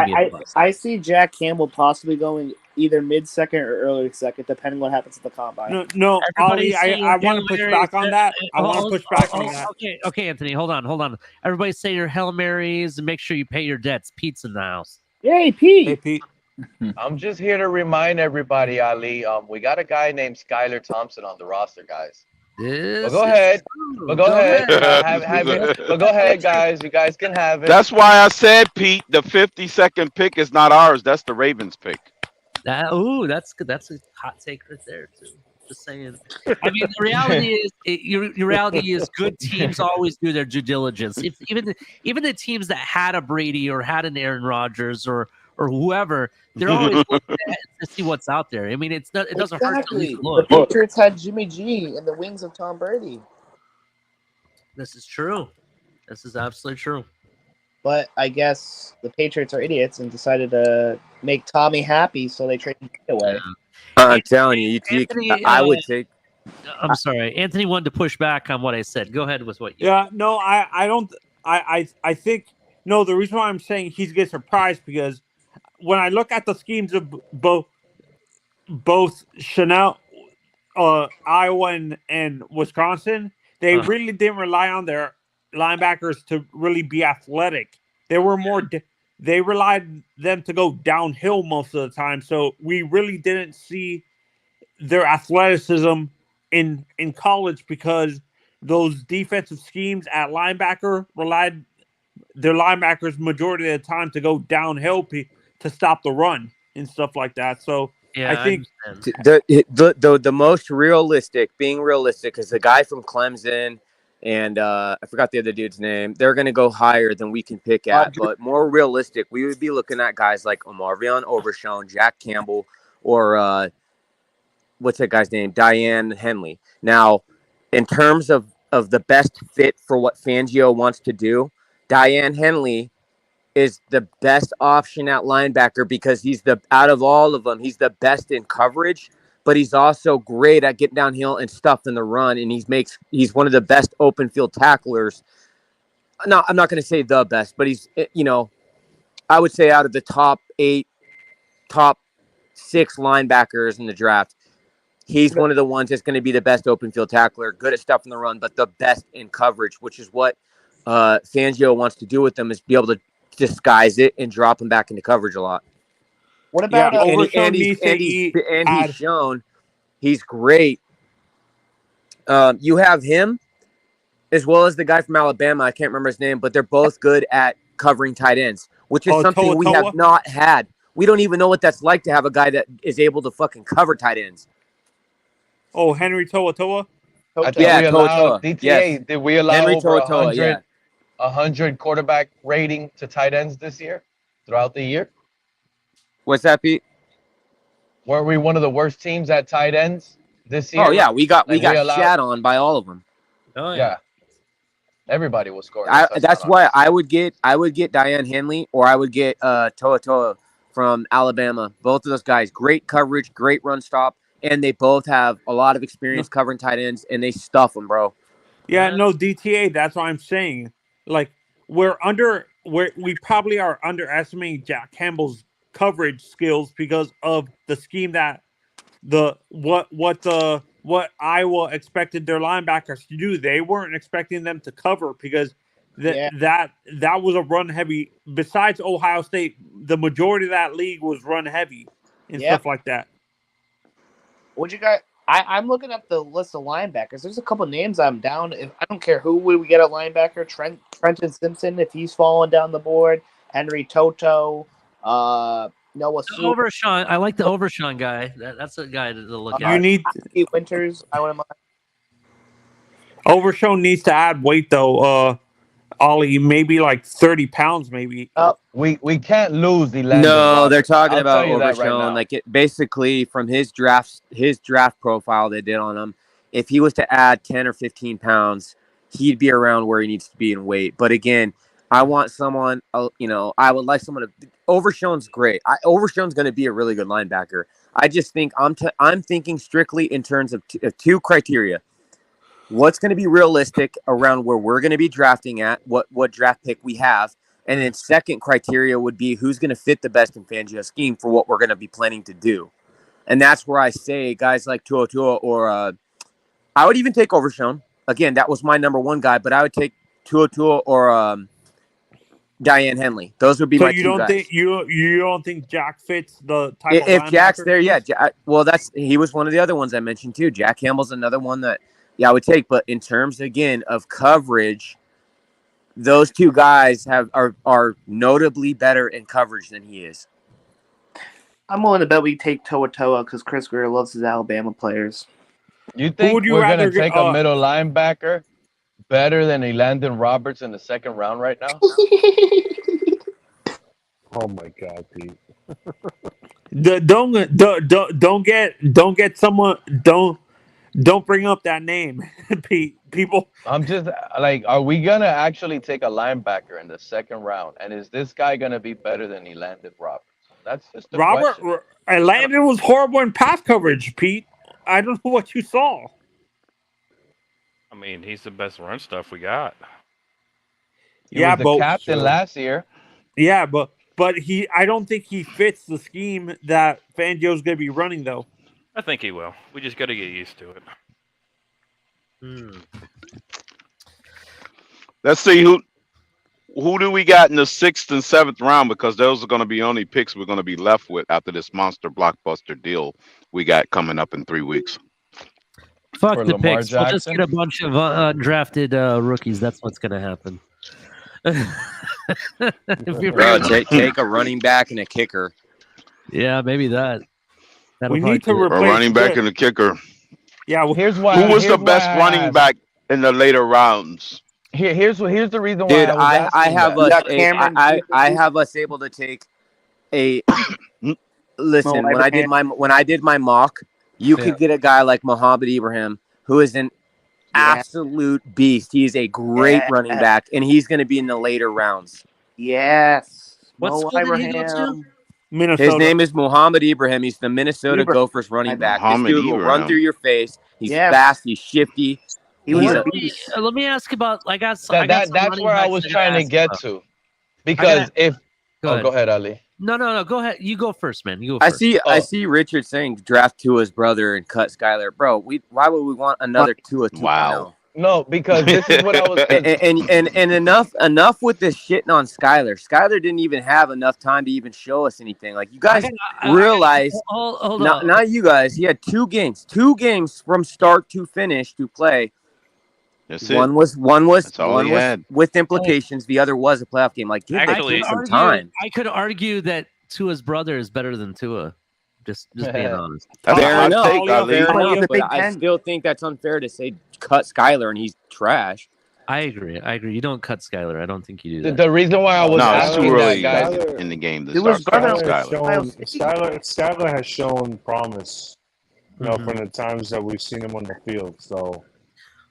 be a bust. I see Jack Campbell possibly going either mid-second or early second, depending what happens at the combine. No, Ollie, I want to push back on that. Okay, Anthony, hold on. Everybody say your Hail Marys and make sure you pay your debts. Pete's in the house. Yay, Pete. Hey, Pete. I'm just here to remind everybody, Ali. We got a guy named Skylar Thompson on the roster, guys. Go ahead. Go ahead, guys. You guys can have it. That's why I said, Pete, the 52nd pick is not ours. That's the Ravens pick. That's good. That's a hot take right there, too. Just saying. I mean, the reality is, your reality is, good teams always do their due diligence. If even the teams that had a Brady or had an Aaron Rodgers or whoever, they're always looking to see what's out there. I mean, it doesn't hurt to at least look. The Patriots had Jimmy G in the wings of Tom Brady. This is true. This is absolutely true. But I guess the Patriots are idiots and decided to make Tommy happy, so they traded him away. I'm telling you, Anthony, I would take. I'm sorry, Anthony wanted to push back on what I said. Go ahead with what you. Yeah, no, I don't. I think no. The reason why I'm saying he's get surprised because when I look at the schemes of both Chanel, Iowa and Wisconsin, they really didn't rely on their linebackers to really be athletic. They were more. They relied them to go downhill most of the time, so we really didn't see their athleticism in college because those defensive schemes at linebacker relied their linebackers majority of the time to go downhill to stop the run and stuff like that. So yeah, I think the most realistic, being realistic, is the guy from Clemson. And I forgot the other dude's name. They're going to go higher than we can pick at. But more realistic, we would be looking at guys like Omarvion Overshown, Jack Campbell, or what's that guy's name? Diane Henley. Now, in terms of the best fit for what Fangio wants to do, Diane Henley is the best option at linebacker because out of all of them, he's the best in coverage. But he's also great at getting downhill and stuffing the run, and he's one of the best open field tacklers. No, I'm not going to say the best, but he's, I would say out of the top 6 linebackers in the draft. he's one of the ones that's going to be the best open field tackler, good at stuff in the run, but the best in coverage, which is what Fangio wants to do with them, is be able to disguise it and drop him back into coverage a lot. What about he's shown he's great. You have him as well as the guy from Alabama. I can't remember his name, but they're both good at covering tight ends, which is something we have not had. We don't even know what that's like to have a guy that is able to fucking cover tight ends. Oh, Henry To'oTo'o? Yeah, To'oTo'o. DTA, yes. did we allow Henry over To'oTo'o, 100 quarterback rating to tight ends this year, throughout the year? What's that, Pete? Were we one of the worst teams at tight ends this year? Oh, yeah, we got shat on by all of them. Oh, yeah. Everybody was scoring. That's why I would get Diane Henley, or I would get To'oTo'o from Alabama. Both of those guys, great coverage, great run stop, and they both have a lot of experience covering tight ends, and they stuff them, bro. Yeah, no, DTA, that's what I'm saying. Like, we probably are underestimating Jack Campbell's coverage skills because of the scheme that what Iowa expected their linebackers to do. They weren't expecting them to cover because that was a run heavy. Besides Ohio State, the majority of that league was run heavy and stuff like that. What you got? I'm looking at the list of linebackers. There's a couple names I'm down. I don't care who we get at linebacker. Trenton Simpson, if he's falling down the board. Henry To'oTo'o. Noah Overshawn. I like the Overshawn guy. That's a guy to look at. You need Winters. I want him. Overshawn needs to add weight though. Ollie, maybe like 30 pounds, maybe. We can't lose the No, they're talking about Overshawn. Like it basically from his draft profile they did on him. If he was to add 10 or 15 pounds, he'd be around where he needs to be in weight. But again, I want someone. I would like someone to. Overshawn's great. Overshawn's going to be a really good linebacker. I just think I'm thinking strictly in terms of two criteria. What's going to be realistic around where we're going to be drafting at, what draft pick we have, and then second criteria would be who's going to fit the best in Fangio's scheme for what we're going to be planning to do. And that's where I say guys like To'oTo'o or I would even take Overshawn. Again, that was my number one guy, but I would take To'oTo'o or Diane Henley. Those would be my two guys. You don't think Jack fits the type of if Jack's there, yeah. He was one of the other ones I mentioned too. Jack Campbell's another one that I would take. But in terms again of coverage, those two guys are notably better in coverage than he is. I'm willing to bet we take To'oTo'o because Chris Greer loves his Alabama players. You think we're going to take a middle linebacker better than Elandon Roberts in the second round right now? Oh my God, Pete! Don't bring up that name, Pete. People. I'm just like, are we gonna actually take a linebacker in the second round? And is this guy gonna be better than Elandon Roberts? That's just a question. Elandon was horrible in pass coverage, Pete. I don't know what you saw. I mean, he's the best run stuff we got. He was the captain last year. Yeah, but I don't think he fits the scheme that Fangio's going to be running, though. I think he will. We just got to get used to it. Let's see who do we got in the 6th and 7th round, because those are going to be only picks we're going to be left with after this monster blockbuster deal we got coming up in 3 weeks. Fuck the Lamar picks. Jackson. We'll just get a bunch of drafted rookies. That's what's going to happen. Take a running back and a kicker. Yeah, maybe that. We need to replace a running back and a kicker. Yeah, well, here's why. Who was the best running back in the later rounds? Here's the reason why. Dude, I have us able to take a. Listen, when I did my mock, you could get a guy like Muhammad Ibrahim, who is an absolute beast. He's a great running back, and he's going to be in the later rounds. Yes. What school did he go to? Minnesota. His name is Muhammad Ibrahim. He's the Minnesota Gophers running back. This dude will run through your face. He's fast. He's shifty. Let me ask about. That's where I was trying to get to. Because go ahead, Ali. No. Go ahead. You go first, man. You go first. I see Richard saying draft Tua's brother and cut Skyler. Bro, why would we want another Tua 2.0? Wow. No, because this is what I was. and enough with this shitting on Skyler. Skyler didn't even have enough time to even show us anything. Like, you guys realize, hold on. not you guys. He had two games from start to finish to play. That's one was had. with implications. The other was a playoff game. Like, give Actually, some time. I could argue that Tua's brother is better than Tua. Just being honest. That's Fair a enough. hot take, Ali. Fair enough, the but Big I Ten. still think that's unfair to say cut Skyler and he's trash. I agree. You don't cut Skyler. I don't think you do that. The reason why I was No, it's asking too that, early guys. in the game to It was start garbage. Skyler. Skyler has shown promise, from the times that we've seen him on the field. So,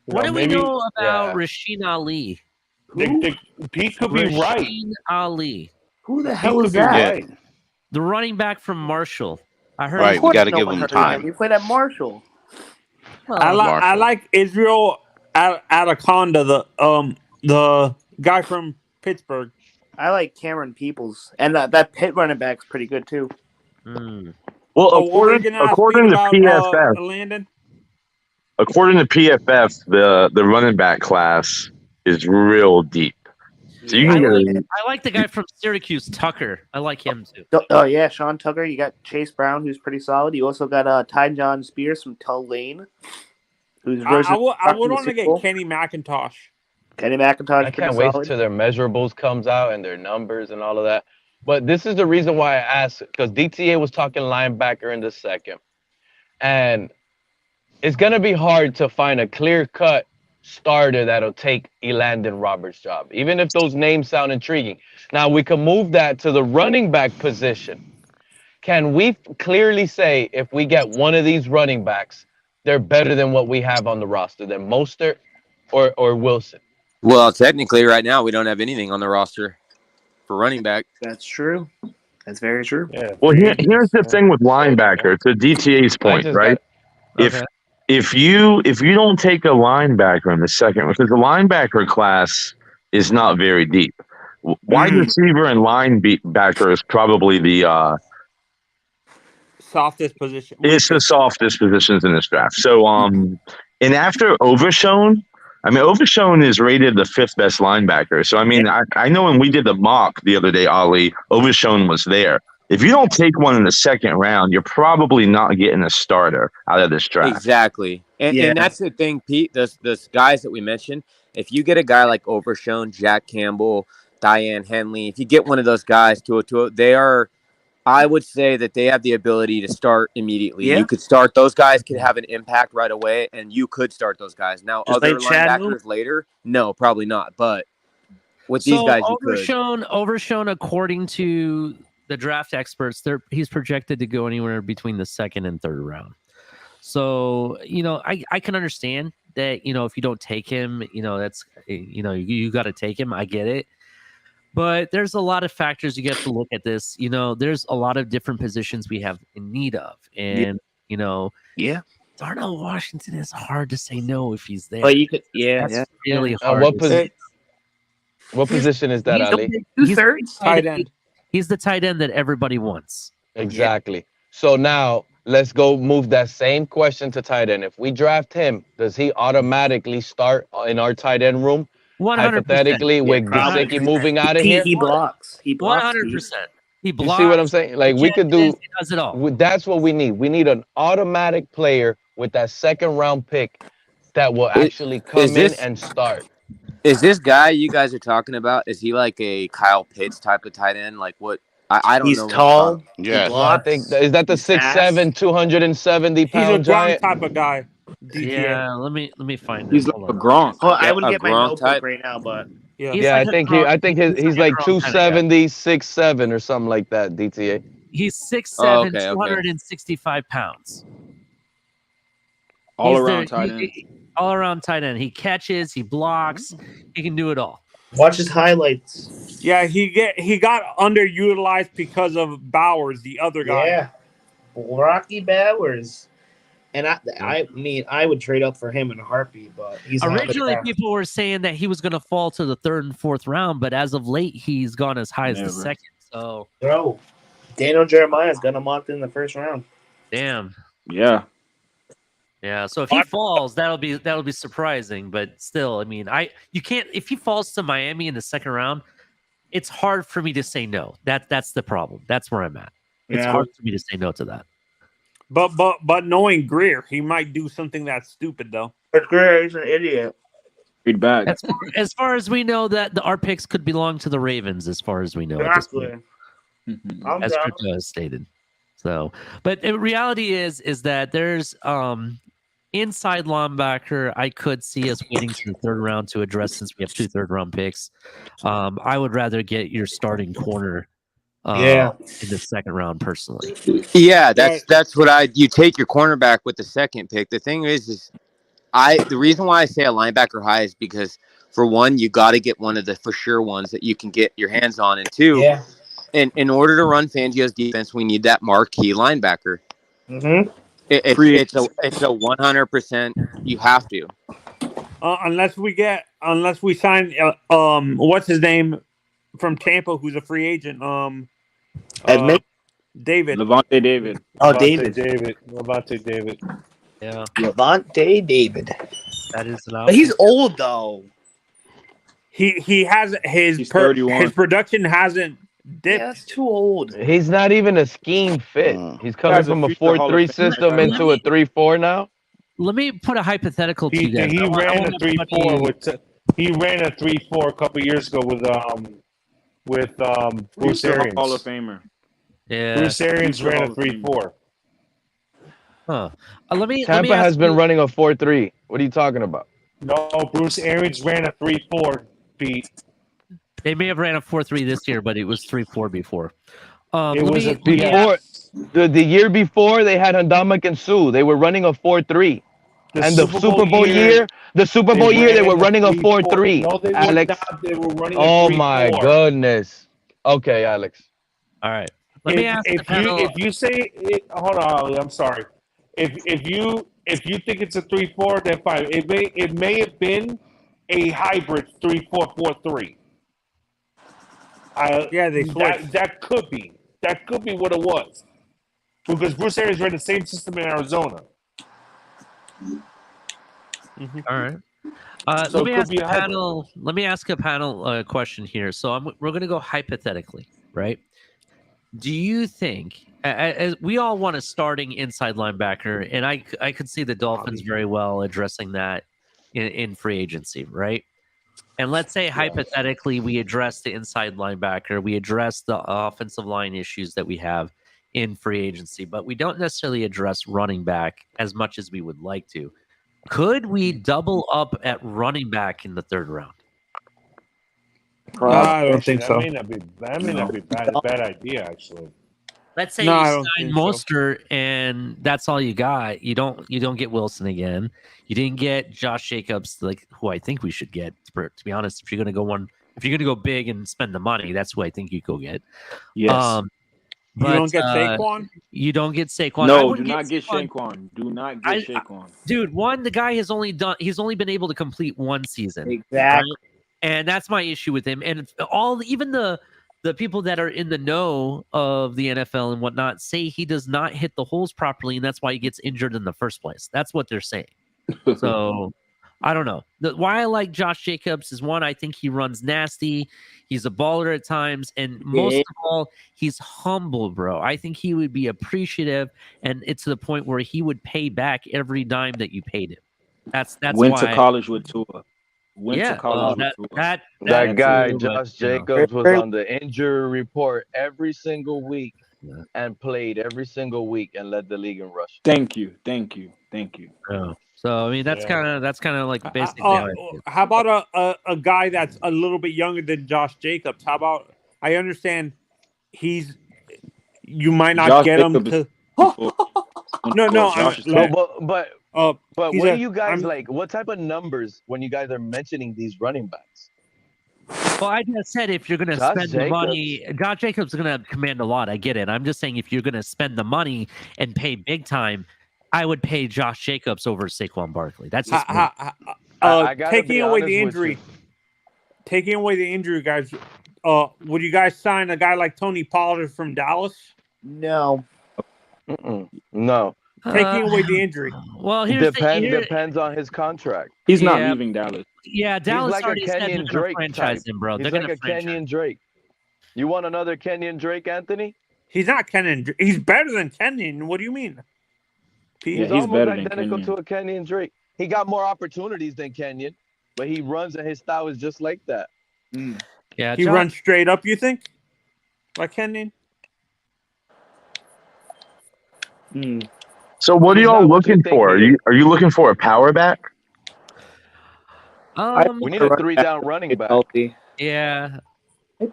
What do we know about Rasheen Ali? Pete could be right. Rasheen Ali. Who the hell is that? The running back from Marshall. I heard. Right, we got to give him time. You played at Marshall. Well, I like Israel Anaconda, the guy from Pittsburgh. I like Cameron Peoples, and that Pitt running back's pretty good too. Well, according to PFF, Landon. According to PFF, the running back class is real deep. So you can I like the guy from Syracuse, Tucker. I like him too. Oh yeah, Sean Tucker. You got Chase Brown, who's pretty solid. You also got Ty John Spears from Tulane, who's I would want to get Kenny McIntosh. Kenny McIntosh. I can't wait till their measurables comes out and their numbers and all of that. But this is the reason why I asked, because DTA was talking linebacker in the second, and it's gonna be hard to find a clear-cut starter that'll take Elandon Roberts' job, even if those names sound intriguing. Now, we can move that to the running back position. Can we clearly say if we get one of these running backs, they're better than what we have on the roster, than Mostert or Wilson? Well, technically, right now, we don't have anything on the roster for running back. That's true. That's very true. Yeah. Well, here's the thing with linebacker. To DTA's point, right? If you don't take a linebacker in the second, because the linebacker class is not very deep. Wide receiver and linebacker is probably the softest position. It's the softest positions in this draft. So and after Overshown, Overshown is rated the 5th best linebacker. So I know when we did the mock the other day, Ali, Overshown was there. If you don't take one in the second round, you're probably not getting a starter out of this draft. Exactly. And that's the thing, Pete, those guys that we mentioned, if you get a guy like Overshown, Jack Campbell, Diane Henley, if you get one of those guys they are, I would say that they have the ability to start immediately. Yeah. You could start, those guys could have an impact right away, and you could start those guys. Now, just other linebackers later, no, probably not. But with these guys, you could. Overshown, according to the draft experts, he's projected to go anywhere between the 2nd and 3rd round. So, I can understand that, if you don't take him, that's, you got to take him. I get it. But there's a lot of factors you get to look at this. There's a lot of different positions we have in need of. And, Darnell Washington is hard to say no if he's there. But you could, That's really hard. What position is that, Ali? 2/3 tight end. He's the tight end that everybody wants. Exactly. So now let's go move that same question to tight end. If we draft him, does he automatically start in our tight end room? 100%. Hypothetically, with Gesicki moving out of here? He blocks. 100%. He blocks. You see what I'm saying? Like, we could do. He does it all. That's what we need. We need an automatic player with that 2nd round pick that will actually come in and start. Is this guy you guys are talking about, is he like a Kyle Pitts type of tight end? Like what? I don't know. He's tall. Yeah. I think, is that the 6'7", 270-pound giant? Type of guy. DTA. Yeah, let me find. He's like a Gronk. Oh, I wouldn't get my notebook type right now, but I think he's like 270, 6'7", or something like that. DTA. He's 6'7", 265 pounds. All around tight end. All around tight end. He catches. He blocks. He can do it all. Watch his highlights. Yeah, he got underutilized because of Bowers, the other guy. Yeah, Rocky Bowers. And I would trade up for him in a heartbeat. But he's originally people were saying that he was going to fall to the 3rd and 4th round, but as of late, he's gone as high as the 2nd. So Daniel Jeremiah's got him locked in the first round. Damn. Yeah. Yeah. So if he falls, that'll be surprising. But still, I mean, you can't if he falls to Miami in the second round. It's hard for me to say no. That's the problem. That's where I'm at. It's hard for me to say no to that. But knowing Greer, he might do something that's stupid though. But Greer is an idiot. Read back. As far as we know, that our picks could belong to the Ravens. As far as we know, Exactly. as Crypto has stated. So, but the reality is that there's inside linebacker. I could see us waiting to the third round to address since we have 2 third-round picks. I would rather get your starting corner. In the second round, personally. Yeah, that's what you take your cornerback with the second pick. The thing is the reason why I say a linebacker high is because for one, you got to get one of the for sure ones that you can get your hands on, and two, in order to run Fangio's defense, we need that marquee linebacker. Mm-hmm. It's a 100%. You have to. Unless we sign what's his name from Tampa, who's a free agent. David. Levante David. Oh, Levante David. David. Yeah. Levante David. That is an But he's old though. He has his 31. His production hasn't dipped. Yeah, that's too old. He's not even a scheme fit. He's coming from a 4-3 system into a 3-4 now. Let me put a hypothetical to He you guys. ran a 3-4 he ran a 3-4 a couple years ago with Bruce Arians. Hall of Famer. Yeah. Bruce Arians ran a 3-4. Huh. Tampa has been running a 4-3. What are you talking about? No, Bruce Arians ran a 3-4, Pete. They may have ran a 4-3 this year, but it was 3-4 before. The year before they had Handama and Sue. They were running a 4-3. And the Super Bowl year, they were running a 4-3. No, they Alex. They were running a 3-4. Oh my goodness. Okay, Alex. All right. Let me ask the panel. If you say hold on, Ali, I'm sorry. If you think it's a 3-4, then fine. It may have been a hybrid 3-4-4-3. They switched. That could be what it was, because Bruce Arians ran the same system in Arizona. Mm-hmm. All right. So let me ask a panel question here. So we're going to go hypothetically, right? Do you think, as we all want a starting inside linebacker, and I could see the Dolphins very well addressing that in free agency, right? And let's say hypothetically we address the inside linebacker, we address the offensive line issues that we have in free agency, but we don't necessarily address running back as much as we would like to. Could we double up at running back in the third round? I don't think so. That may not be a bad idea, actually. Let's say you sign Mostert and that's all you got. You don't get Wilson again. You didn't get Josh Jacobs, like who I think we should get. To be honest, if you're gonna go big and spend the money, that's who I think you go get. Yes. But, you don't get Saquon? You don't get Saquon. No, do not get Saquon. Do not get Saquon. Dude, the guy he's only been able to complete one season. Exactly. Right? And that's my issue with him. And even the people that are in the know of the NFL and whatnot say he does not hit the holes properly, and that's why he gets injured in the first place. That's what they're saying. So I don't know. Why I like Josh Jacobs is, one, I think he runs nasty. He's a baller at times. And most of all, he's humble, bro. I think he would be appreciative, and it's to the point where he would pay back every dime that you paid him. That's went why to college with Tua. That guy, Josh Jacobs, was on the injury report every single week and played every single week and led the league in rush. Thank you. Yeah. So I mean, that's kind of like basically. How about a guy that's a little bit younger than Josh Jacobs? How about, I understand you might not Josh get Jacobs him to. But what do you guys like? What type of numbers when you guys are mentioning these running backs? Well, I just said if you're going to spend the money, Josh Jacobs is going to command a lot. I get it. I'm just saying if you're going to spend the money and pay big time, I would pay Josh Jacobs over Saquon Barkley. That's just taking away the injury, guys. Would you guys sign a guy like Tony Pollard from Dallas? No. No. Taking away the injury. Well, Depends on his contract. He's not leaving Dallas. Yeah, Dallas He's like already a said they're Kenyon going to Drake franchise type. him, bro. He's They're like going a to franchise. Kenyon Drake. You want another Kenyon Drake, Anthony? He's not Kenyon. He's better than Kenyon. What do you mean? He's almost identical to a Kenyon Drake. He got more opportunities than Kenyon, but he runs and his style is just like that. Yeah, he runs straight up. You think, like Kenyon? So what are y'all looking for? Are you looking for a power back? We need a 3-down running back. Healthy. Yeah.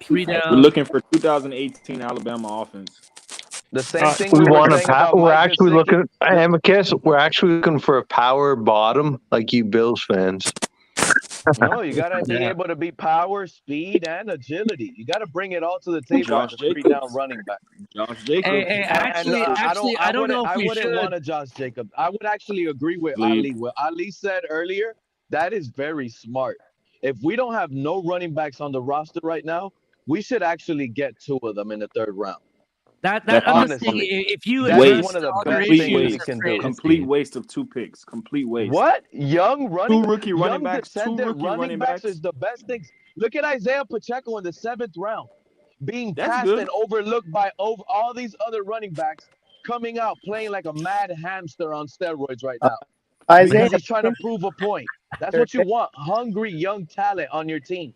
3 down. We're looking for 2018 Alabama offense. The same thing we want saying about we're Mike actually Gesicki. looking, Amicus, we're actually looking for a power bottom like you Bills fans. No, you got to be able to be power, speed, and agility. You got to bring it all to the table Josh as a 3-down running back. Josh Jacobs. I don't know if we wouldn't should. want a Josh Jacobs. I would actually agree with Ali. What Ali said earlier, that is very smart. If we don't have no running backs on the roster right now, we should actually get 2 of them in the 3rd round. Honestly, if you that's one of the best things we can do. Complete waste of 2 picks. Complete waste. What? Young running 2 rookie running backs. 2 rookie running running backs backs is the best things. Look at Isaiah Pacheco in the 7th round, being That's passed good. and overlooked by all these other running backs, coming out playing like a mad hamster on steroids right now. Isaiah, Because he's trying to prove a point. That's what you want. Hungry young talent on your team.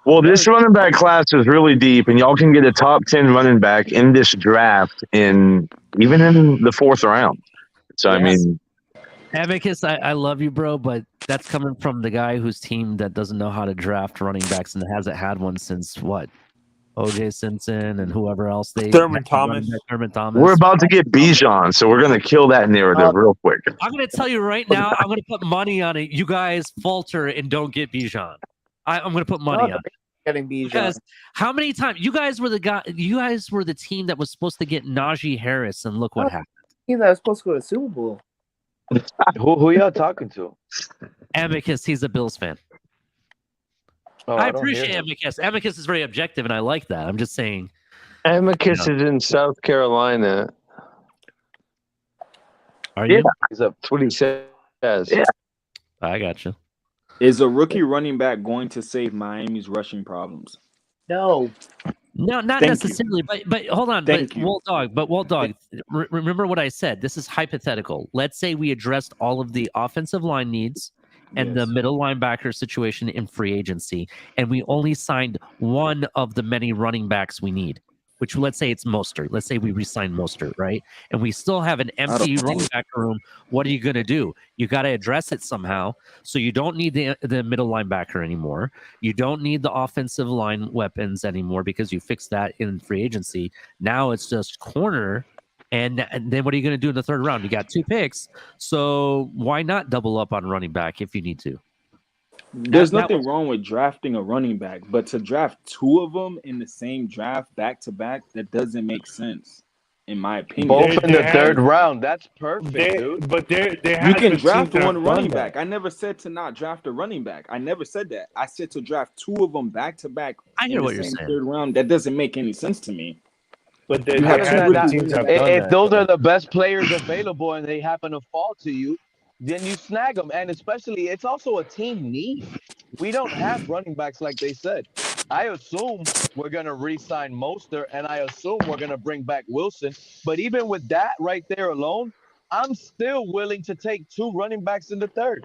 Well, this running back class is really deep, and y'all can get a top 10 running back in this draft even in the 4th round. So, I mean, Amicus, I love you, bro, but that's coming from the guy whose team that doesn't know how to draft running backs and hasn't had one since what? O.J. Simpson and whoever else Thurman Thomas. We're about to get Bijan, so we're going to kill that narrative real quick. I'm going to tell you right now, I'm going to put money on it. You guys falter and don't get Bijan. I'm going to put money on it. Getting Bijan. Because how many times you guys were the team that was supposed to get Najee Harris, and look what happened. Team that was supposed to go to the Super Bowl. Who y'all talking to? Amicus, he's a Bills fan. Oh, I appreciate Amicus. Amicus is very objective, and I like that. I'm just saying. Amicus is in South Carolina. Are you? That's what he says. Yeah. I got you. Is a rookie running back going to save Miami's rushing problems? No. No, not necessarily. But hold on. Walt Dog, remember what I said. This is hypothetical. Let's say we addressed all of the offensive line needs and the middle linebacker situation in free agency, and we only signed one of the many running backs we need, which let's say it's Mostert. Let's say we re-sign Mostert, right? And we still have an empty running back room. What are you going to do? You got to address it somehow. So you don't need the middle linebacker anymore. You don't need the offensive line weapons anymore because you fixed that in free agency. Now it's just corner. And then what are you going to do in the 3rd round? You got 2 picks. So why not double up on running back if you need to? There's nothing wrong with drafting a running back, but to draft 2 of them in the same draft back to back, that doesn't make sense, in my opinion. Both in the 3rd round. That's perfect, dude. But they you can draft one running back. I never said to not draft a running back. I never said that. I said to draft 2 of them back to back. I hear what you're saying. 3rd round. That doesn't make any sense to me. But if those are the best players available and they happen to fall to you, then you snag them. And especially, it's also a team need. We don't have running backs like they said. I assume we're going to re-sign Mostert, and I assume we're going to bring back Wilson. But even with that right there alone, I'm still willing to take 2 running backs in the 3rd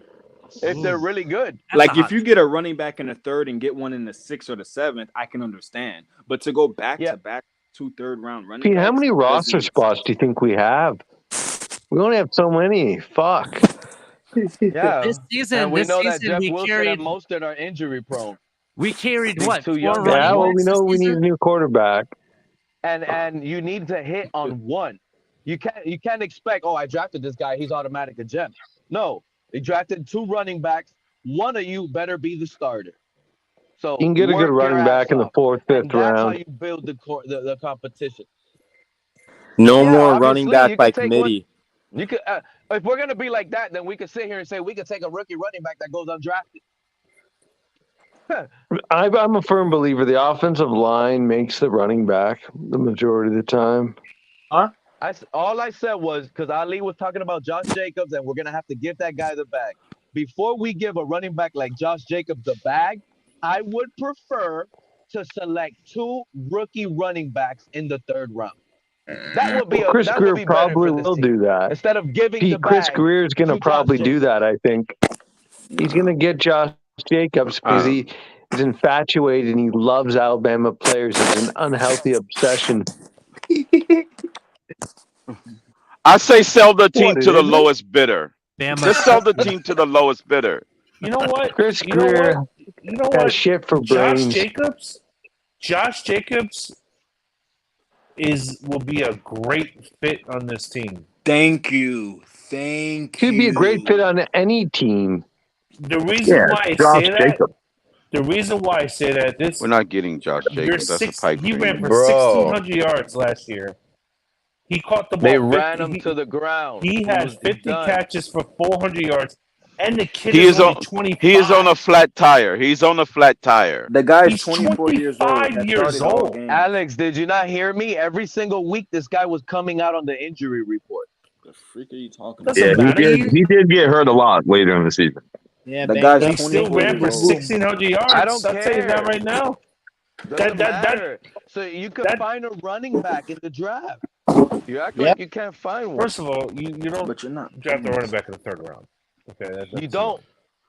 if they're really good. Like, if you get a running back in the 3rd and get one in the 6th or the 7th, I can understand. But to go back to back 2 3rd-round running Pete, backs, how many roster spots do you think we have? We only have so many. Fuck. Yeah. This season, and we know that season Jeff we Wilson carried. and Mostert are injury prone. We carried These what? 2 4 young running Yeah, well, we backs know this we need a season? new quarterback. And you need to hit on one. You can't expect, I drafted this guy, he's automatic a gem. No, they drafted 2 running backs. One of you better be the starter. So You can get a good running back in the 4th, 5th That's round. how you build the competition. No Yeah, more obviously, running back you by could take committee. You could, if we're gonna be like that, then we could sit here and say we could take a rookie running back that goes undrafted. I'm a firm believer the offensive line makes the running back the majority of the time. All I said was because Ali was talking about Josh Jacobs, and we're gonna have to give that guy the bag. Before we give a running back like Josh Jacobs the bag, I would prefer to select 2 rookie running backs in the 3rd round. That would be Chris Greer better probably for this will team. do that. Instead of giving the Chris bag Greer is going to to probably Josh do that. I think he's going to get Josh Jacobs because he is infatuated and he loves Alabama players. It's an unhealthy obsession. I say sell the team What, to it the isn't? lowest bidder. Bama. Just sell the team to the lowest bidder. You know what? Chris You know Greer what? You know got what? shit for Josh brains. Jacobs will be a great fit on this team. Thank you. Thank He'd you. be a great fit on any team. The reason why I Josh say that, Jacobs. the reason why I say that, We're not getting Josh Jacobs. That's a pipe he ran dream. for 1,600 yards last year. He caught the ball. They ran him to the ground. He has 50 catches for 400 yards, and the kid He is is only on. 25. He is on a flat tire. He's on a flat tire. The guy's He's 24 years old. 25 That years started all old. games. Alex, did you not hear me? Every single week, this guy was coming out on the injury report. The freak are you talking Doesn't about? matter. He did get hurt a lot later in the season. Yeah, The bang. guy's He still 24 ran for years old. 1,600 yards. I don't I'll tell you that care. right now. Doesn't matter. So you could find a running back in the draft. You act like you can't find one. First of all, you don't But you're not. draft a running back in the 3rd round. Okay,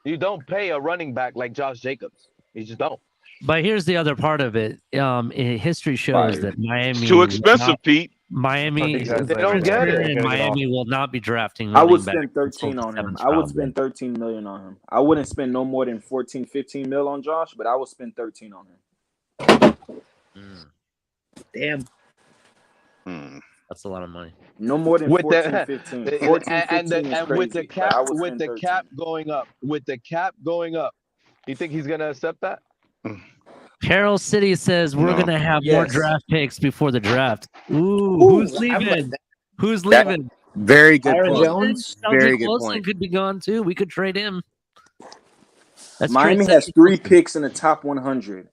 You don't pay a running back like Josh Jacobs. You just don't. But here's the other part of it. History shows that Miami It's too expensive, Pete. Miami, They don't get it. and Miami will not be drafting. I would running spend back 13 until on the him. 7th I would round. spend 13 million on him. I wouldn't spend no more than 14, 15 mil on Josh, but I would spend 13 on him. Damn. That's a lot of money. No more than With 14, the 15. 14, 15 is with the crazy, but I cap would with spend the 13. cap going up, you think he's gonna accept that? Carroll City says we're No. gonna have more Yes. draft picks before the draft. Ooh, who's leaving? Who's leaving? Very good Byron point. Jones? Very good Wilson point. could be gone too. We could trade him. Let's Miami trade has Cedric 3 Wilson. picks in the top 100.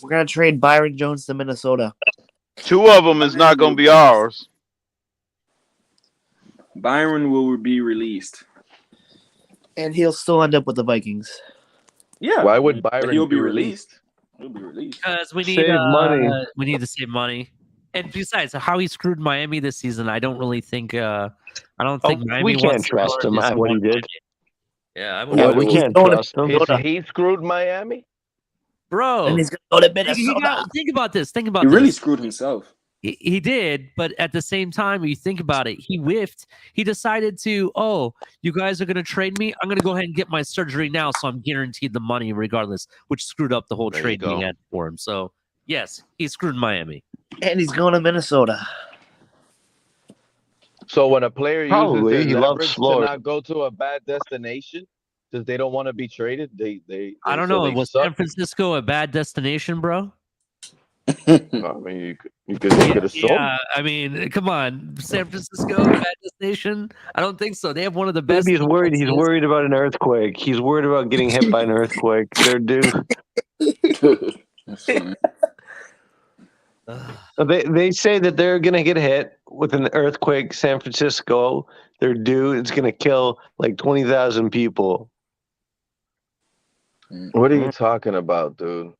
We're gonna trade Byron Jones to Minnesota. 2 of them is not going to be ours. Byron will be released. And he'll still end up with the Vikings. Yeah. Why would Byron He'll be released? He'll be released. Because we need Save money. We need to save money. And besides, how he screwed Miami this season, I don't really think. I don't think Miami we wants can't to trust guard him this at what he one. did. Yeah, I Yeah, would. we can't going to trust him. He screwed Miami. Bro, And he's gonna go to he Minnesota. think about this. Think about He this. really screwed himself. He did, but at the same time, when you think about it, he whiffed. He decided to, you guys are going to trade me? I'm going to go ahead and get my surgery now, so I'm guaranteed the money regardless, which screwed up the whole There trade you go. he had for him. So, yes, he screwed Miami. And he's going to Minnesota. So when a player Probably, uses he their loves leverage to Florida. not go to a bad destination because they don't want to be traded, I don't so know. they Was suck? San Francisco a bad destination, bro? I mean, you could assume. Yeah, I mean, come on. San Francisco, a bad destination? I don't think so. They have one of the best. Maybe he's worried. He's defenses. worried about an earthquake. He's worried about getting hit by an earthquake. They're due. That's funny. They say that they're going to get hit with an earthquake. San Francisco, they're due. It's going to kill like 20,000 people. What are you talking about, dude?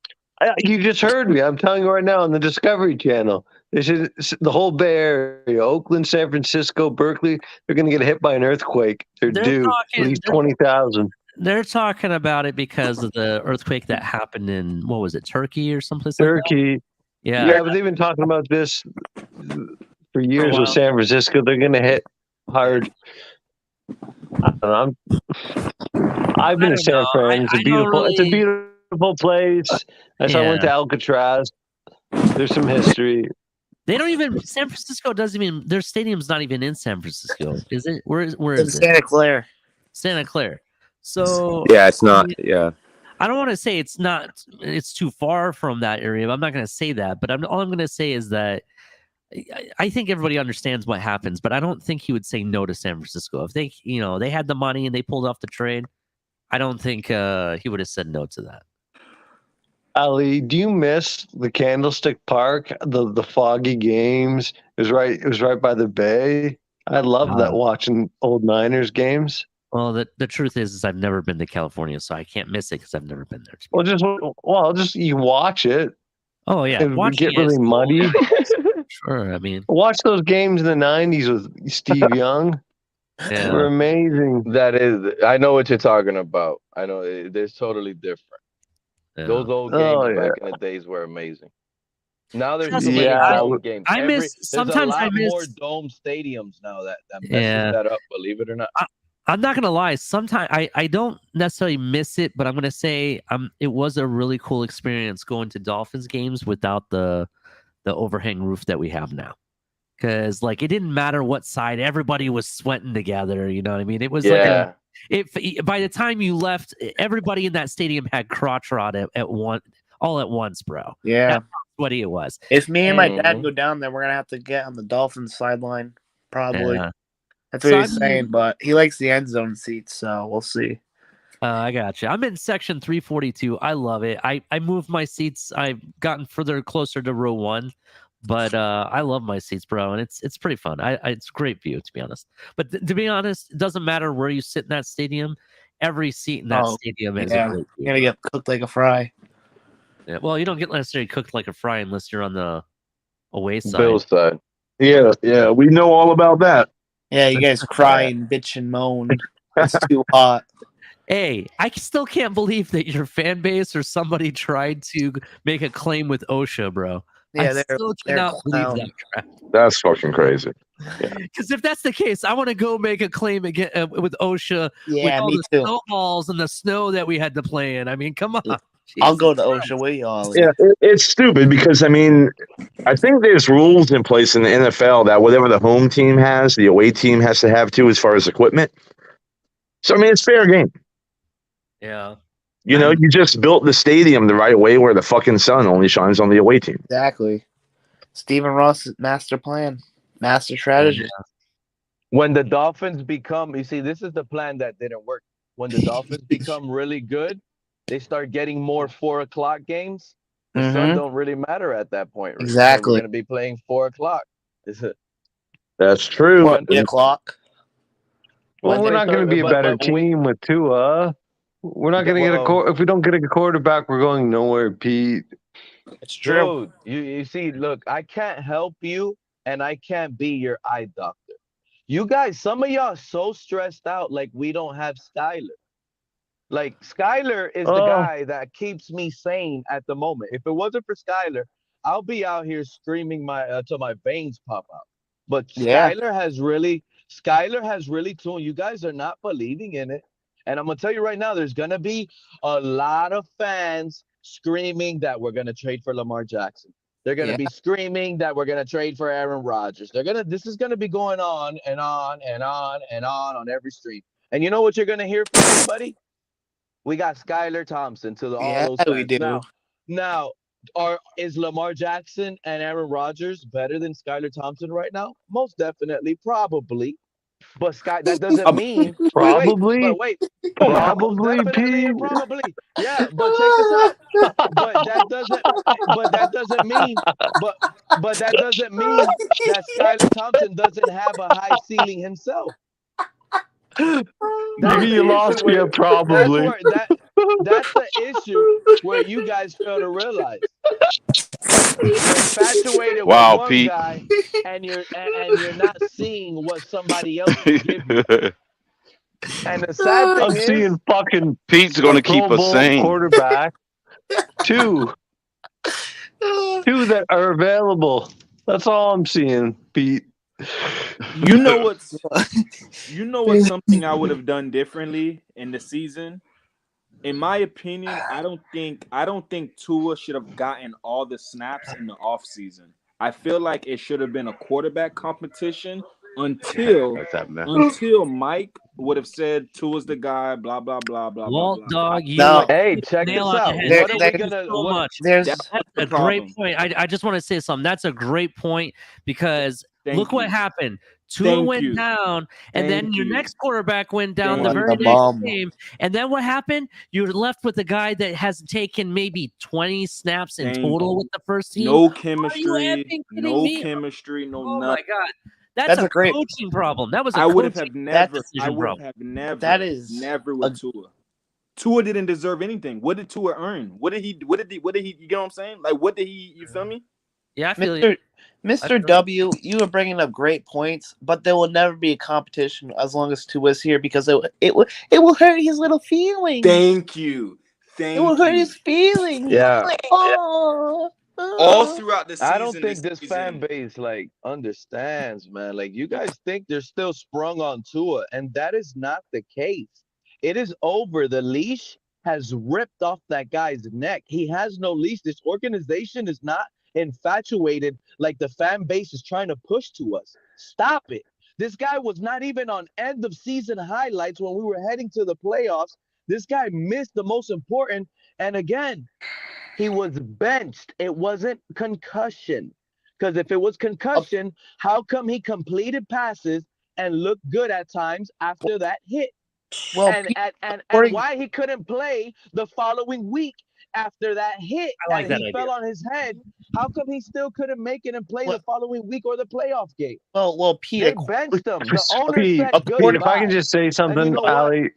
You just heard me. I'm telling you right now on the Discovery Channel. They said the whole Bay Area, Oakland, San Francisco, Berkeley, they're going to get hit by an earthquake. They're due at least 20,000. They're talking about it because of the earthquake that happened in, what was it, Turkey or someplace Turkey. like that? Yeah. Yeah, but they've been talking about this for years with San Francisco. They're going to hit hard. I don't know. I've been to San Fran. It's a beautiful. It's a beautiful place. I went to Alcatraz. There's some history. They don't even. San Francisco doesn't even. Their stadium's not even in San Francisco, is it? Where is In it? Santa Clara. Santa Clara. So Yeah, it's not. Yeah. I don't want to say it's not. It's too far from that area. I'm not going to say that. But all I'm going to say is that I think everybody understands what happens. But I don't think he would say no to San Francisco if they, they had the money and they pulled off the trade. I don't think he would have said no to that. Ali, do you miss the Candlestick Park, the foggy games? It was right by the bay. I love that watching old Niners games. Well, the truth is I've never been to California, so I can't miss it because I've never been there. Just you watch it. Oh yeah, it get really muddy. Sure, I mean, watch those games in the '90s with Steve Young. Yeah. They were amazing. That is, I know what you're talking about. I know they're totally different. Yeah. Those old games back in the days were amazing. Now there's too many dome games. Sometimes there's a lot I miss more dome stadiums now that messes that up. Believe it or not. I'm not gonna lie. Sometimes I don't necessarily miss it, but I'm gonna say it was a really cool experience going to Dolphins games without the overhang roof that we have now. Because like it didn't matter what side, everybody was sweating together. You know what I mean? It was by the time you left, everybody in that stadium had crotch rot all at once, bro. Yeah, that's how sweaty it was. If me and my dad go down there, we're gonna have to get on the Dolphins sideline, probably. Yeah. That's what he's saying, but he likes the end zone seats, so we'll see. I got you. I'm in section 342. I love it. I moved my seats. I've gotten closer to row 1. But I love my seats, bro, and it's pretty fun. It's a great view, to be honest. But to be honest, it doesn't matter where you sit in that stadium. Every seat in that stadium is a great view. You're gonna get cooked like a fry. Yeah, well, you don't get necessarily cooked like a fry unless you're on the away side. Bill's side. Yeah, we know all about that. Yeah, you guys cry and bitch and moan. It's too hot. Hey, I still can't believe that your fan base or somebody tried to make a claim with OSHA, bro. Yeah, I still cannot believe that crap. That's fucking crazy. Because if that's the case, I want to go make a claim again with OSHA. Yeah, with all me the too. snowballs and the snow that we had to play in. I mean, come on. I'll go to OSHA with y'all. Yeah, it's stupid because I think there's rules in place in the NFL that whatever the home team has, the away team has to have too, as far as equipment. So it's fair game. Yeah. You know, you just built the stadium the right way where the fucking sun only shines on the away team. Exactly. Stephen Ross' master plan, master strategy. Yeah. When the Dolphins become, you see, this is the plan that didn't work. When the Dolphins become really good, they start getting more 4:00 games. The sun don't really matter at that point. Exactly. We're going to be playing 4:00. That's true. 8 o'clock. Well, we're not going to be a better team with Tua. We're not going to get if we don't get a quarterback, we're going nowhere, Pete. It's true. Dude, you see, look, I can't help you, and I can't be your eye doctor. You guys, some of y'all so stressed out like we don't have Skyler. Like, Skyler is the guy that keeps me sane at the moment. If it wasn't for Skyler, I'll be out here screaming till my veins pop out. But Skyler has really tuned. You guys are not believing in it. And I'm going to tell you right now, there's going to be a lot of fans screaming that we're going to trade for Lamar Jackson. They're going to be screaming that we're going to trade for Aaron Rodgers. This is going to be going on and on and on and on every stream. And you know what you're going to hear from everybody? We got Skylar Thompson to all those fans. We do. Now, is Lamar Jackson and Aaron Rodgers better than Skylar Thompson right now? Most definitely, probably. But that doesn't mean probably. Wait, probably, Pete. Probably. Yeah, but check this out. But that doesn't mean that Skylar Thompson doesn't have a high ceiling himself. Maybe you lost me. Probably. That's the issue where you guys fail to realize. You're infatuated with one Pete. guy, and you're not seeing what somebody else can give you. And the sad thing is, seeing fucking Pete's going to keep us sane. Quarterback, two that are available. That's all I'm seeing, Pete. You know what's something I would have done differently in the season? In my opinion, I don't think Tua should have gotten all the snaps in the offseason. I feel like it should have been a quarterback competition until Mike would have said Tua's the guy, blah blah blah blah blah. Dog, hey, check this out. There's a great point. I just want to say something. That's a great point because Look what happened. Tua went down, and then your next quarterback went down the very next game. And then what happened? You're left with a guy that has taken maybe 20 snaps in total with the first team. No chemistry. No chemistry. No oh nothing. my God. That's a great coaching problem. That was a I would have coaching never. I decision would problem. have never. That is never with Tua. Tua didn't deserve anything. What did Tua earn? What did he? You get what I'm saying? Like, what did he? You feel me? Yeah, I feel you. Mr. W, you are bringing up great points, but there will never be a competition as long as Tua's here because it will hurt his little feelings. Thank you. It will hurt his feelings. Yeah. Like, oh. All throughout the season. I don't think this fan base like understands, man. Like, you guys think they're still sprung on Tua, and that is not the case. It is over. The leash has ripped off that guy's neck. He has no leash. This organization is not infatuated like the fan base is trying to push to us. Stop it. This guy was not even on end of season highlights when we were heading to the playoffs. This guy missed the most important, and again, he was benched. It wasn't concussion. Because if it was concussion, how come he completed passes and looked good at times after that hit? Well, and why he couldn't play the following week after that hit like and that he idea. fell on his head? How come he still couldn't make it and play the following week or the playoff game? Well, Pete, they benched him. The owner Pete, said goodbye. if I can just say something, you know Ali.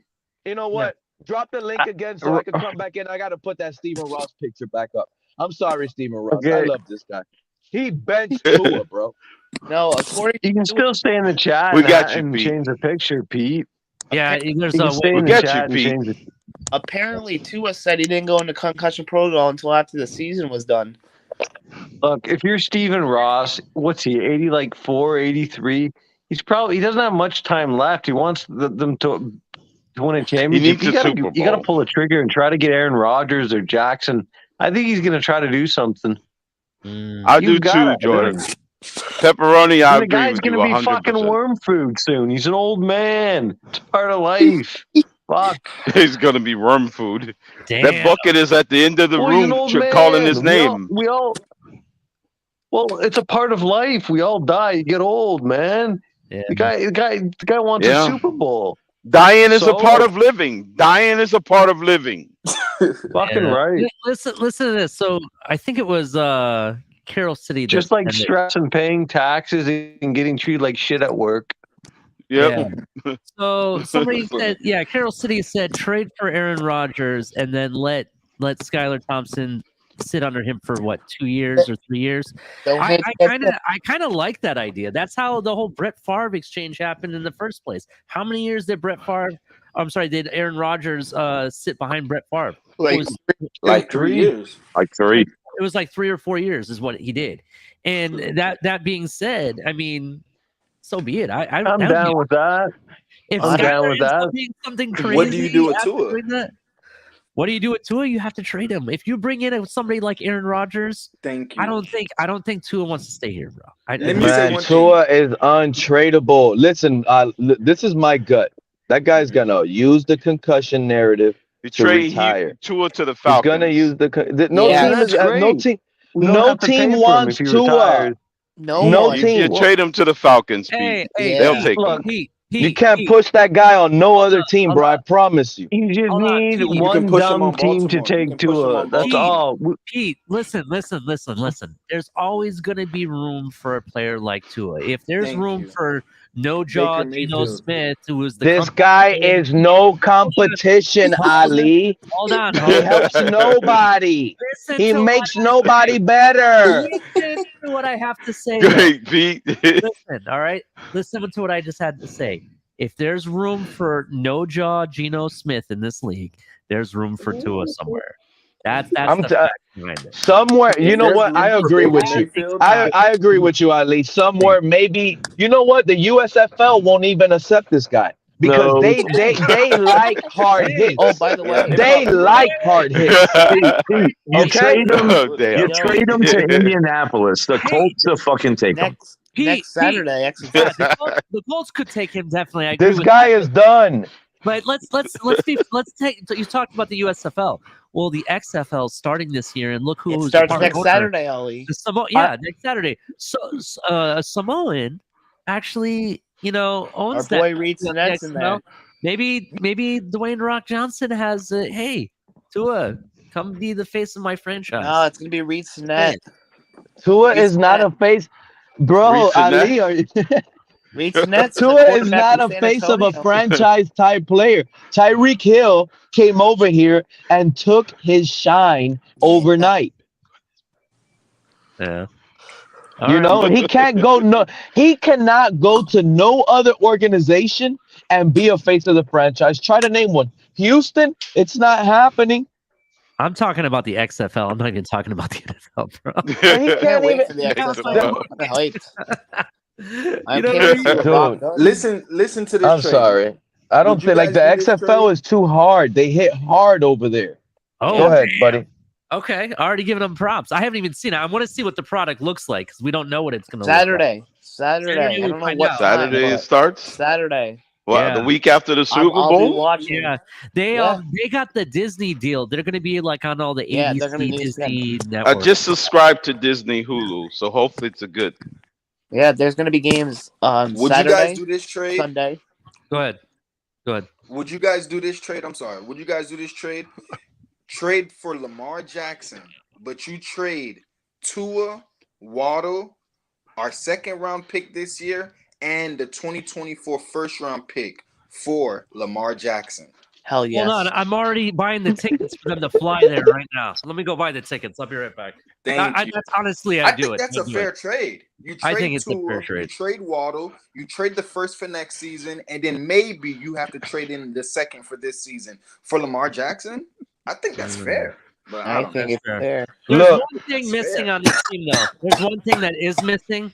You know what? Drop the link again so I can come back in. I got to put that Stephen Ross picture back up. I'm sorry, Stephen Ross. Okay. I love this guy. He benched Tua, bro. No, according you can still stay in the chat. We got you, and Pete. change the picture, Pete. Yeah, there's You a can stay way. in the chat and change the. apparently Tua said he didn't go into concussion protocol until after the season was done. Look, if you're Stephen Ross, what's he, 84, 83? He doesn't have much time left. He wants them to win a championship. He needs a Super Bowl. You got to pull the trigger and try to get Aaron Rodgers or Jackson. I think he's going to try to do something. I do too, Jordan. Pepperoni, I The agree guy's with going you to be 100%. fucking worm food soon. He's an old man. It's part of life. Fuck. He's going to be worm food. Damn. That bucket is at the end of the Well, he's an room old calling man. his name. Well, it's a part of life. We all die. You get old, man. Yeah. The guy wants a Super Bowl. Dying is a part of living. Dying is a part of living. Fucking right. Listen to this. So I think it was Carroll City. that Just like ended- stress and paying taxes and getting treated like shit at work. Yep. Yeah. So somebody said, Carroll City said trade for Aaron Rodgers and then let Skylar Thompson sit under him for 2 years or 3 years. I kind of like that idea. That's how the whole Brett Favre exchange happened in the first place. How many years did did Aaron Rodgers sit behind Brett Favre? Like 3 years. Like 3. It was like 3 or 4 years is what he did. And that being said, I mean, so be it. I'm down with that. If I'm Skylar down with ends that. up being something crazy, What do you do with Tua? What do you do with Tua? You have to trade him. If you bring in somebody like Aaron Rodgers, thank you. I don't think Tua wants to stay here, bro. Tua is untradeable. Listen, this is my gut. That guy's gonna use the concussion narrative to retire. Tua to the Falcons. He's gonna use No team wants Tua. No team. You trade him to the Falcons, Pete. Hey, they'll take him. You can't push that guy on no other team, bro. I promise you. You just need one dumb team to take Tua. That's all. Pete, listen. There's always going to be room for a player like Tua. If there's room for no jaw Geno Smith, who is this guy is no competition, Ali. Hold on. He helps nobody. He makes nobody better. Listen to what I have to say. Great, Pete. Listen, all right? Listen to what I just had to say. If there's room for no jaw Geno Smith in this league, there's room for Tua somewhere. That's somewhere. You know what? I agree with you. I agree with you, Ali. Somewhere, maybe. You know what? The USFL won't even accept this guy because they like hard hits. Oh, by the way, they like hard hits. You trade them to Indianapolis. The Colts will fucking take them. Next Saturday, the Colts could take him definitely. I agree this with guy that. is done. But let's take. You talked about the USFL. well, the XFL starting this year, and look It who's starts part next owner. Saturday, Ollie. Next Saturday. So Samoan actually, owns Our that. boy Reed Sinet's in there. Maybe Dwayne Rock Johnson has hey, Tua, come be the face of my franchise. No, it's gonna be Reed Sinet. Tua is not a face, bro. Ali, are you? Reed Sinet. Tua is not a face of a franchise type player. Tyreek Hill came over here and took his shine overnight. Yeah. He can't go he cannot go to no other organization and be a face of the franchise. Try to name one. Houston, it's not happening. I'm talking about the XFL. I'm not even talking about the NFL, bro. He can't wait for the XFL. I'm hyped. Listen to this. I'm sorry. I don't think like the XFL is too hard. They hit hard over there. Oh, go ahead, buddy. Okay, already giving them props. I haven't even seen it. I want to see what the product looks like because we don't know what it's going to look like. Saturday. I don't know what Saturday time, it starts. Saturday. Wow, the week after the Super I'll Bowl. be watching. Yeah, they got the Disney deal. They're going to be like on all the ABC Disney networks. I just subscribed to Disney Hulu, so hopefully it's a good. Yeah, there's going to be games on Would Saturday. you guys do this trade? Sunday. Go ahead. Would you guys do this trade? I'm sorry. Would you guys do this trade? Trade for Lamar Jackson, but you trade Tua, Waddle, our second round pick this year, and the 2024 first round pick for Lamar Jackson. Hell yes. Hold on, I'm already buying the tickets for them to fly there right now. So let me go buy the tickets. I'll be right back. Thank you. That's honestly, I think that's a fair trade. You trade I think it's Tua, a fair trade. You trade Waddle, you trade the first for next season, and then maybe you have to trade in the second for this season for Lamar Jackson. I think that's fair. But I don't think it's fair. There's one thing missing on this team, though. There's one thing that is missing.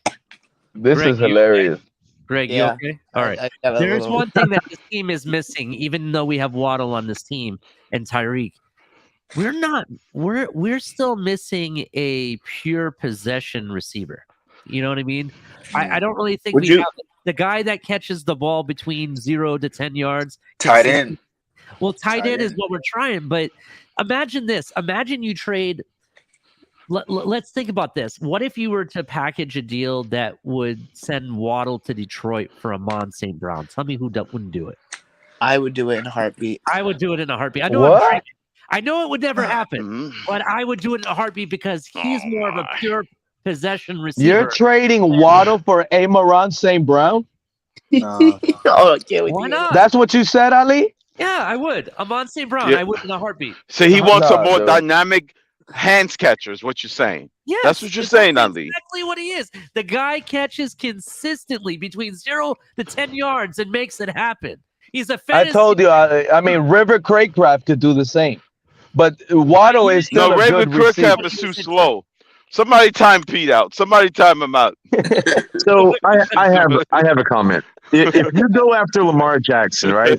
This Greg, is hilarious. Greg, you okay? All right. There's one thing that this team is missing, even though we have Waddle on this team and Tyreek. We're still missing a pure possession receiver. You know what I mean? I don't really think we have the guy that catches the ball between 0 to 10 yards. Tight end. Well, tight end is what we're trying, but imagine this. Imagine you trade. Let's think about this. What if you were to package a deal that would send Waddle to Detroit for Amon St. Brown? Tell me who wouldn't do it. I would do it in a heartbeat. I would do it in a heartbeat. I know it would never happen, but I would do it in a heartbeat because he's more of a pure possession receiver. You're trading Waddle for Amon St. Brown? Why not? That's what you said, Ali? Yeah, I would. Amon St. Brown, Yeah. I would in a heartbeat. So he wants a more dynamic hands catcher, is what you're saying. Yes, that's what you're saying, Ali. Exactly what he is. The guy catches consistently between 0 to 10 yards and makes it happen. He's a fantasy. I told you. I mean, River Craycraft could do the same, but Waddle is still a Raven good receiver. Craycraft is too slow. Somebody time Pete out. Somebody time him out. So I have a comment. If you go after Lamar Jackson, right?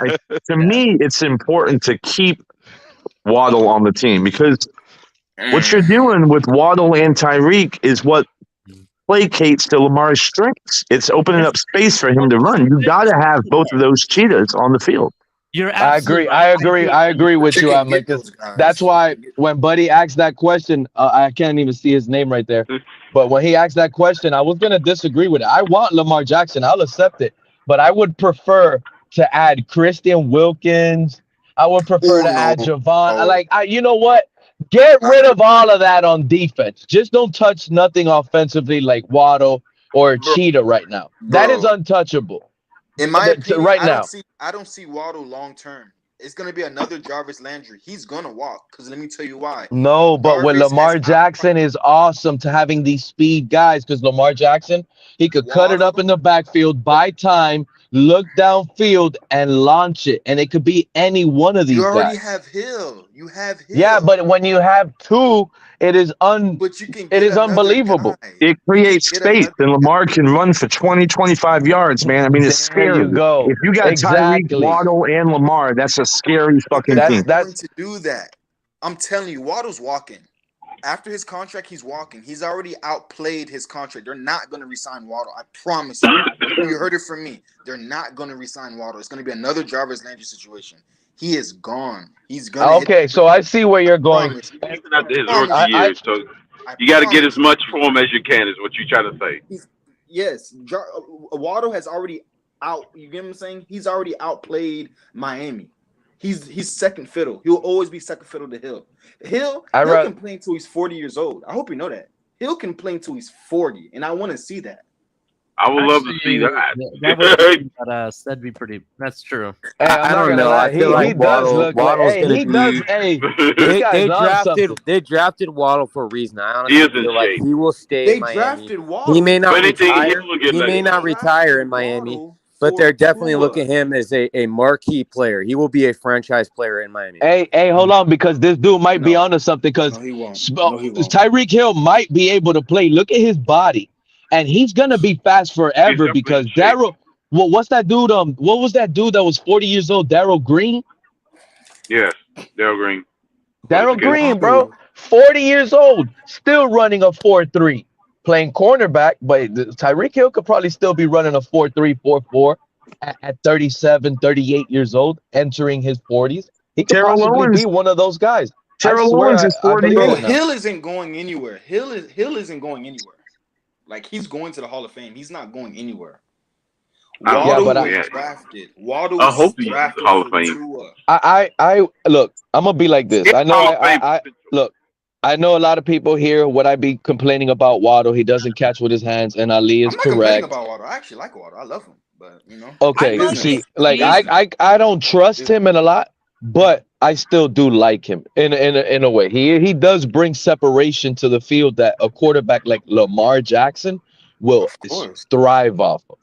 To me, it's important to keep Waddle on the team because what you're doing with Waddle and Tyreek is what placates to Lamar's strengths. It's opening up space for him to run. You got to have both of those cheetahs on the field. I agree with you. That's why when Buddy asked that question, I can't even see his name right there. But when he asked that question, I was gonna disagree with it. I want Lamar Jackson. I'll accept it, but I would prefer to add Christian Wilkins. I would prefer to add Javon. You know what? Get rid of all of that on defense. Just don't touch nothing offensively like Waddle or Cheetah right now. That is untouchable. In my opinion, right I don't see Waddle long term. It's going to be another Jarvis Landry. He's going to walk because let me tell you why. No, but with Lamar Jackson is awesome to having these speed guys because Lamar Jackson, he could cut it up in the backfield, buy time, look downfield, and launch it. And it could be any one of these guys. You already have Hill. You have Hill. Yeah, but when you have two, it is unbelievable. It creates space, and Lamar can run for 20, 25 yards, man. I mean, it's scary. You go. If you got Tyreek, Waddle, and Lamar, that's a scary fucking thing. Going to do that. I'm telling you, Waddle's walking. After his contract, he's walking. He's already outplayed his contract. They're not going to resign Waddle. I promise you. You heard it from me. They're not going to resign Waddle. It's going to be another Jarvis Landry situation. He is gone. He's gonna. Okay, so I see where you're going. Promise. Even after his Promise. rookie year, so I you got to get promise. as much for him as you can. Is what you're trying to say. Yes, Waddle has already out. You get what I'm saying? He's already outplayed Miami. He's second fiddle. He'll always be second fiddle to Hill. Hill can play until he's 40 years old. I hope you know that. Hill can play until he's 40, and I want to see that. I would love to see that. That'd be pretty. That's true. Hey, I don't know. I feel like Waddle's gonna be. They drafted Waddle for a reason. I honestly feel like he will stay in Miami. Drafted Waddle. He may not retire. He may not retire in Miami, but they're definitely looking at him as a marquee player. He will be a franchise player in Miami. Hey, hold on, because this dude might be onto something. Because Tyreek Hill might be able to play. Look at his body. And he's gonna be fast forever because Darryl. Well, what's that dude? What was that dude that was 40 years old? Darryl Green. Yes, Darryl Green. Darryl Green, bro, 40 years old, still running a 4.3, playing cornerback. But Tyreek Hill could probably still be running a 4.3, 4.4 at 37, 38 years old, entering his 40s. He could possibly be one of those guys. Terrell Owens is 48. Hill isn't going anywhere. Hill isn't going anywhere. Like, he's going to the Hall of Fame. He's not going anywhere. Waddle was drafted. Waddle was drafted Hall of Fame. I look. I'm gonna be like this. I know. I look. I know a lot of people here. What I be complaining about Waddle, he doesn't catch with his hands, and Ali is correct. About Waddle. I actually like Waddle. I love him, but you know. Okay. See, like I don't trust him in a lot, but I still do like him in a way. He does bring separation to the field that a quarterback like Lamar Jackson will thrive off of.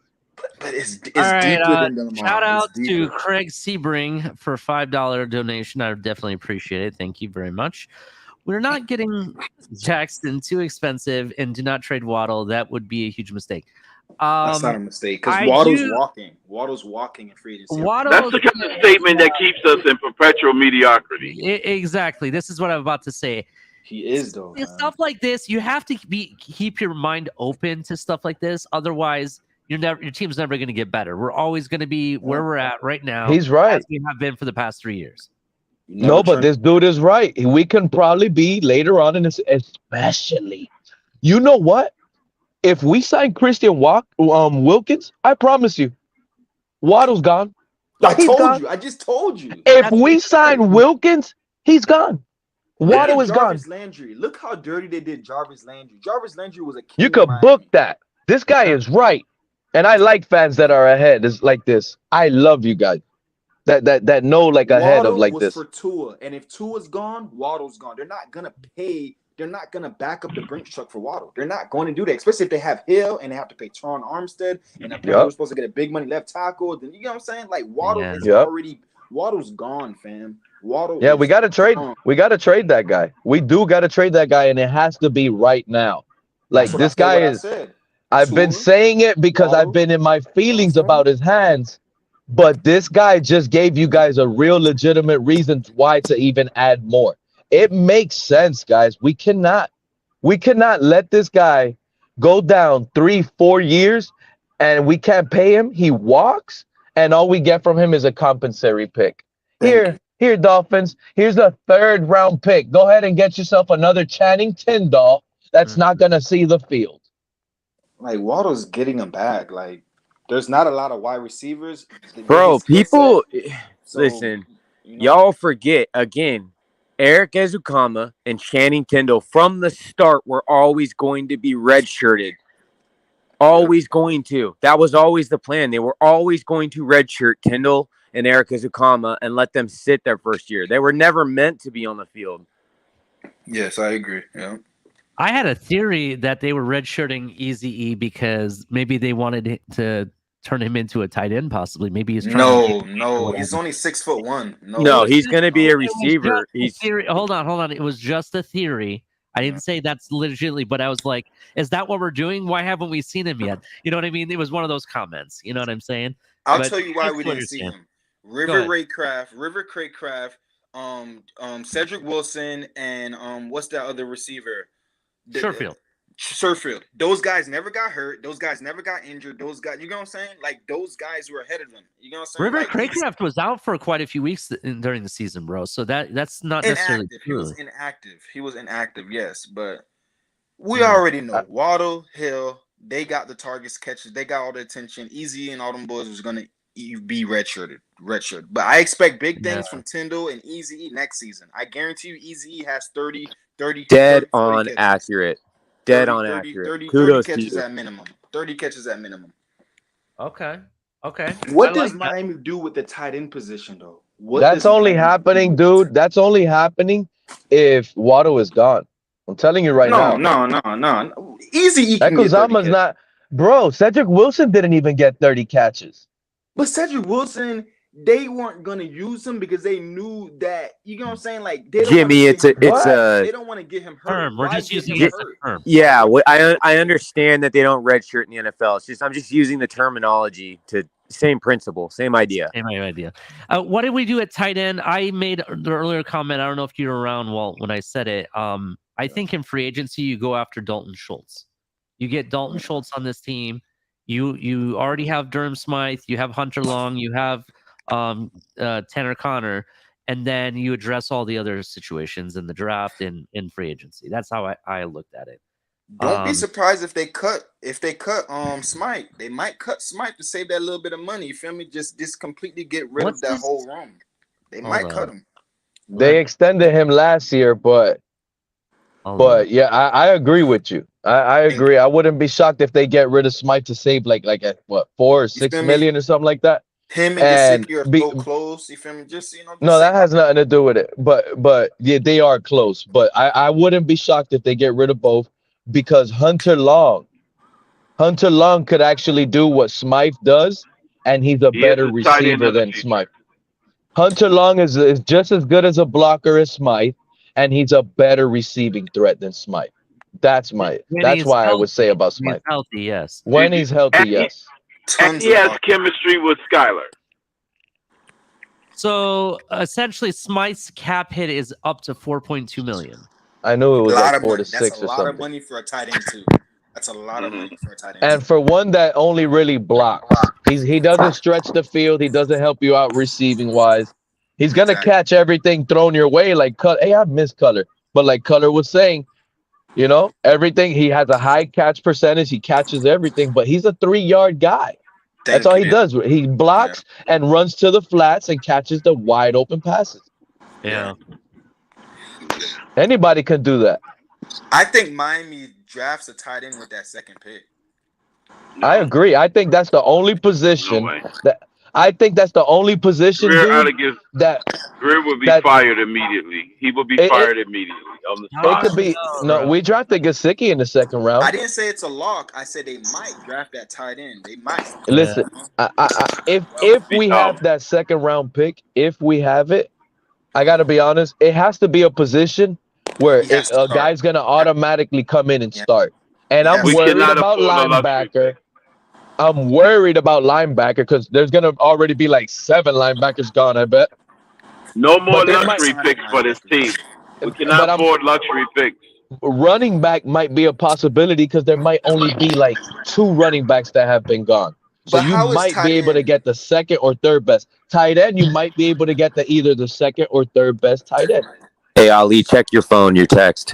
But it's All right, deeper than Lamar. Shout out to Craig Sebring for $5 donation. I definitely appreciate it. Thank you very much. We're not getting Jackson too expensive, and do not trade Waddle. That would be a huge mistake. That's not a mistake because Waddle's walking. Waddle's walking in free agency. That's the kind of statement that keeps us in perpetual mediocrity. Exactly. This is what I'm about to say. He is though. Stuff like this, you have to keep your mind open to stuff like this. Otherwise, your team's never going to get better. We're always going to be where we're at right now. He's right. As we have been for the past 3 years. No, but this dude is right. We can probably be later on in this, especially. You know what? If we sign Christian Wilkins, I promise you, Waddle's gone. I told you. I just told you. If we sign Wilkins, he's gone. Waddle is gone. Landry. Look how dirty they did Jarvis Landry. Jarvis Landry was a king. You could book that. This guy is right. And I like fans that are ahead. It's like this. I love you guys. That know like ahead of like this. For Tua, and if Tua's gone, Waddle's gone. They're not gonna pay. They're not gonna back up the Brinks truck for Waddle. They're not going to do that, especially if they have Hill and they have to pay Teron Armstead, and we're supposed to get a big money left tackle. Then you know what I'm saying? Like Waddle is already. Waddle's gone, fam. Waddle. Yeah, we gotta trade. We gotta trade that guy. We do gotta trade that guy, and it has to be right now. Like this guy is. I've been saying it because I've been in my feelings about his hands, but this guy just gave you guys a real legitimate reason why to even add more. It makes sense, guys. We cannot let this guy go down 3-4 years and we can't pay him. He walks and all we get from him is a compensatory pick. Here, Dolphins, here's a 3rd round pick. Go ahead and get yourself another Channing Tindall that's not going to see the field. Like Waddle's getting him back. Like there's not a lot of wide receivers. Bro, people listen. Y'all forget again. Eric Ezukama and Channing Tindall from the start were always going to be redshirted. Always going to. That was always the plan. They were always going to redshirt Tindall and Eric Ezukama and let them sit their first year. They were never meant to be on the field. Yes, I agree. Yeah. I had a theory that they were redshirting Eazy-E because maybe they wanted to turn him into a tight end, possibly. Maybe he's trying No. He's only 6'1". No, he's going to be a receiver. Hold on. It was just a theory. I didn't say that's legitimately, but I was like, is that what we're doing? Why haven't we seen him yet? You know what I mean? It was one of those comments. You know what I'm saying? I'll tell you why we didn't see him. River Craycraft, Cedric Wilson, and what's that other receiver? Sherfield. Sherfield. Those guys never got hurt. Those guys never got injured. Those guys, you know what I'm saying? Like those guys were ahead of them. You know what I'm saying? River Like Craycraft was out for quite a few weeks during the season, bro. So that's not necessarily inactive. true. He was inactive, yes, but we already know Waddle, Hill, they got the targets, catches, they got all the attention. Easy and all them boys was gonna be redshirted. But I expect big things from Tyndall and Easy next season. I guarantee you, Easy has 30 Dead 40 on catches. accurate. 30 catches at minimum. 30 catches at minimum. Okay. What does Miami do with the tight end position, though? That's only happening, dude. That's only happening if Waddle is gone. I'm telling you right now. No. Easy. That Kozama's not. Bro, Cedric Wilson didn't even get 30 catches. But Cedric Wilson, they weren't gonna use him because they knew that, you know what I'm saying? Like they don't Jimmy, they don't want to get him hurt. We're just using it as a term. Yeah, I understand that they don't redshirt in the NFL. It's just I'm just using the terminology to same principle, same idea. What did we do at tight end? I made the earlier comment. I don't know if you were around when I said it. I think in free agency you go after Dalton Schultz. You get Dalton Schultz on this team. You already have Durham Smythe. You have Hunter Long. You have Tanner Connor, and then you address all the other situations in the draft and in free agency. That's how I looked at it. Don't be surprised if they cut Smythe. They might cut Smythe to save that little bit of money. You feel me? Just completely get rid of that whole room. They might cut him. They extended him last year, but yeah, I agree with you. I agree. I wouldn't be shocked if they get rid of Smythe to save like what, 4 or 6 million or something like that. Him and Gesicki are so close. You feel me? Just no, that has nothing to do with it. But yeah, they are close. But I wouldn't be shocked if they get rid of both, because Hunter Long could actually do what Smythe does, and he's a better receiver than Smythe. Hunter Long is just as good as a blocker as Smythe, and he's a better receiving threat than Smythe. That's why I would say about Smythe. He's healthy, yes. When he's healthy, yes. And he has chemistry with Skylar. So essentially, Smythe's cap hit is up to $4.2 million. I knew it was like 4 to 6 or That's a something. lot of money for a tight end too. That's a lot of money for a tight end. And for one that only really blocks, he doesn't stretch the field. He doesn't help you out receiving wise. He's gonna catch everything thrown your way. Like hey, I miss Color, but like Color was saying, you know, everything. He has a high catch percentage. He catches everything, but he's a 3-yard guy. That's all he does. He blocks and runs to the flats and catches the wide open passes. Yeah. Anybody can do that. I think Miami drafts a tight end with that second pick. I agree. I think that's the only position Greer would be fired immediately. He would be fired immediately. On the spot. It could be we drafted Gesicki in the second round. I didn't say it's a lock. I said they might draft that tight end. They might. Listen, if we have that second round pick, if we have it, I gotta be honest, it has to be a position where a guy's gonna automatically come in and start. And I'm worried about linebacker. I'm worried about linebacker because there's gonna already be like 7 linebackers gone, I bet. No more luxury picks for this team. We cannot afford luxury picks. Running back might be a possibility because there might only be like 2 running backs that have been gone. So you might be able to get the second or third best. Tight end, you might be able to get either the second or third best tight end. Hey, Ali, check your phone, your text.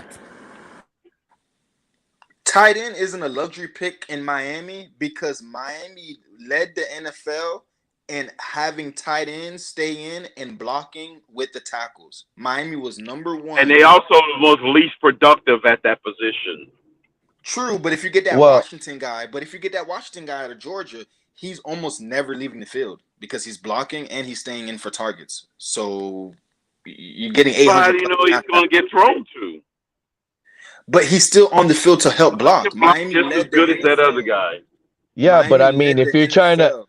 Tight end isn't a luxury pick in Miami because Miami led the NFL in having tight ends stay in and blocking with the tackles. Miami was number 1. And they also was least productive at that position. True, but if you get that Washington guy out of Georgia, he's almost never leaving the field because he's blocking and he's staying in for targets. So you're getting 800. How do you know he's going to get thrown to? But he's still on the field to help block. Miami just as good as that other guy. Yeah, but I mean, if you're trying to,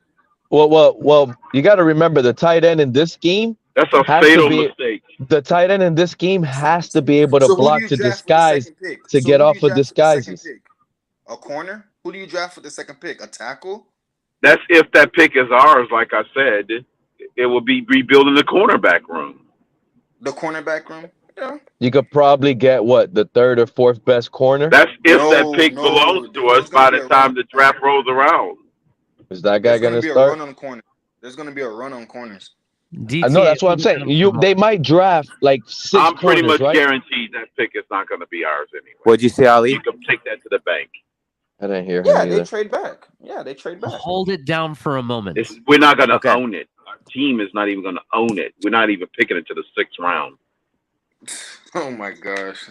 well, you got to remember the tight end in this scheme. That's a fatal mistake. The tight end in this scheme has to be able to block to disguise, to get off of disguises. A corner? Who do you draft for the second pick? A tackle? That's if that pick is ours. Like I said, it will be rebuilding the cornerback room. The cornerback room? Yeah. You could probably get what, the third or fourth best corner. That's if that pick belongs to us by the time the draft rolls around. Is that guy going to be start? A run on corner. There's going to be a run on corners. I know, that's what I'm saying. They might draft like 6 I'm pretty corners, much right? guaranteed that pick is not going to be ours anyway. What'd you say, Ali? You can take that to the bank. I didn't hear him They trade back. Hold it down for a moment. We're not going to own it. Our team is not even going to own it. We're not even picking it to the 6th round. Oh my gosh.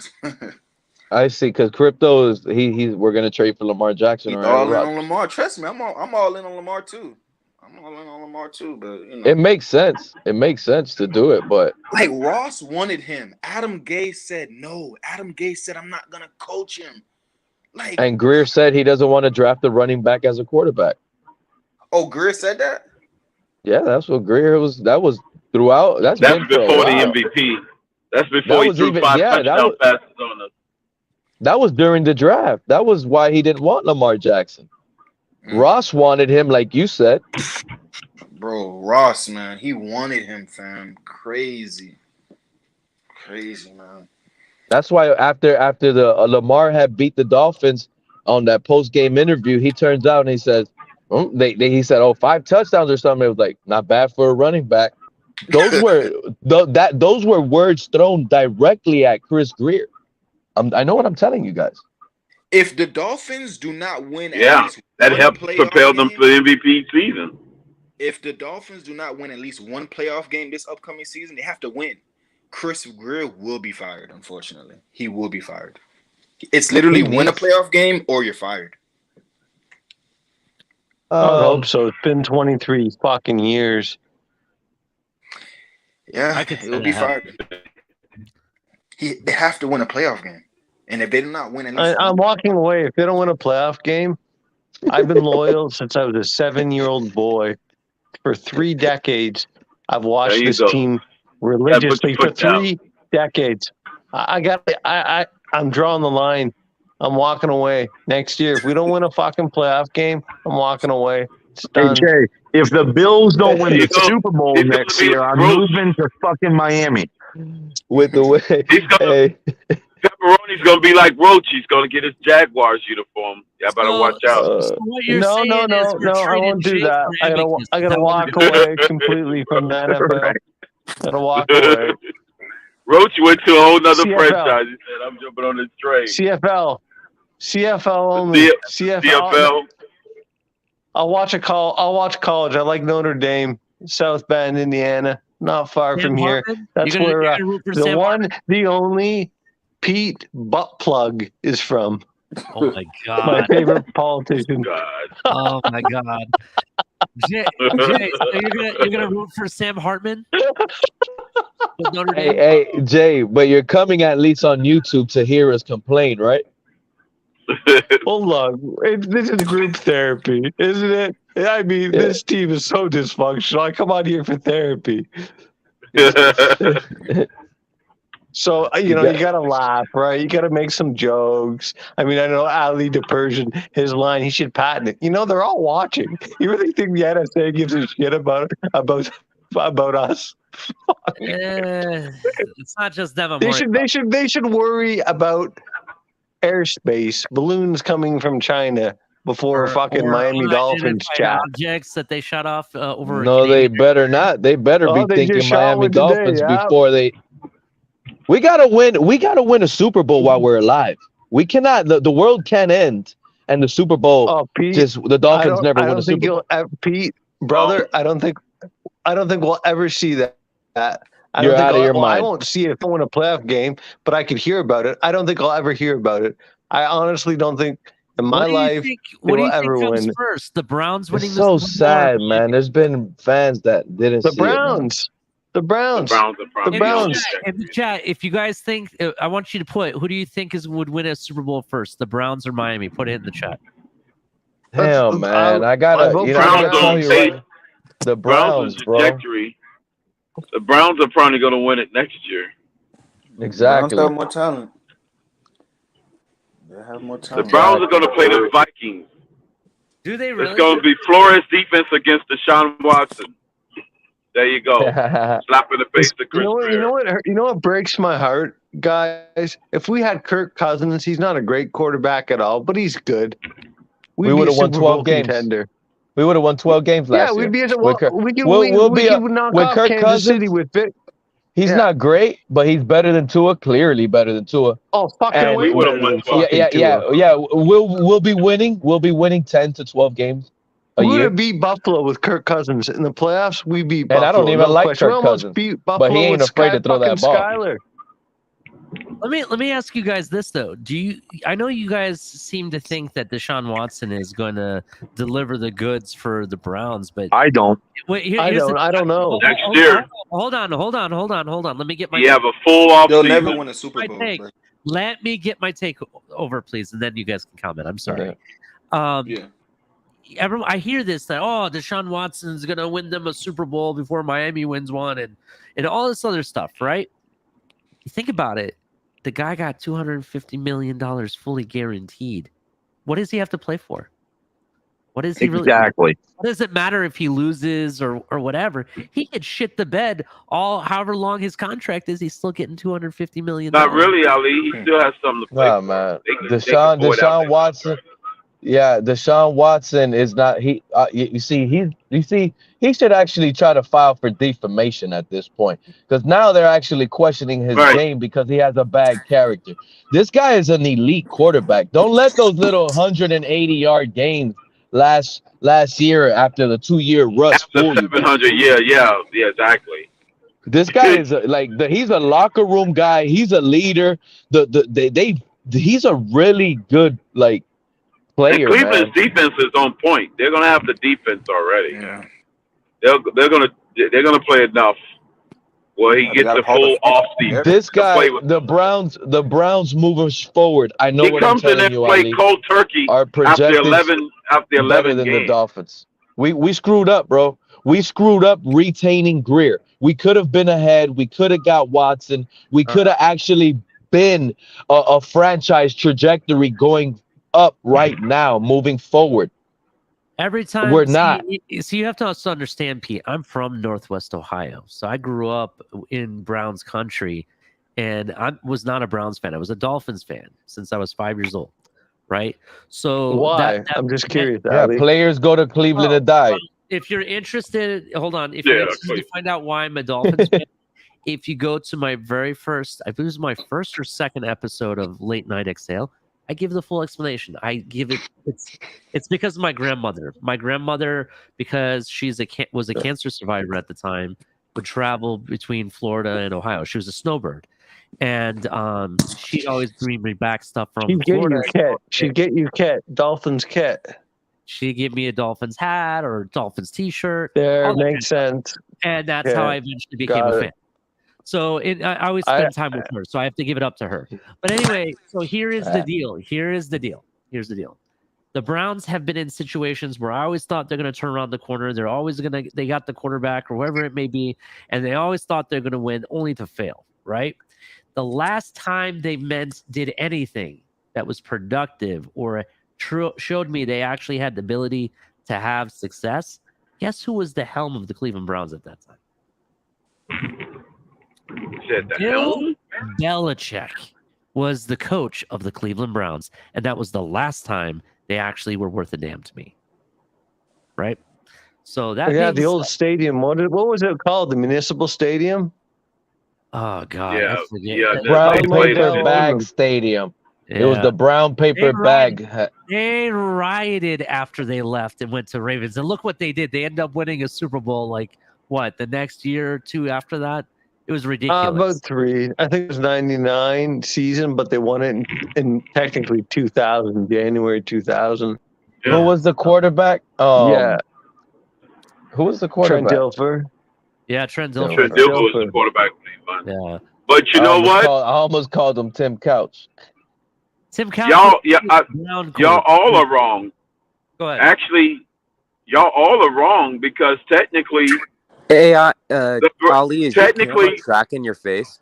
I see, because Crypto is we're gonna trade for Lamar Jackson. He's or all in Aaron on Lamar. Trust me, I'm all in on Lamar too. But you know. It makes sense. It makes sense to do it, but like Ross wanted him. Adam Gase said no. Adam Gase said I'm not gonna coach him. And Greer said he doesn't want to draft the running back as a quarterback. Oh, Greer said that? Yeah, that's what Greer was. That was throughout. That's before the MVP. That's before he threw 5 touchdown passes on us. That was during the draft. That was why he didn't want Lamar Jackson. Ross wanted him, like you said. Bro, Ross, man, he wanted him, fam. Crazy, man. That's why after the Lamar had beat the Dolphins on that post-game interview, he turns out and he says, he said, 5 touchdowns or something. It was like, not bad for a running back. Those were words thrown directly at Chris Greer. I know what I'm telling you guys. If the Dolphins do not win, that helped propel them to the MVP season. If the Dolphins do not win at least one playoff game this upcoming season, they have to win. Chris Greer will be fired. Unfortunately, he will be fired. It's literally win a playoff game or you're fired. I hope so. It's been 23 fucking years. Yeah, he'll be fired. They have to win a playoff game. And if they do not win, I'm walking away. If they don't win a playoff game, I've been loyal since I was a 7-year-old boy. For 3 decades, I've watched this team religiously for 3 decades. I'm drawing the line. I'm walking away. Next year, if we don't win a fucking playoff game, I'm walking away. Hey, Jay, if the Bills don't win the Super Bowl next year, I'm moving to fucking Miami. With the way, Pepperoni's gonna be like Roach. He's gonna get his Jaguars uniform. Y'all better watch out. No, I won't do that. I gotta walk away completely from that. Gotta walk away. Roach went to a whole nother franchise. He said, "I'm jumping on this train." CFL only. CFL. I'll watch college. I like Notre Dame, South Bend, Indiana. Not far from here. That's where the only Pete butt plug is from. Oh my god! My favorite politician. Oh my god! Jay, so you're gonna root for Sam Hartman? Hey, Jay, but you're coming at least on YouTube to hear us complain, right? Well, look, this is group therapy, isn't it? I mean, this team is so dysfunctional. I come out here for therapy. So, you got to laugh, right? You got to make some jokes. I mean, I know Ali DePersian, his line, he should patent it. They're all watching. You really think the NSA gives a shit about us? It's not just them. They should worry about airspace, balloons coming from China before fucking Miami Dolphins chat. Objects that they shot off over. No, they better not. They better be thinking Miami Dolphins before they. We gotta win. We gotta win a Super Bowl while we're alive. We cannot. The world can't end, and the Super Bowl. Oh, Pete, the Dolphins never win a Super Bowl. Pete, brother, I don't think we'll ever see that. You're out of your mind. I won't see it if I win a playoff game, but I could hear about it. I don't think I'll ever hear about it. I honestly don't think in my life what do you ever think comes win. first? The Browns winning. It's so sad, man. There's been fans that didn't see it. The Browns. In the chat, if you guys think, I want you to put who do you think would win a Super Bowl first, the Browns or Miami? Put it in the chat. Damn, man, I gotta tell you right. The Browns, bro. The Browns are probably going to win it next year. Exactly. Browns have more talent. They have more talent. The Browns are going to play the Vikings. Do they really? It's going to be Flores defense against Deshaun Watson. There you go. Slap in the face to Chris Greer. You know what breaks my heart, guys? If we had Kirk Cousins, he's not a great quarterback at all, but he's good. We would have won 12 games. Contender. We would have won 12 games last year. Yeah, we'd be we could knock with off Kirk Kansas Cousins. City with Vic. He's not great, but he's better than Tua. Clearly better than Tua. Oh, fucking way better than yeah. We'll be winning. We'll be winning 10 to 12 games a year. We would beat Buffalo with Kirk Cousins in the playoffs. We beat Buffalo. And I don't even like question. Kirk Cousins, beat but he ain't afraid to throw that ball. Skyler. Let me ask you guys this though. I know you guys seem to think that Deshaun Watson is going to deliver the goods for the Browns, but I don't. Wait, I don't know. Next year. Hold on. Let me get my. You have a full off. They'll never win a Super Bowl. Let me get my take over, please, and then you guys can comment. I'm sorry. Everyone, I hear this that Deshaun Watson's going to win them a Super Bowl before Miami wins one, and all this other stuff, right? You think about it. The guy got $250 million fully guaranteed. What does he have to play for? What is he really? Exactly. What does it matter if he loses or whatever? He could shit the bed however long his contract is. He's still getting $250 million. Not really, Ali. He still has something to play. No, man. Deshaun Watson. Yeah, Deshaun Watson is not. He should actually try to file for defamation at this point, because now they're actually questioning his game because he has a bad character. This guy is an elite quarterback. Don't let those little 180-yard games last year after the 2-year rust. After 700, yeah, exactly. This guy is he's a locker room guy. He's a leader. He's a really good player. Cleveland's defense is on point. They're gonna have the defense already. Yeah. They're gonna play enough where he gets the full off season. This guy, the Browns move us forward. I know he what comes I'm in telling and you, play Ali. cold turkey after 11 better than games. the Dolphins. We screwed up, bro. We screwed up retaining Greer. We could have been ahead. We could have got Watson. We could have actually been a franchise trajectory going up right now, moving forward. Every time we're not. So you have to also understand, Pete. I'm from Northwest Ohio, so I grew up in Browns country, and I was not a Browns fan. I was a Dolphins fan since I was 5 years old. Right? So why? I'm just curious. Players go to Cleveland to die. If you're interested, hold on. If you're interested to find out why I'm a Dolphins fan, if you go to my very first, I think it was my first or second episode of Late Night Exhale, I give the full explanation. I give it. It's because of my grandmother. My grandmother, because she's was a cancer survivor at the time, would travel between Florida and Ohio. She was a snowbird, and she'd always bring me back stuff from Florida. She'd get you Dolphins kit. She'd give me a Dolphins hat or Dolphins T-shirt. There, makes sense. And that's how I eventually became a fan. So I always spend time with her, so I have to give it up to her. But anyway, so here is the deal. Here's the deal. The Browns have been in situations where I always thought they're going to turn around the corner. They're always they got the quarterback or whoever it may be, and they always thought they're going to win, only to fail, right? The last time they did anything that was productive or showed me they actually had the ability to have success, guess who was the helm of the Cleveland Browns at that time? Bill Belichick was the coach of the Cleveland Browns, and that was the last time they actually were worth a damn to me. Right? So that the old stadium. What was it called? The Municipal Stadium? Oh God, I forget. Brown paper bag stadium. It was the brown paper bag. They rioted after they left and went to Ravens, and look what they did. They ended up winning a Super Bowl the next year or two after that. It was ridiculous. About 3. I think it was 99 season, but they won it in technically 2000, January 2000. Yeah. Who was the quarterback? Yeah. Who was the quarterback? Trent Dilfer. Yeah, Trent Dilfer. Trent Dilfer was the quarterback. Yeah. But you know what? I almost called him Tim Couch. Tim Couch. Y'all all are wrong. Go ahead. Actually, y'all all are wrong because technically. Hey, Ali, is your camera tracking your face?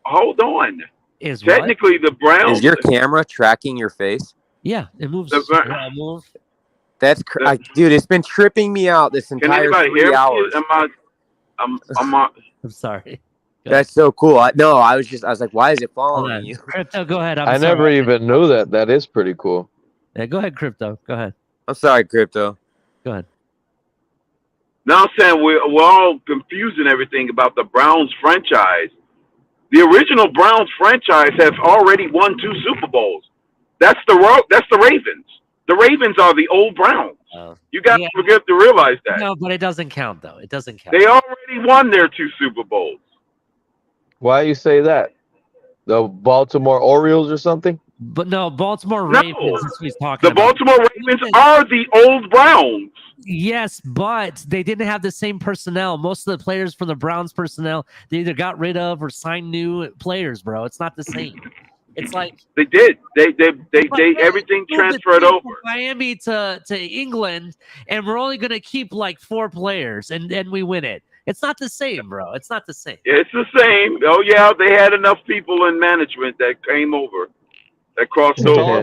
Hold on. Technically, the Browns. Is your camera tracking your face? Yeah, it moves. That's dude. It's been tripping me out this entire 3 hours. I'm on. I'm sorry. That's so cool. I was like, why is it following you? Crypto, go ahead. I never even knew that. That is pretty cool. Yeah, go ahead, Crypto. Go ahead. I'm sorry, Crypto. Go ahead. Now I'm saying we're all confusing everything about the Browns franchise. The original Browns franchise has already won 2 Super Bowls. That's the Ravens. The Ravens are the old Browns. You got to forget to realize that. No, but it doesn't count though. It doesn't count. They already won their 2 Super Bowls. Why you say that? The Baltimore Orioles or something? But no, Baltimore Ravens. That's what he's talking The about. Baltimore Ravens are the old Browns. Yes, but they didn't have the same personnel. Most of the players from the Browns personnel, they either got rid of or signed new players, bro. It's not the same. It's like they did. They everything transferred over. Miami to England, and we're only gonna keep like 4 players, and then we win it. It's not the same, bro. It's not the same. It's the same. Oh yeah, they had enough people in management that came over, that crossed over.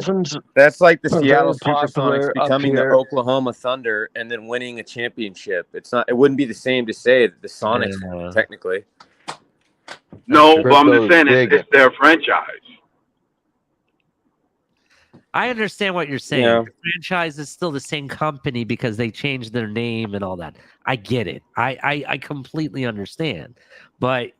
That's like the Seattle Supersonics becoming the Oklahoma Thunder and then winning a championship. It wouldn't be the same to say that the Sonics technically. No, but I'm just saying it's their franchise. I understand what you're saying. Yeah. The franchise is still the same company because they changed their name and all that. I get it. I completely understand. But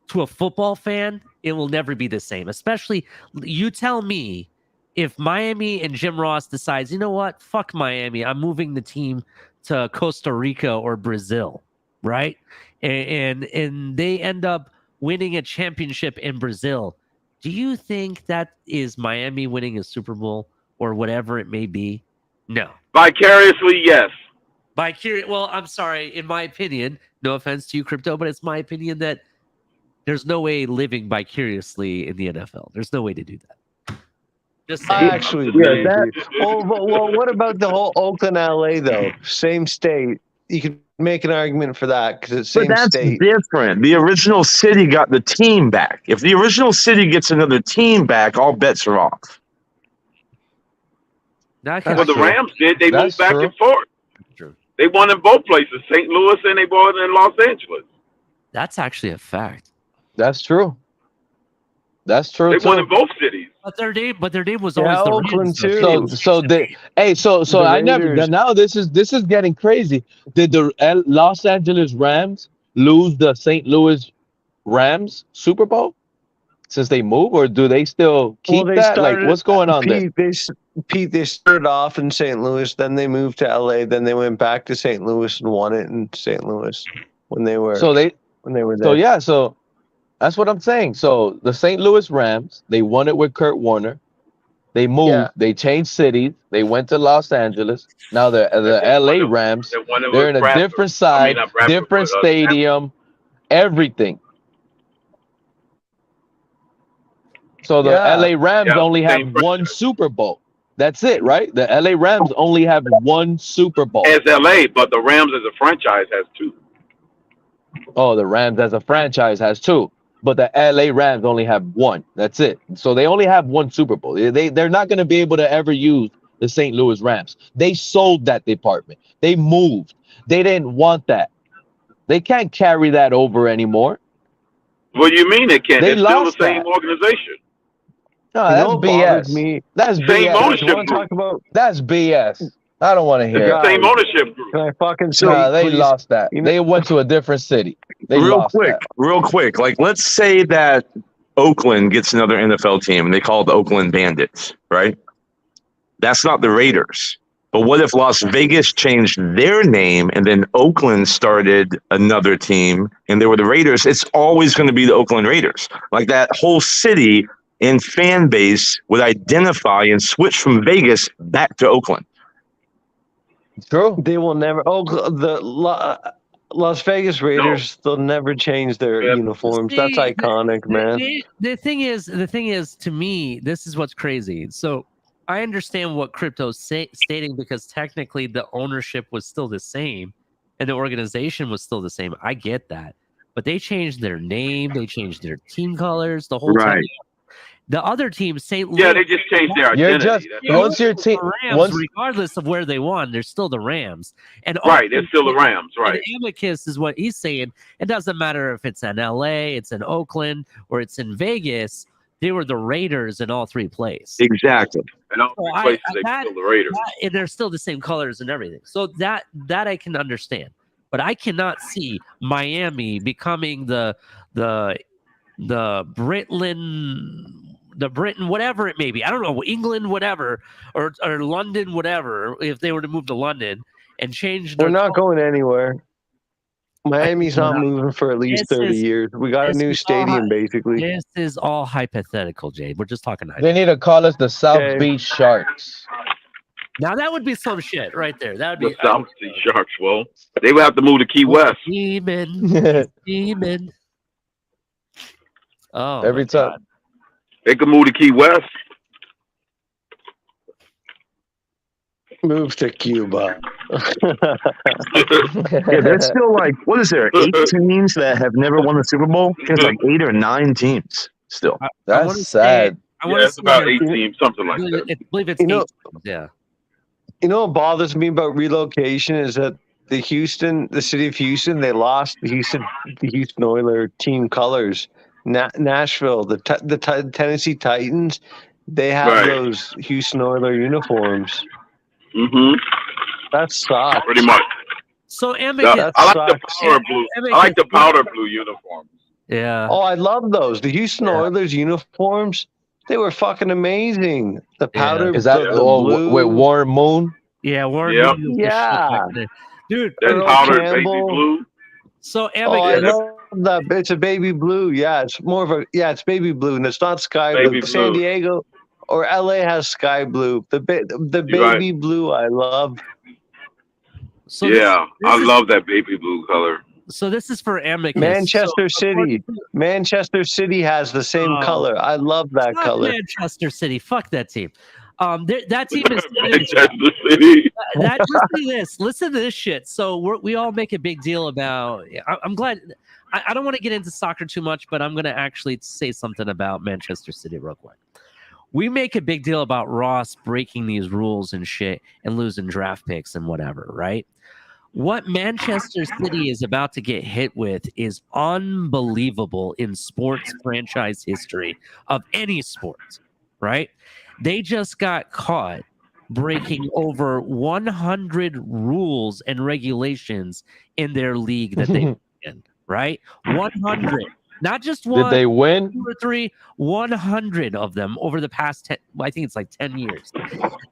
to a football fan, it will never be the same. Especially, you tell me if Miami and Jim Ross decides, you know what? Fuck Miami. I'm moving the team to Costa Rica or Brazil, right? And they end up winning a championship in Brazil. Do you think that is Miami winning a Super Bowl or whatever it may be? No. Vicariously, yes. Well, I'm sorry. In my opinion, no offense to you, Crypto, but it's my opinion that there's no way living vicariously in the NFL. There's no way to do that. Just saying. Actually, well, what about the whole Oakland, LA though? Same state. You could make an argument for that because it's same But that's state. different. The original city got the team back. If the original city gets another team back, all bets are off. Well, the Rams did. They moved back and forth. True. They won in both places, St. Louis and they won in Los Angeles. That's actually a fact. That's true. That's true. They won in both cities. But their name was always the Oakland Rams. too. So I never. Now this is getting crazy. Did the Los Angeles Rams lose the St. Louis Rams Super Bowl since they moved, or do they still keep that? Like, what's going on there? They started off in St. Louis, then they moved to LA, then they went back to St. Louis and won it in St. Louis when they were there. So that's what I'm saying. So the St. Louis Rams, they won it with Kurt Warner. They moved. They changed cities. They went to Los Angeles. Now the LA Rams, they're in a different side, different stadium, everything. So the LA Rams only have one Super Bowl. That's it, right? The LA Rams only have one Super Bowl. As LA, but the Rams as a franchise has 2. Oh, the Rams as a franchise has 2. But the LA Rams only have 1. That's it. So they only have 1 Super Bowl. They're not going to be able to ever use the St. Louis Rams. They sold that department. They moved. They didn't want that. They can't carry that over anymore. What do you mean they can't? They It's still the lost same that. organization. No, that's BS. That's Same BS. ownership group. That's BS. I don't want to hear it. Same ownership group. Can I fucking say? No, they please? lost that. They went to a different city. They lost that. Real quick. Like, let's say that Oakland gets another NFL team and they call it the Oakland Bandits, right? That's not the Raiders. But what if Las Vegas changed their name and then Oakland started another team and they were the Raiders? It's always going to be the Oakland Raiders. Like, that whole city and fan base would identify and switch from Vegas back to Oakland. True. They will never. Las Vegas Raiders. They'll never change their uniforms. That's iconic, man. The thing is, to me, this is what's crazy. So I understand what Crypto's stating because technically the ownership was still the same and the organization was still the same. I get that, but they changed their name, they changed their team colors, the whole time. The other team, St. Louis. Yeah, they just changed their You're identity. just once your team Rams, regardless of where they won, they're still the Rams. And right, they're still the Rams, right? And Amicus is what he's saying. It doesn't matter if it's in LA, it's in Oakland, or it's in Vegas. They were the Raiders in all three places. Exactly. And all three places, they're still the Raiders. And they're still the same colors and everything. So that I can understand. But I cannot see Miami becoming the Britain, whatever it may be. I don't know, England, whatever, or London, whatever, if they were to move to London and change They're not going anywhere. Miami's not moving for at least 30 years. We got a new stadium, basically. This is all hypothetical, Jade. We're just talking They need to call us the South Beach Sharks. Now that would be some shit right there. That would be the South Sea Sharks. Well, they would have to move to Key West. Demon. Oh, every time. God. They could move to Key West. Move to Cuba. Yeah, there's still like, what is there, 8 teams that have never won the Super Bowl? There's like 8 or 9 teams still. That's sad. It's about 8 teams, something like that. I believe it's 8 teams, yeah. You know what bothers me about relocation is that the city of Houston, they lost the Houston Oilers team colors. Nashville, the Tennessee Titans, they have those Houston Oilers uniforms. Mm-hmm. That sucks. Pretty much. So Amicus, I like the powder blue. I like the powder blue uniforms. Yeah. Oh, I love those. The Houston Oilers uniforms, they were fucking amazing. The powder. Is that blue. with Warren Moon? Yeah, Warren Moon. Yeah. Dude. That powder baby blue. So Oh, I Amicus. love that. It's a baby blue. Yeah, it's more of it's baby blue, and it's not sky Baby blue. San blue. Diego or LA has sky blue. The baby blue, I love. So yeah, I love that baby blue color. So this is for Amicus. Manchester City. Manchester City has the same color. I love that Fuck color. Manchester City. Fuck that team. That team is Manchester City. Listen to this shit. So we all make a big deal about. I'm glad. I don't want to get into soccer too much, but I'm going to actually say something about Manchester City real quick. We make a big deal about Ross breaking these rules and shit and losing draft picks and whatever, right? What Manchester City is about to get hit with is unbelievable in sports franchise history of any sport, right? They just got caught breaking over 100 rules and regulations in their league that they in, right? 100. Not just one. Did they win? 2 or 3, 100 of them over the past 10. I think it's like 10 years.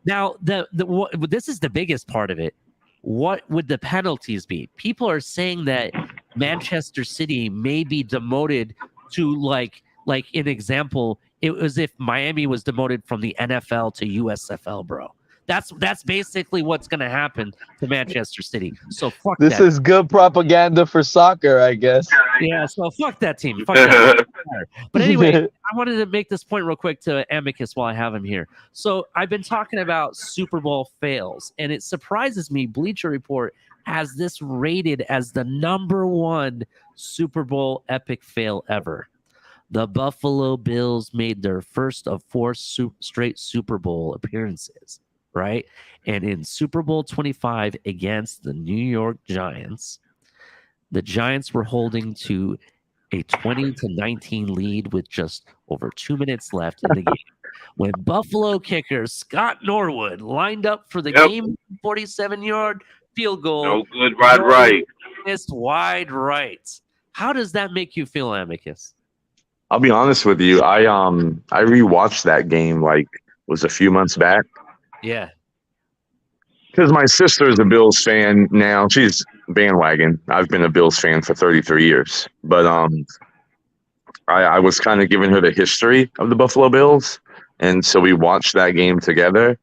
Now, this is the biggest part of it. What would the penalties be? People are saying that Manchester City may be demoted to like an example. It was if Miami was demoted from the NFL to USFL, bro. That's basically what's going to happen to Manchester City. So fuck this that. is good propaganda for soccer, I guess. Yeah, so fuck that team. Fuck that. But anyway, I wanted to make this point real quick to Amicus while I have him here. So I've been talking about Super Bowl fails, and it surprises me. Bleacher Report has this rated as the #1 Super Bowl epic fail ever. The Buffalo Bills made their first of 4 straight Super Bowl appearances. Right. And in Super Bowl 25 against the New York Giants, the Giants were holding to a 20-19 lead with just over 2 minutes left in the game. When Buffalo kicker Scott Norwood lined up for the game 47-yard field goal. No good, right. Missed wide right. How does that make you feel, Amicus? I'll be honest with you. I rewatched that game was a few months back. Yeah. Because my sister is a Bills fan now. She's bandwagon. I've been a Bills fan for 33 years. But I was kind of giving her the history of the Buffalo Bills. And so we watched that game together.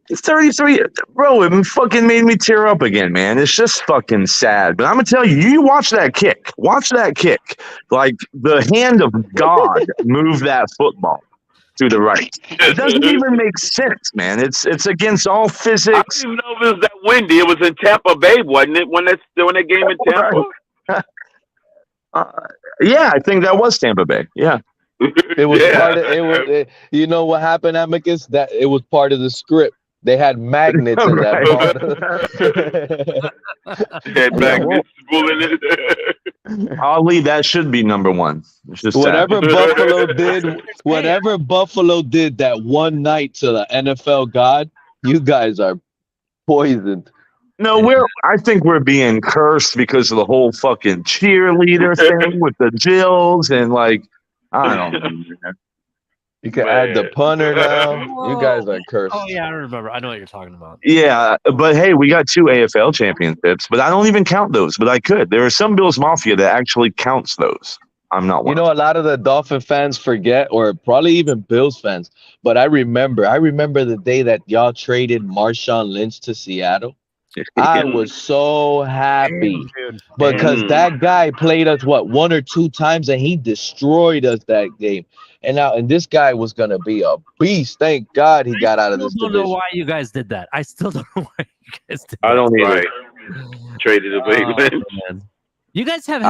It's 33. Bro, it fucking made me tear up again, man. It's just fucking sad. But I'm going to tell you, you watch that kick. Watch that kick. Like the hand of God moved that football to the right. It doesn't even make sense, man. It's against all physics. I don't even know if it was that windy. It was in Tampa Bay, wasn't it? When that game in Tampa? Yeah, I think that was Tampa Bay. Yeah. It was Yeah. part of it. You know what happened, Amicus? That it was part of the script. They had magnets in that part. Had magnets pulling it. Ali, that should be number one. It's just Whatever that. Buffalo did that one night to the NFL god, you guys are poisoned. No, I think we're being cursed because of the whole fucking cheerleader thing with the Jills and like, I don't know. Man. You can add the punter now. You guys are cursed. Oh yeah, I remember. I know what you're talking about. Yeah, but hey, we got 2 AFL championships, but I don't even count those, but I could. There are some Bills Mafia that actually counts those. I'm not one. You know, a lot of the Dolphin fans forget, or probably even Bills fans, but I remember the day that y'all traded Marshawn Lynch to Seattle. I was so happy because that guy played us 1 or 2 times and he destroyed us that game. And this guy was gonna be a beast. Thank God he got out of this division. I don't know why you guys did that. I still don't know why you guys did that. I don't either. Right. Traded a big man. You guys have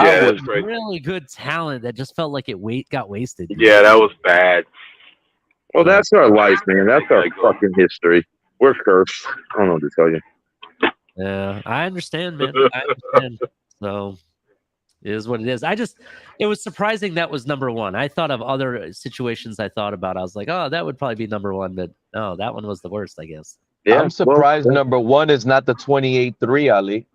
really good talent that just felt like it got wasted. Yeah, that was bad. Well, that's our life, man. That's our fucking history. We're cursed. I don't know what to tell you. Yeah, I understand, man. I understand. So it is what it is. It was surprising that was number one. I thought of other situations I thought about. I was like, oh, that would probably be number one, but no, that one was the worst, I guess. Yeah, I'm surprised number one is not the 28-3, Ali.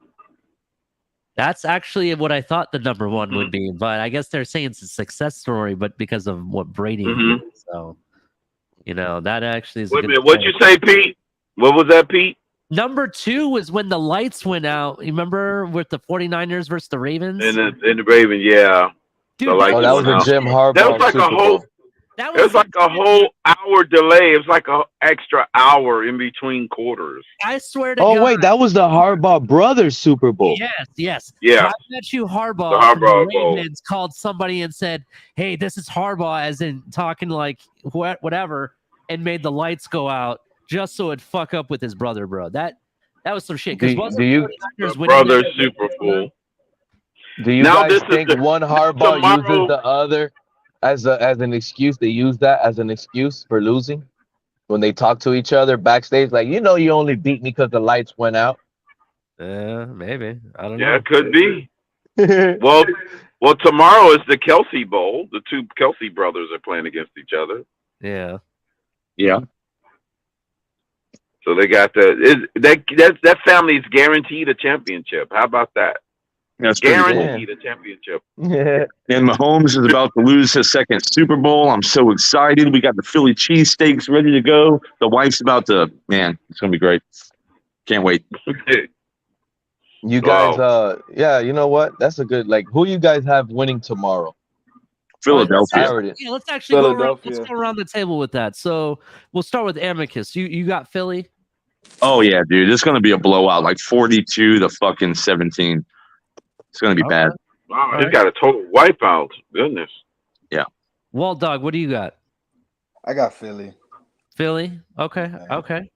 That's actually what I thought the number one would be, but I guess they're saying it's a success story, but because of what Brady did. So, that actually is. Wait a minute, what'd you say, Pete? What was that, Pete? Number 2 was when the lights went out. You remember with the 49ers versus the Ravens? And the Ravens, yeah. Dude, that was a Jim Harbaugh. That was like a whole. It was like a whole hour delay. It was like an extra hour in between quarters. I swear to God. Oh wait, that was the Harbaugh brothers Super Bowl. Yes. Yeah. I bet you Harbaugh from the Ravens called somebody and said, "Hey, this is Harbaugh," as in talking like whatever, and made the lights go out just so it'd fuck up with his brother, bro. That was some shit. Because brother Super Bowl. Do you guys think one Harbaugh uses the other as an excuse? They use that as an excuse for losing when they talk to each other backstage, like, you only beat me because the lights went out. Maybe. I don't know. Yeah, it could be. well, tomorrow is the Kelsey Bowl. The 2 Kelsey brothers are playing against each other. Yeah. So they got that family's guaranteed a championship. How about that? That's guaranteed a championship. Yeah. And Mahomes is about to lose his 2nd Super Bowl. I'm so excited. We got the Philly cheesesteaks ready to go. The wife's about to, man, it's going to be great. Can't wait. You guys, you know what? That's a good, who you guys have winning tomorrow? Philadelphia. Let's actually go around the table with that. So we'll start with Amicus. You got Philly? Oh, yeah, dude. It's going to be a blowout, like 42 to fucking 17. It's going to be bad. Wow, it's got a total wipeout. Goodness. Yeah. Walt Dog, what do you got? I got Philly. Philly? Okay.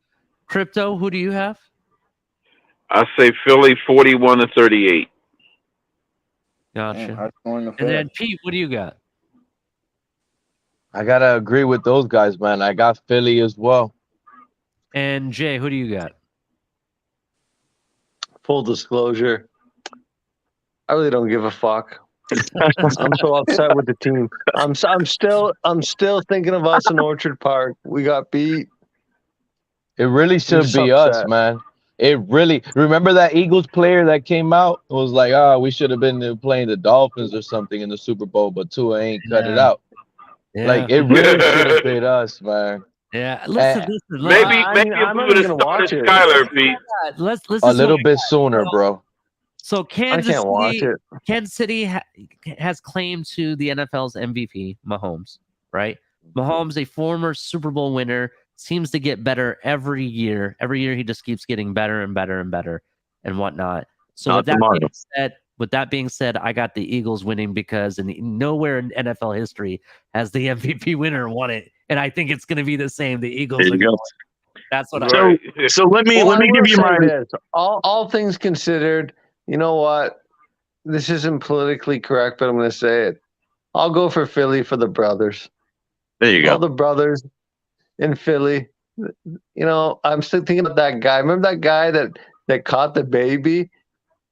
Crypto, who do you have? I say Philly 41-38. Gotcha. And then Pete, what do you got? I gotta agree with those guys, man. I got Philly as well. And Jay, who do you got? Full disclosure, I really don't give a fuck. I'm so upset with the team. I'm still thinking of us in Orchard Park. We got beat. It really should be us, man. It really. Remember that Eagles player that came out? It was like, we should have been playing the Dolphins or something in the Super Bowl, but Tua ain't cut it out. Yeah. Like, it really should have been us, man. Yeah, listen. Maybe if we would have started Skyler, Pete. Let's a little bit sooner, bro. So Kansas City has claim to the NFL's MVP, Mahomes, right? Mahomes, a former Super Bowl winner, seems to get better every year. Every year he just keeps getting better and better and better and whatnot. So with that being said, I got the Eagles winning because nowhere in NFL history has the MVP winner won it. And I think it's going to be the same. The Eagles are going. That's what So let me give you my this. All things considered, you know what? This isn't politically correct, but I'm going to say it. I'll go for Philly for the brothers. There you All go. the brothers in Philly. You know, I'm still thinking of that guy. Remember that guy that caught the baby,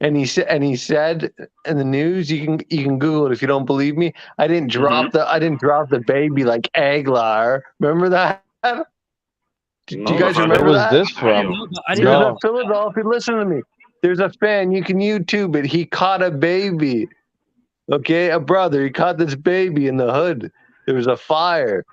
and he said in the news. You can Google it if you don't believe me. I didn't drop the baby like Aguilar. Remember that? Do you guys remember Where was that? this from? There's a Philadelphia. Listen to me. There's a fan. You can YouTube it. He caught a baby. Okay, a brother. He caught this baby in the hood. There was a fire,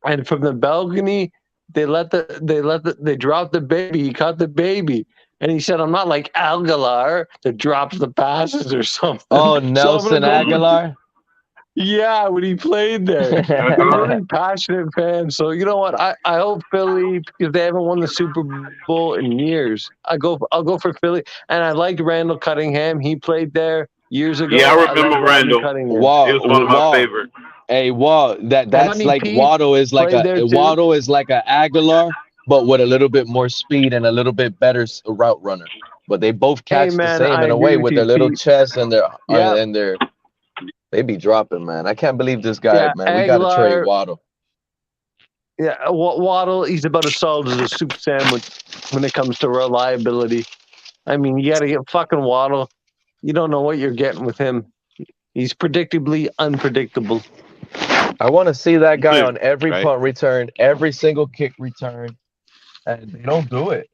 and from the balcony, they dropped the baby. He caught the baby, and he said, "I'm not like Aguilar that drops the passes or something." Oh, So I'm Nelson gonna go with- Aguilar. Yeah, when he played there. I'm a really passionate fan. So you know what? I hope Philly, because they haven't won the Super Bowl in years. I'll go for Philly. And I liked Randall Cunningham. He played there years ago. Yeah, I liked remember Randall. Cunningham. He was one of my favorite. Hey, that's Money like Pete Waddle is like played there too. Waddle is like a Aguilar, but with a little bit more speed and a little bit better route runner. But they both catch the man, same I in a agree way with with you, their little Pete. chest and their Yeah. and their. They be dropping, man. I can't believe this guy, Yeah, man. We got to trade Aguilar. Waddle. Yeah, Waddle, he's about as solid as a soup sandwich when it comes to reliability. I mean, you got to get fucking Waddle. You don't know what you're getting with him. He's predictably unpredictable. I want to see that guy on every Right. punt return, every single kick return, and they don't do it.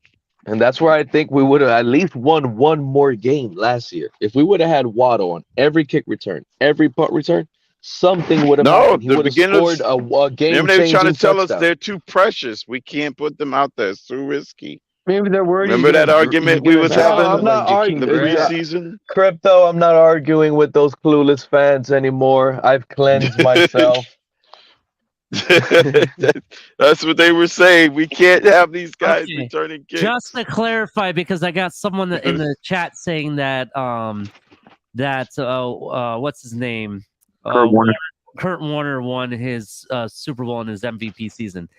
And that's where I think we would have at least won one more game last year. If we would have had Waddle on every kick return, every punt return, something would have No, happened. He the would have beginners. scored a game-changing Remember, they were trying to tell us touchdown. they're too precious. We can't put them out there. It's too risky. Maybe they're worried. Remember that argument we was having I'm not the arguing. preseason? Crypto, I'm not arguing with those clueless fans anymore. I've cleansed myself. That's what they were saying. We can't have these guys Okay. returning kicks. Just to clarify, because I got someone in the chat saying that what's his name? Kurt Warner. Kurt Warner won his Super Bowl in his MVP season.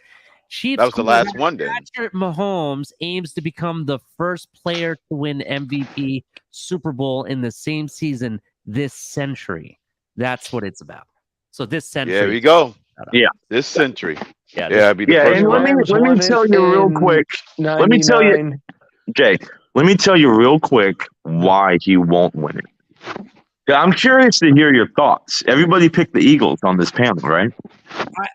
Chiefs That was the last one then. Patrick Mahomes aims to become the first player to win MVP Super Bowl in the same season this century. That's what it's about. So this century. There we go. Yeah. This century. Yeah, I'd be the Yeah, first and let one. me tell you real quick. Let me tell you, Jay. Let me tell you real quick why he won't win it. I'm curious to hear your thoughts. Everybody picked the Eagles on this panel, right?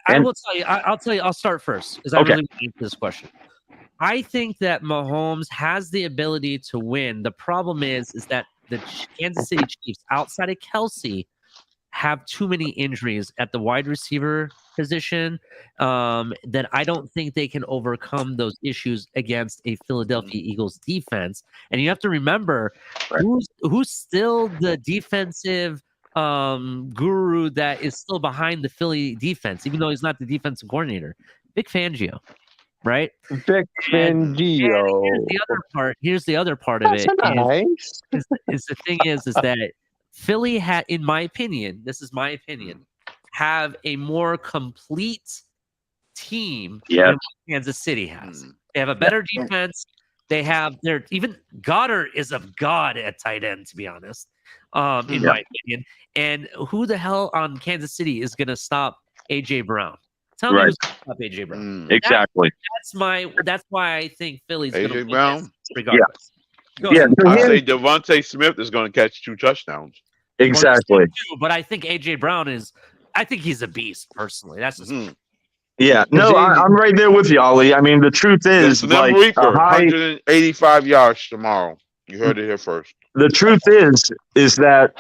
I will tell you. I'll tell you. I'll start first because I Okay. really want to answer this question. I think that Mahomes has the ability to win. The problem is that the Kansas City Chiefs, outside of Kelsey, have too many injuries at the wide receiver position that I don't think they can overcome those issues against a Philadelphia Eagles defense. And you have to remember who's still the defensive guru that is still behind the Philly defense, even though he's not the defensive coordinator. Vic Fangio, right? Vic Fangio. Here's the other part of it. That's nice. Is the thing is that Philly had, in my opinion, this is my opinion, have a more complete team than what Kansas City has. They have a better defense. They have even Goddard is a god at tight end, to be honest, in my opinion. And who the hell on Kansas City is going to stop AJ Brown? Tell me who's going to stop AJ Brown. Exactly. That's why I think Philly's going to AJ win Brown. this regardless. Go Yeah. ahead. I say Devontae Smith is going to catch 2 touchdowns. Exactly. But I think AJ Brown I think he's a beast personally. That's just Yeah. No, I'm right there with you, Ollie. I mean, the truth is, Slim like, Reaper, a high, 185 yards tomorrow. You heard it here first. the truth is that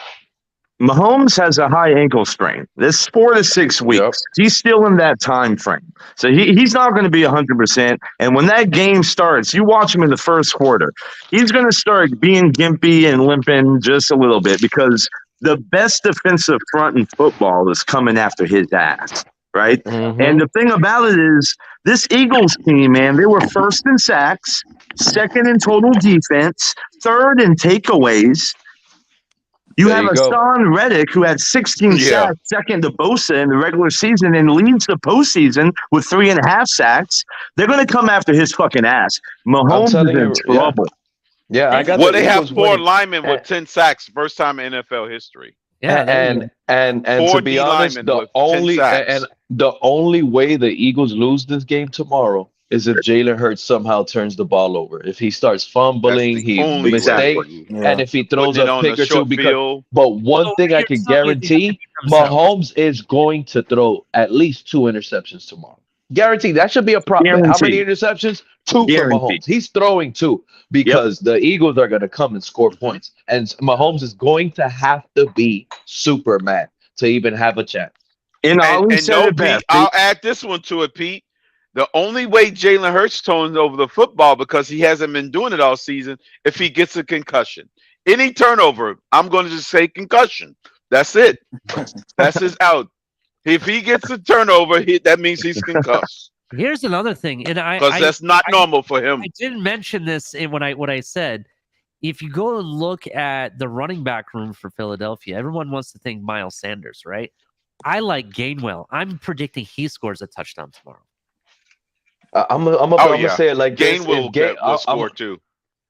Mahomes has a high ankle strain. This 4 to 6 weeks. He's still in that time frame. So he's not going to be 100%. And when that game starts, you watch him in the first quarter, he's going to start being gimpy and limping just a little bit because the best defensive front in football is coming after his ass, right? Mm-hmm. And the thing about it is this Eagles team, man, they were first in sacks, second in total defense, third in takeaways. You have Hassan Reddick, who had 16 sacks, second to Bosa in the regular season, and leads the postseason with 3.5 sacks. They're going to come after his fucking ass. Mahomes is in trouble. Yeah, I got. Well, they have 4 linemen with 10 sacks, first time in NFL history. Yeah, and to Four be D honest, linemen with 10 sacks. the only way the Eagles lose this game tomorrow is if Jalen Hurts somehow turns the ball over. If he starts fumbling, he only mistake, way. and if he throws Putting it a on the pick or two. short Because, field. but one thing I can guarantee, Mahomes is going to throw at least 2 interceptions tomorrow. Guaranteed. That should be a prop bet. How many interceptions? 2 for Mahomes. He's throwing 2 because the Eagles are going to come and score points. And Mahomes is going to have to be Superman to even have a chance. And no, Pete, I'll add this one to it, Pete. The only way Jalen Hurts turns over the football, because he hasn't been doing it all season, if he gets a concussion. Any turnover, I'm going to just say concussion. That's it. That's his out. If he gets a turnover, that means he's concussed. Here's another thing, and because that's not normal for him. I didn't mention this in what I said. If you go and look at the running back room for Philadelphia, everyone wants to think Miles Sanders, right? I like Gainwell. I'm predicting he scores a touchdown tomorrow. I'm gonna say it like this. Gainwell will score too.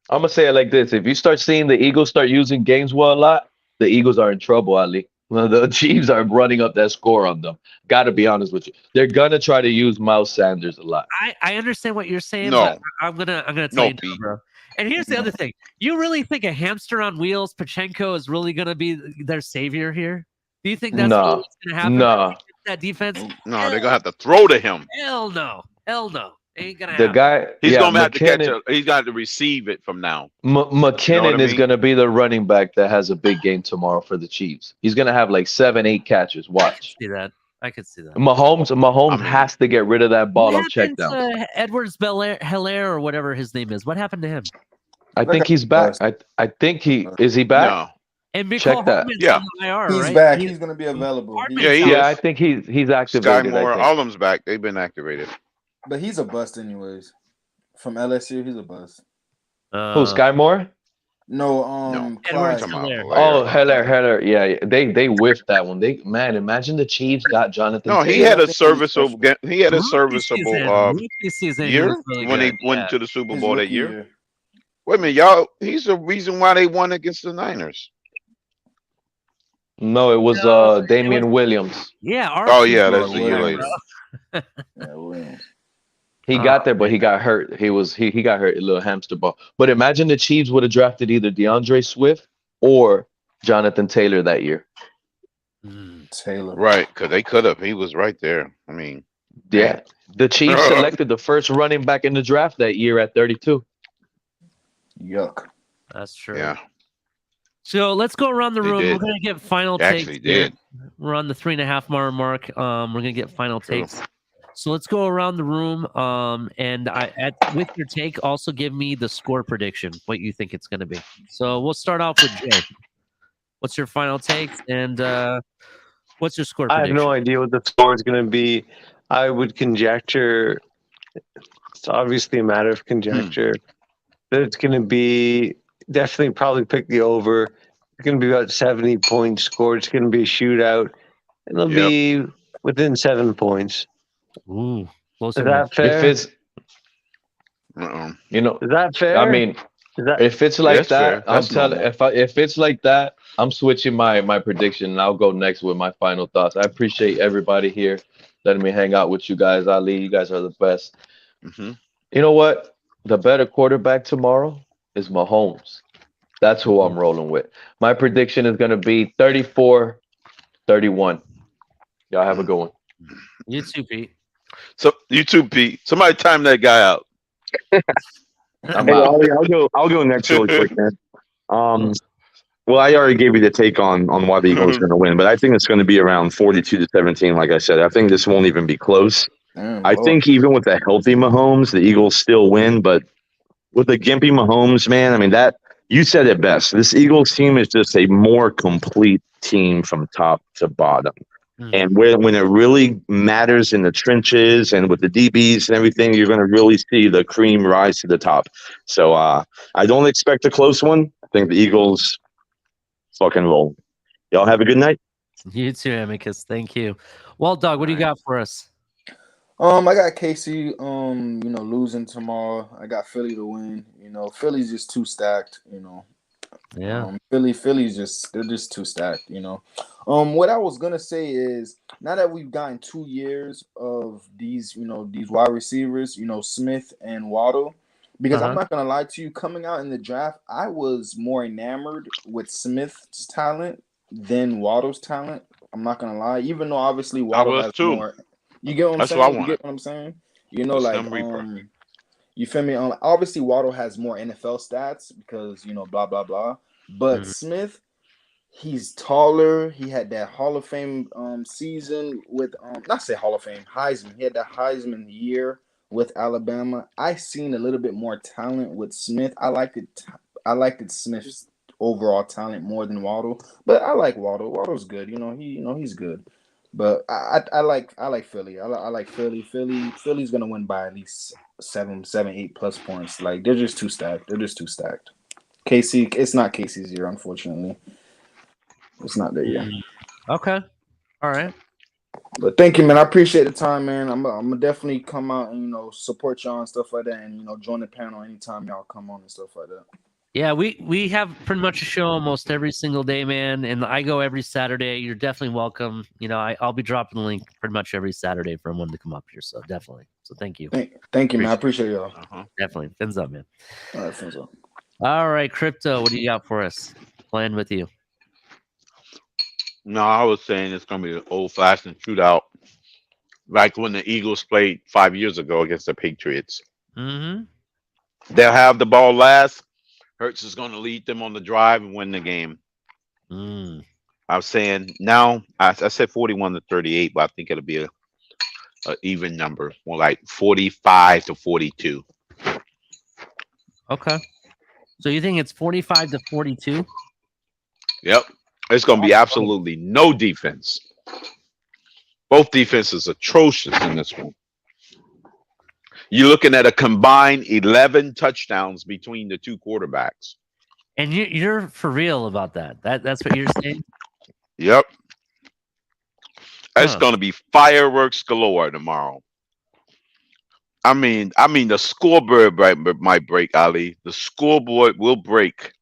I'm gonna say it like this. If you start seeing the Eagles start using Gaineswell a lot, the Eagles are in trouble, Ali. The Chiefs are running up that score on them. Got to be honest with you. They're gonna try to use Miles Sanders a lot. I understand what you're saying. No. But I'm gonna tell you, no, bro. And here's the other thing. You really think a hamster on wheels, Pachenko, is really gonna be their savior here? Do you think that's what's gonna happen? No. That defense? No, they're gonna have to throw to him. Hell no. Hell no. Ain't gonna The happen. guy, He's gonna have to catch McKinnon- it. He's got to receive it from now. McKinnon You know what I is mean? going to be the running back that has a big game tomorrow for the Chiefs. He's going to have like 7-8 catches. Watch. See that? I could see that. Mahomes has to get rid of that ball What on check happened down. to Edwards Hilaire or whatever his name is? What happened to him? I think he's back. I think is he back? No. And Check Mecole that. Hardman's Yeah. on the IR, He's right? back. He's going to be available. Yeah, he is. I think he's Sky activated. Moore, I think. all of them's back. They've been activated. But he's a bust anyways. From LSU, he's a bust. Who, Sky Moore? No, Edwards Clyde. Hilaire. Oh, Heller. Yeah, they whiffed that one. Imagine the Chiefs got Jonathan. No, he Taylor. had a serviceable. He had a serviceable Rookie season, he year was really when good. he went Yeah. to the Super His Bowl that rookie year. year. Wait a minute, y'all. He's the reason why they won against the Niners. No, it was Damian Williams. Yeah. Oh yeah, that's a year Williams. later. Yeah, Williams. He got there, but he got hurt. He got hurt, a little hamster ball. But imagine the Chiefs would have drafted either DeAndre Swift or Jonathan Taylor that year. Taylor. Right, because they could have. He was right there. I mean, Yeah. The Chiefs selected the first running back in the draft that year at 32. Yuck. That's true. yeah. So let's go around the They room. did. We're gonna get final They takes. actually here. did. We're on the 3.5 hour mark. We're gonna get final takes. So let's go around the room. And with your take, also give me the score prediction, what you think it's gonna be. So we'll start off with Jay. What's your final takes and what's your score I have prediction? no idea what the score is going to be. I would conjecture. It's obviously a matter of conjecture. That it's going to be definitely probably pick the over. It's going to be about 70 points scored. It's going to be a shootout. It'll be within 7 points. Ooh, is that fair? If it's, is that fair? I mean, if it's like that, I'm telling. If it's like that, I'm switching my prediction, and I'll go next with my final thoughts. I appreciate everybody here letting me hang out with you guys. Ali, you guys are the best. Mm-hmm. You know what? The better quarterback tomorrow is Mahomes. That's who I'm rolling with. My prediction is going to be 34-31. Y'all have a good one. You too, Pete. So you too, Pete. Somebody time that guy out. I'm Hey, out. Ollie, I'll go next really quick, man. Well, I already gave you the take on why the Eagles are going to win, but I think it's going to be around 42-17. Like I said, I think this won't even be close. I think even with a healthy Mahomes, the Eagles still win. But with the gimpy Mahomes, man, I mean that you said it best. This Eagles team is just a more complete team from top to bottom. And when it really matters in the trenches and with the DBs and everything, you're going to really see the cream rise to the top. So I don't expect a close one. I think the Eagles fucking roll. Y'all have a good night. You too, Amicus. Thank you. Well, Dog, what do you got for us? I got KC, losing tomorrow. I got Philly to win. Philly's just too stacked. Yeah. Philly's they're just too stacked, you know. What I was gonna say is now that we've gotten 2 years of these, you know, these wide receivers, you know, Smith and Waddle, because I'm not gonna lie to you, coming out in the draft, I was more enamored with Smith's talent than Waddle's talent. I'm not gonna lie, even though obviously I Waddle was has too. more. You get what I'm That's saying? what I You wanted. get what I'm saying? You know, The like Slim Reaper. you feel me? Obviously Waddle has more NFL stats because, you know, blah blah blah. But Smith, he's taller. He had that Hall of Fame season with not say Hall of Fame, Heisman. He had that Heisman year with Alabama. I seen a little bit more talent with Smith. I liked it Smith's overall talent more than Waddle. But I like Waddle. Waddle's good. He's good. But I like Philly. I like Philly. Philly's gonna win by at least 8+ points. Like they're just too stacked. KC, it's not KC's year, unfortunately. It's not there yet. Okay. All right. But thank you, man. I appreciate the time, man. I'm gonna definitely come out and, you know, support y'all and stuff like that, and, you know, join the panel anytime y'all come on and stuff like that. Yeah, we have pretty much a show almost every single day, man. And I go every Saturday. You're definitely welcome. You know, I'll be dropping the link pretty much every Saturday for anyone to come up here. So definitely. So thank you. Thank you, man. I appreciate y'all. Definitely. Fins up, man. All right, fins up. All right, Crypto, what do you got for us? Playing with you. No, I was saying it's gonna be an old-fashioned shootout, like when the Eagles played 5 years ago against the Patriots. Mm-hmm. They'll have the ball last. Hurts is going to lead them on the drive and win the game. I was saying now, I said 41-38, but I think it'll be a even number, more like 45-42. Okay. So you think it's 45-42? Yep. It's going to be absolutely no defense. Both defenses atrocious in this one. You're looking at a combined 11 touchdowns between the two quarterbacks. And you're for real about that. That's what you're saying? Yep. It's going to be fireworks galore tomorrow. I mean, the scoreboard might break, Ali. The scoreboard will break.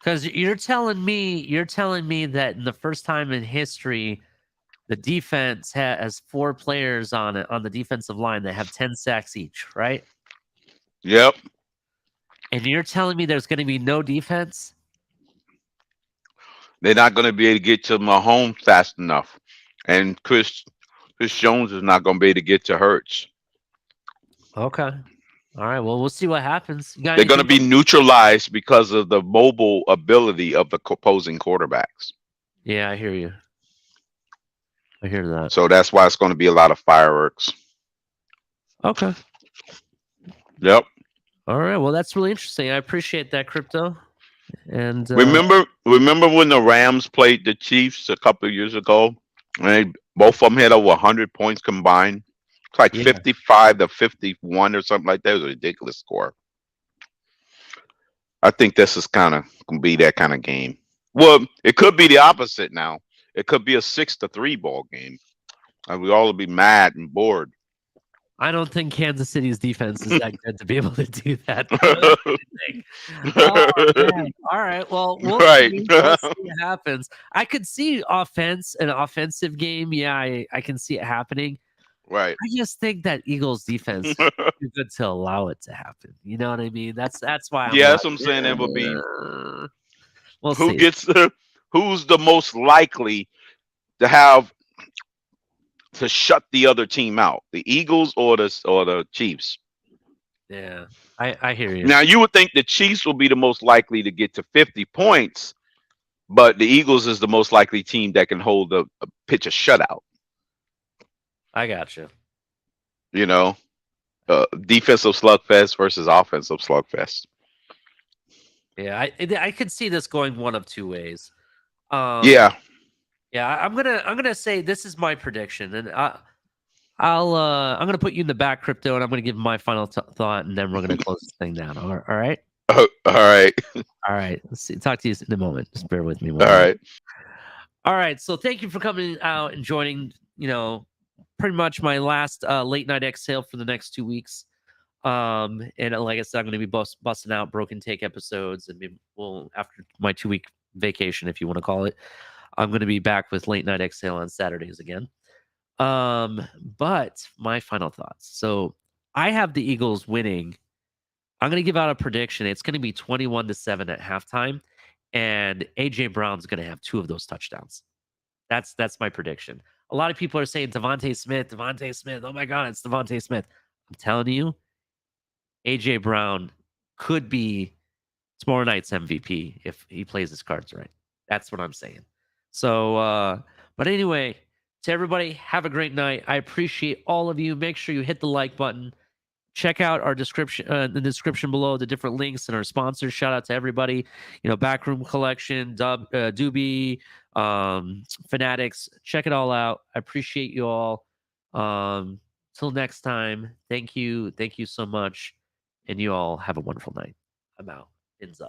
Because you're telling me that in the first time in history, the defense has 4 players on the defensive line that have 10 sacks each, right? Yep. And you're telling me there's going to be no defense? They're not going to be able to get to Mahomes fast enough. And Chris Jones is not going to be able to get to Hurts. Okay. All right. Well, we'll see what happens. They're going to be neutralized because of the mobile ability of the opposing quarterbacks. Yeah, I hear you. I hear that. So that's why it's going to be a lot of fireworks. Okay. Yep. All right. Well, that's really interesting. I appreciate that, Crypto. And remember when the Rams played the Chiefs a couple of years ago, and both of them had over 100 points combined. It's like 55-51 or something like that. It was a ridiculous score. I think this is kind of gonna be that kind of game. Well, it could be the opposite now. It could be a 6-3 ball game, and we all will be mad and bored. I don't think Kansas City's defense is that good to be able to do that. Man. All right. Well, we'll see what happens. I could see an offensive game. Yeah, I can see it happening. Right. I just think that Eagles defense is too good to allow it to happen. You know what I mean? That's why. That's what I'm saying. It will be. We'll see. Who's the most likely to have to shut the other team out? The Eagles or the Chiefs? Yeah, I hear you. Now you would think the Chiefs will be the most likely to get to 50 points, but the Eagles is the most likely team that can hold a pitch a shutout. I got you. You know, defensive slugfest versus offensive slugfest. Yeah, I could see this going one of two ways. Yeah, I'm gonna say this is my prediction, and I'm gonna put you in the back, Crypto, and I'm gonna give my final thought, and then we're gonna close this thing down. All right. All right. All right. Let's see. Talk to you in a moment. Just bear with me. All right. All right. So thank you for coming out and joining. You know, pretty much my last late night exhale for the next 2 weeks. And like I said, I'm going to be busting out broken take episodes, and after my 2-week vacation, if you want to call it, I'm going to be back with Late Night Exhale on Saturdays again. But my final thoughts. So I have the Eagles winning. I'm going to give out a prediction. It's going to be 21-7 at halftime, and AJ Brown's going to have 2 of those touchdowns. That's my prediction. A lot of people are saying Devontae Smith. Oh my God, it's Devontae Smith. I'm telling you, AJ Brown could be tomorrow night's MVP if he plays his cards right. That's what I'm saying. So, but anyway, to everybody, have a great night. I appreciate all of you. Make sure you hit the like button. Check out our description, the description below, the different links and our sponsors. Shout out to everybody. Backroom Collection, Doobie, Fanatics. Check it all out. I appreciate you all. Till next time, thank you so much, and you all have a wonderful night. I'm out. FinsUp.